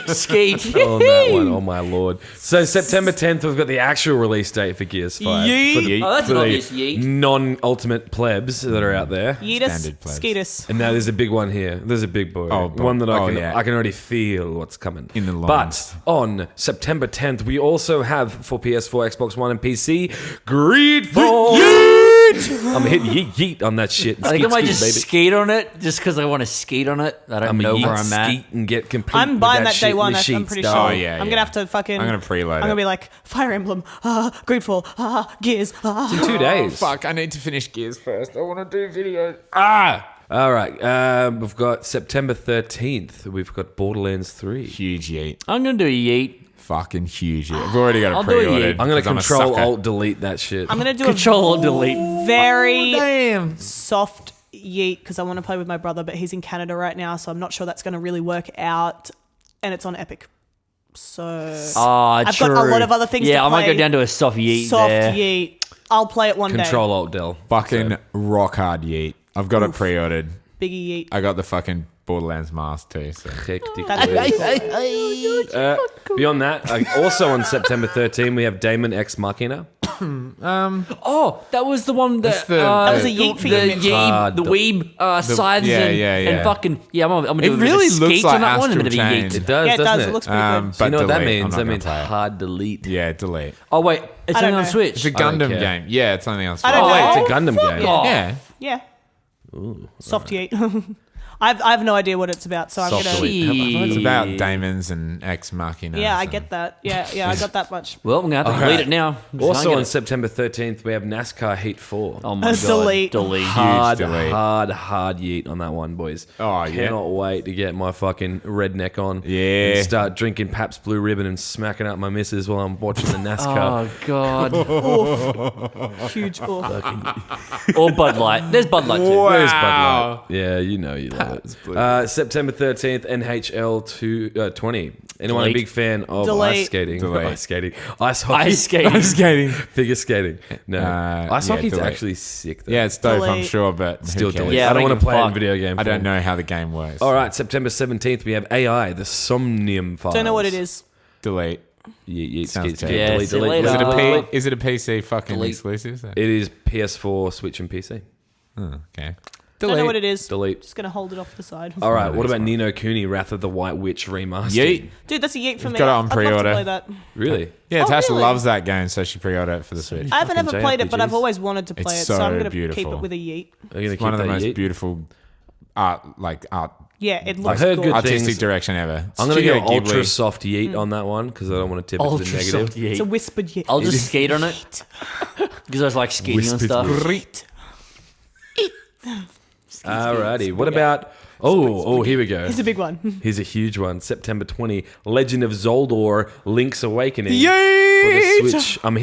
on that one, oh my lord. So September 10th, we've got the actual release date for Gears 5. Yeet. For the, Oh, that's for an the obvious yeet. non-ultimate plebs that are out there. Yeetus, Standard plebs. Skeetus. And now there's a big one here. There's a big boy. Oh, but- one that oh, yeah. I can already feel what's coming. In the But loins. on September 10th, we also have for PS4, Xbox One, and PC, Greedfall. I'm gonna hit yeet on that shit. I think I might just baby. skate on it just because I want to skate on it. I don't I'm know gonna where yeet, I'm at. skeet, and get complete. I'm with buying that shit day in one. the I'm sheets, pretty dog. sure. Oh, yeah, I'm yeah. gonna have to fucking. I'm gonna preload I'm gonna it. be like Fire Emblem, Greedfall, Gears. In 2 days. Fuck, I need to finish Gears first. I want to do videos. All right. We've got September 13th. We've got Borderlands 3. Huge yeet. I'm gonna do a yeet. Fucking huge yeet. I've already got I'll it do it, pre-ordered. yeah. I'm gonna 'cause a control sucker. alt delete that shit. I'm gonna do Control a or delete. very Damn. soft yeet because I want to play with my brother, but he's in Canada right now, so I'm not sure that's gonna really work out. And it's on Epic, so Ah, I've got a lot of other things Yeah, to I might go play. down to a soft yeet soft there. yeet. I'll play it one Control alt del. Fucking rock hard yeet. I've got it pre-ordered. day. Biggie yeet. I got the fucking Borderlands mask too. So. That's Beyond that, also on September 13, we have Damon X Machina. Oh, that was the one that That's the- That was a the- yeet for the you, Mitch. yeet, the weeb scythes yeah, and, yeah, yeah. and fucking I'm gonna do It a bit really of a looks skate like on that one and a bit Astral of a Chain. yeet. It does, Yeah, it doesn't does. it? It looks pretty good. So you know what that delete. means? I'm That not means gonna play it. hard delete. Yeah, delete. Oh wait, it's I don't only on know. Switch. It's a I don't Gundam care. game. Yeah, it's only on Switch. I don't Oh, know. wait, it's a Gundam game. off. Yeah. Yeah. Soft yeet. I have no idea what it's about, so I'm Soft gonna. delete. It's about daemons and ex machina. Yeah, I get that. Yeah, I got that much. Well, I'm gonna have to delete it now. Just Also can't on get it. September 13th, we have NASCAR Heat 4. Oh my god, Delete. delete. hard, delete. hard yeet on that one, boys. Oh, yeah. Cannot wait to get my fucking redneck on. Yeah. And start drinking Pabst Blue Ribbon and smacking up my missus while I'm watching the NASCAR. Oh god. Huge oof. Or Bud Light. There's Bud Light too. Where's Bud Wow. Light? Yeah, you know you love Blue it. September 13th, NHL 20. Anyone a Delete. big fan of Delete. ice skating? Delete. Ice skating. Ice hockey. Ice skating. I'm skating. Figure skating. No. Ice yeah, hockey's delete. actually sick, though. Yeah, it's dope, I'm Delete. sure, but Still who cares? delete. Yeah, I don't I want don't to play it in give a video game I don't form. know how the game works. All right, September 17th, we have AI, the Somnium Files. Don't know what it is. Delete. Yeet, Sounds skeet, terrible. Yeah, delete, see you delete. later. Is it a PC fucking Delete. exclusive? It is PS4, Switch, and PC. Oh, okay. Don't know what it is. Delete. Just gonna hold it off to the side. All right, Not what really about smart. Ni no Kuni, Wrath of the White Witch remastered? Yeet. Dude, that's a yeet for We've me. got it on I'd love pre-order. to play that. Really? Yeah, Oh, Tasha really? loves that game, so she pre-ordered it for the Switch. I haven't ever Fucking played it, but I've JRPGs. always wanted to play It's it, so I'm so gonna keep beautiful. it with a yeet. Are you going to It's keep one of the that most Yeet? beautiful art Yeah, it I've looks heard good. good artistic things. direction ever. I'm going to Studio go ultra Ghibli. soft Yeet on that one because I don't want to tip it to Ultra the negative. soft yeet. It's a whispered yeet. I'll just skate on it because I was like skating and stuff. Great. Alrighty, what about... Oh, here we go. It's a big one. Here's a huge one. September 20, Legend of Zoldor, Link's Awakening. Yeet! For the Switch. I'm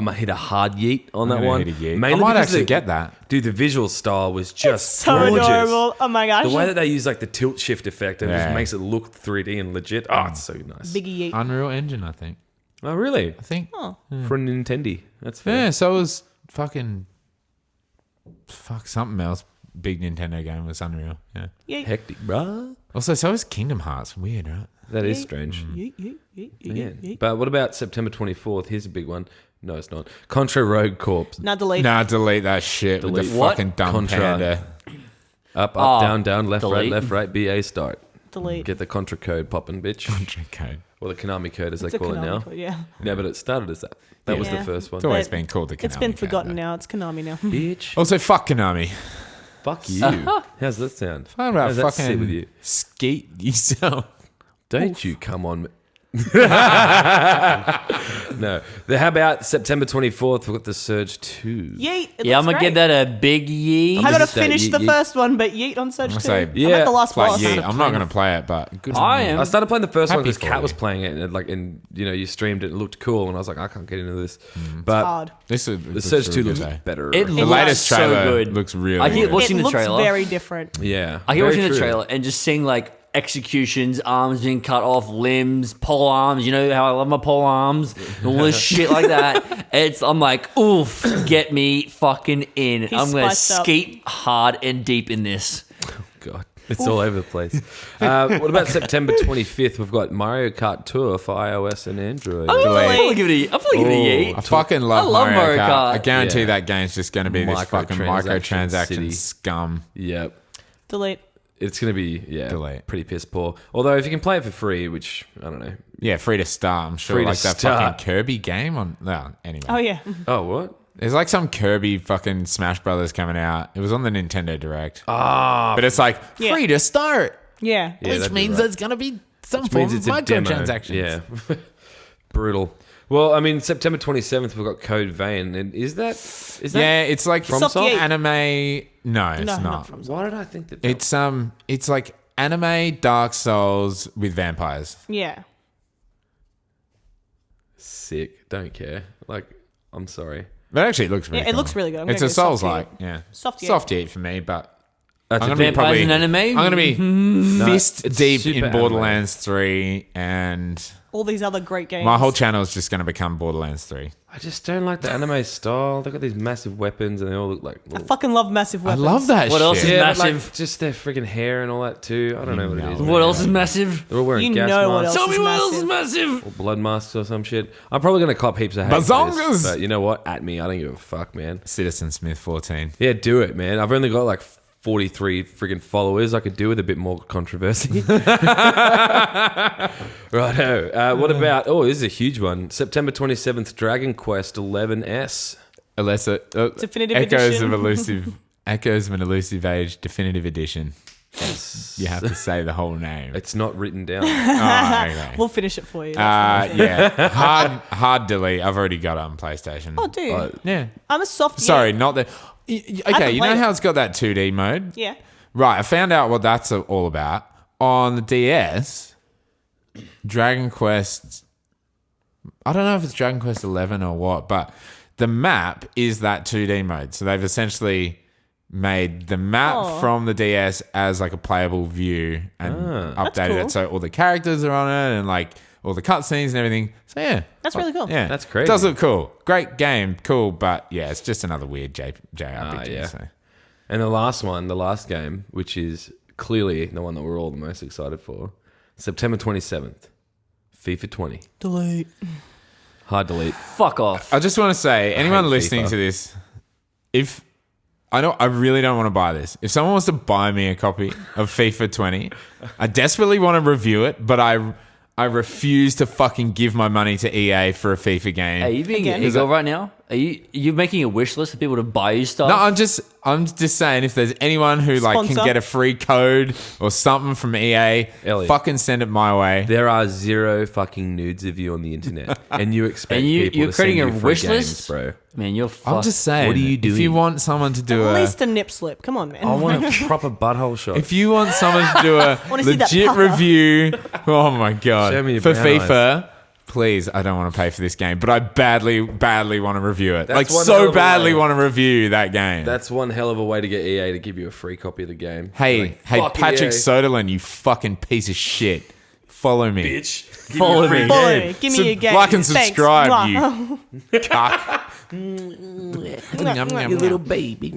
gonna hit a hard yeet on that gonna one. hit a yeet. I Mainly might because actually the- get that. Dude, the visual style was just So gorgeous. adorable. Oh my gosh. The way that they use like the tilt shift effect and it just Yeah. makes it look 3D and legit. Oh, it's so nice. Biggie yeet. Unreal Engine, I think. Oh, really? I think. For a Nintendo. That's fair. Yeah, so was fucking. Fuck something else. big Nintendo game was Unreal. Yeah. Yeah. Hectic, bruh. Also, so is Kingdom Hearts. Weird, right? That is strange. Yeah. But what about September 24th? Here's a big one. No, it's not. Contra Rogue Corps. Now delete. Nah, delete that shit with Delete. the What? fucking dumb Contra. panda. Up, Oh, down, left, delete. right, BA start. Delete. Get the Contra code popping, bitch. Contra code. Or the Konami code, as It's they a call it now. Konami code, yeah. Yeah, but it started as that. That was the Yeah. first one. It's always But been called the Konami It's been code, forgotten though. now. It's Konami now. Bitch. Also, fuck Konami. Fuck you. How's that sound? How about How's that sit fucking with you? skeet yourself? Don't you come on. No. How about September 24th? We've got the Surge 2. Yeet. It Yeah, I'm looks gonna give great. that a big yeet. I gotta Just that finish the Yeet. first one, but Yeet on Surge I'm 2. gonna say, yeah, I'm at the last Like, boss. yeah, I'm not going to play it, but good. I am. I started playing the first one Happy because for Kat was you. playing it, and you streamed it. It looked cool, and I was like, I can't get into this. It's But hard. This the Surge 2 looks better. It The looks latest so trailer good. looks really I keep good. watching It the looks trailer. very different. Yeah. I keep very watching the true. trailer and just seeing like executions, arms being cut off, limbs, pole arms. You know how I love my pole arms, and all this shit like that. I'm like, oof, get me fucking in. He's I'm gonna spiced up. skate hard and deep in this. God, it's all over the place. What about September 25th? We've got Mario Kart Tour for iOS and Android. I'm probably giving it a Oh, I fucking love, I love Mario Mario Kart. Kart. I guarantee Yeah. that game's just going to be this fucking Microtransaction microtransaction city. scum. Yep. Delete. It's going to be, Delete. pretty piss poor. Although if you can play it for free, which, I don't know. Yeah, free to start. I'm sure Free to like that start. fucking Kirby game on. No, anyway. Oh, yeah. Oh, what? There's like some Kirby fucking Smash Brothers coming out. It was on the Nintendo Direct. Ah, But it's like Yeah. free to start. Yeah. Yeah, Which that'd be means right. there's going to be some which form means of it's a demo. microtransactions. Yeah. Brutal. Well, I mean, September 27th, we've got Code Vein. And is that Yeah, it's like From Soft Yeet. anime. No, it's No, not. from. Why did I think that? It's like anime Dark Souls with vampires. Yeah. Sick. Don't care. Like, I'm sorry. But actually, it looks really Yeah, it cool. looks really good. I'm It's gonna a go Soft Souls like, yeah. Soft Yeet. Soft Yeet for me, but That's I'm a gonna be Vampires probably in anime? I'm gonna be fist it's deep super in Borderlands 3, and All these other great games. my whole channel is just gonna become Borderlands 3. I just don't like the anime style. They've got these massive weapons and they all look like. I fucking love massive weapons. I love that. What shit. else is Yeah, but, massive? like, just their freaking hair and all that too. I don't know what it is. What else is massive? They're all wearing You gas know what masks else Tell me is what else is massive. massive. or blood masks or some shit. I'm probably gonna cop heaps of hate for this, Bazongas! but you know what? At me, I don't give a fuck, man. Citizen Smith 14. Yeah, do it, man. I've only got like 43 friggin' followers. I could do with a bit more controversy. Righto. What about? Oh, this is a huge one. September 27th, Dragon Quest 11S. Definitive Echoes Edition. of Echoes of an Elusive Age Definitive Edition. You have to say the whole name. It's not written down. Oh, okay. We'll finish it for you. That's fine. Yeah, hard delete. I've already got it on PlayStation. Oh, dude. Yeah. I'm a soft Sorry, Yeet. not the. Okay, can you play know it. how it's got that 2D mode? Yeah. Right, I found out what that's all about. On the DS, Dragon Quest. I don't know if it's Dragon Quest 11 or what, but the map is that 2D mode. So they've essentially made the map Oh. from the DS as like a playable view and updated cool. it so all the characters are on it and like all the cutscenes and everything. So yeah. That's really cool. Yeah. That's crazy. It does look cool. Great game, cool, but yeah, it's just another weird JRPG. yeah. So. And the last game, which is clearly the one that we're all the most excited for, September 27th, FIFA 20. Delete. Hard delete. Fuck off. I just want to say, anyone hate listening FIFA. to this, if I really don't want to buy this. If someone wants to buy me a copy of FIFA 20, I desperately want to review it, but I refuse to fucking give my money to EA for a FIFA game. Are you being Again. ego right now? Are you making a wish list for people to buy you stuff? No, I'm just saying if there's anyone who like can Sponsor. get a free code or something from EA, Elliot. fucking send it my way. There are 0 fucking nudes of you on the internet, and you expect And people you're to send creating you a free wish games, list? bro. Man, you're fucked. I'm just saying. What are you If doing? you want someone to do At a least a nip slip. Come on, man. I want a proper butthole shot. If you want someone to do a Wanna see that legit pucker. review, oh my god, Show me your for brown FIFA, please, I don't want to pay for this game, but I badly want to review it. That's Like one hell so of a badly way. want to review that game. That's one hell of a way to get EA to give you a free copy of the game. hey, Like, hey, fuck Patrick EA. Soderlund, you fucking piece of shit. Follow me. Bitch. Follow me. Follow me. Give me your game. Like and Thanks. subscribe, Mwah. you cuck. You little baby.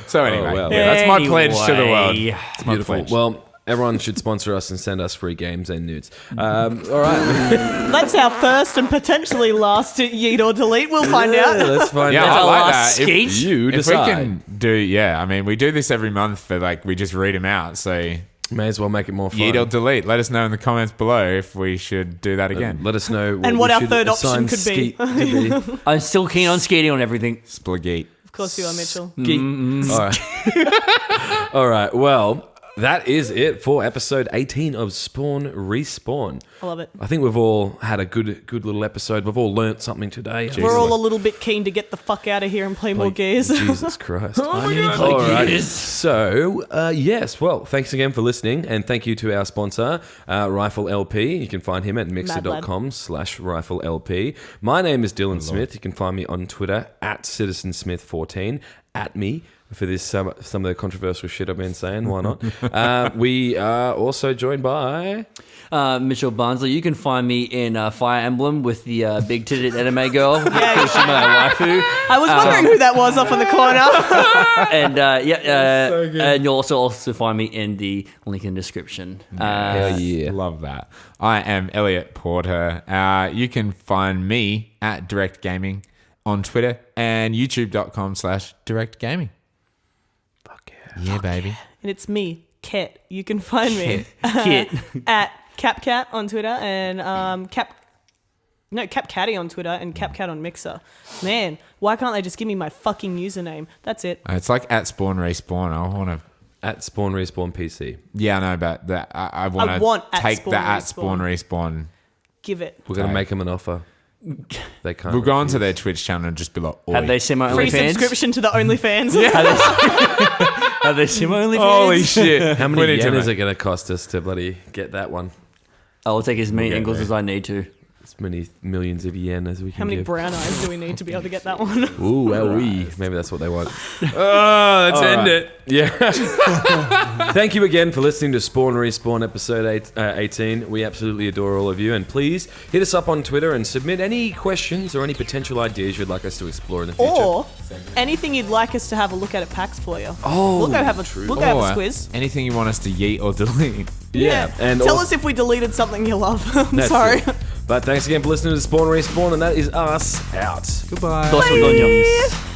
So anyway, well. yeah, that's my pledge to the world. Anyway. It's my Beautiful. pledge. Well, everyone should sponsor us and send us free games and nudes. All right. That's our first and potentially last Yeet or Delete. We'll find out. Let's find Yeah, out. I a like last that. skate. You If we decide. can I mean, we do this every month, but like we just read them out. So May as well make it more fun. Yeet or delete. Let us know in the comments below if we should do that again. Let us know And we what our should third option assign could be. Skeet to be. I'm still keen on skating on everything. Splagate. Of course you are, Mitchell. All right. All right. Well, that is it for episode 18 of Spawn Respawn. I love it. I think we've all had a good little episode. We've all learnt something today. We're all a little bit keen to get the fuck out of here and play more Gears. Jesus Christ. I need to play Alrighty. Gears. So, yes, well, thanks again for listening, and thank you to our sponsor, Rifle LP. You can find him at mixer.com/RifleLP. My name is Dylan Smith. You can find me on Twitter at CitizenSmith14, at me for this some of the controversial shit I've been saying. Why not? We are also joined by... Mitchell Barnsley. You can find me in Fire Emblem with the big-titted anime girl. Because she's my waifu. I was wondering who that was off in the corner. And and you'll also find me in the link in the description. Hell yeah. Love that. I am Elliot Porter. You can find me at Direct Gaming on Twitter and youtube.com/directgaming. Fuck yeah. Yeah, baby. And it's me, Ket. You can find me Kit. at CapCat on Twitter and CapCatty on Twitter and CapCat on Mixer. Man, why can't they just give me my fucking username? That's it. It's like at Spawn Respawn. I want to... At Spawn Respawn PC. Yeah, I know, but that I want want to at take Spawn the at Respawn. Spawn Respawn. Give it. We're going to Tag. make them an offer. They can't. We'll go onto refuse. their Twitch channel and just be like, Oi. Have they seen my Free OnlyFans? subscription to the OnlyFans. Have they seen my OnlyFans? Holy shit. How We many need to yen is make- it going to cost us to bloody get that one? I will take as many get angles there. as I need to. As many millions of yen as we can How many give. brown eyes do we need to be able to get that one? Ooh, wee. Maybe that's what they want. Let's end it. Yeah. Thank you again for listening to Spawn Respawn episode 18. We absolutely adore all of you. And please hit us up on Twitter and submit any questions or any potential ideas you'd like us to explore in the future. Or anything you'd like us to have a look at PAX for you. Oh, we'll go have a true. we'll go have a Or squiz. anything you want us to yeet or delete. Yeah. And tell also- us if we deleted something you love. I'm That's sorry. it. But thanks again for listening to Spawn Respawn, and that is us out. Goodbye. Dos Vergogna.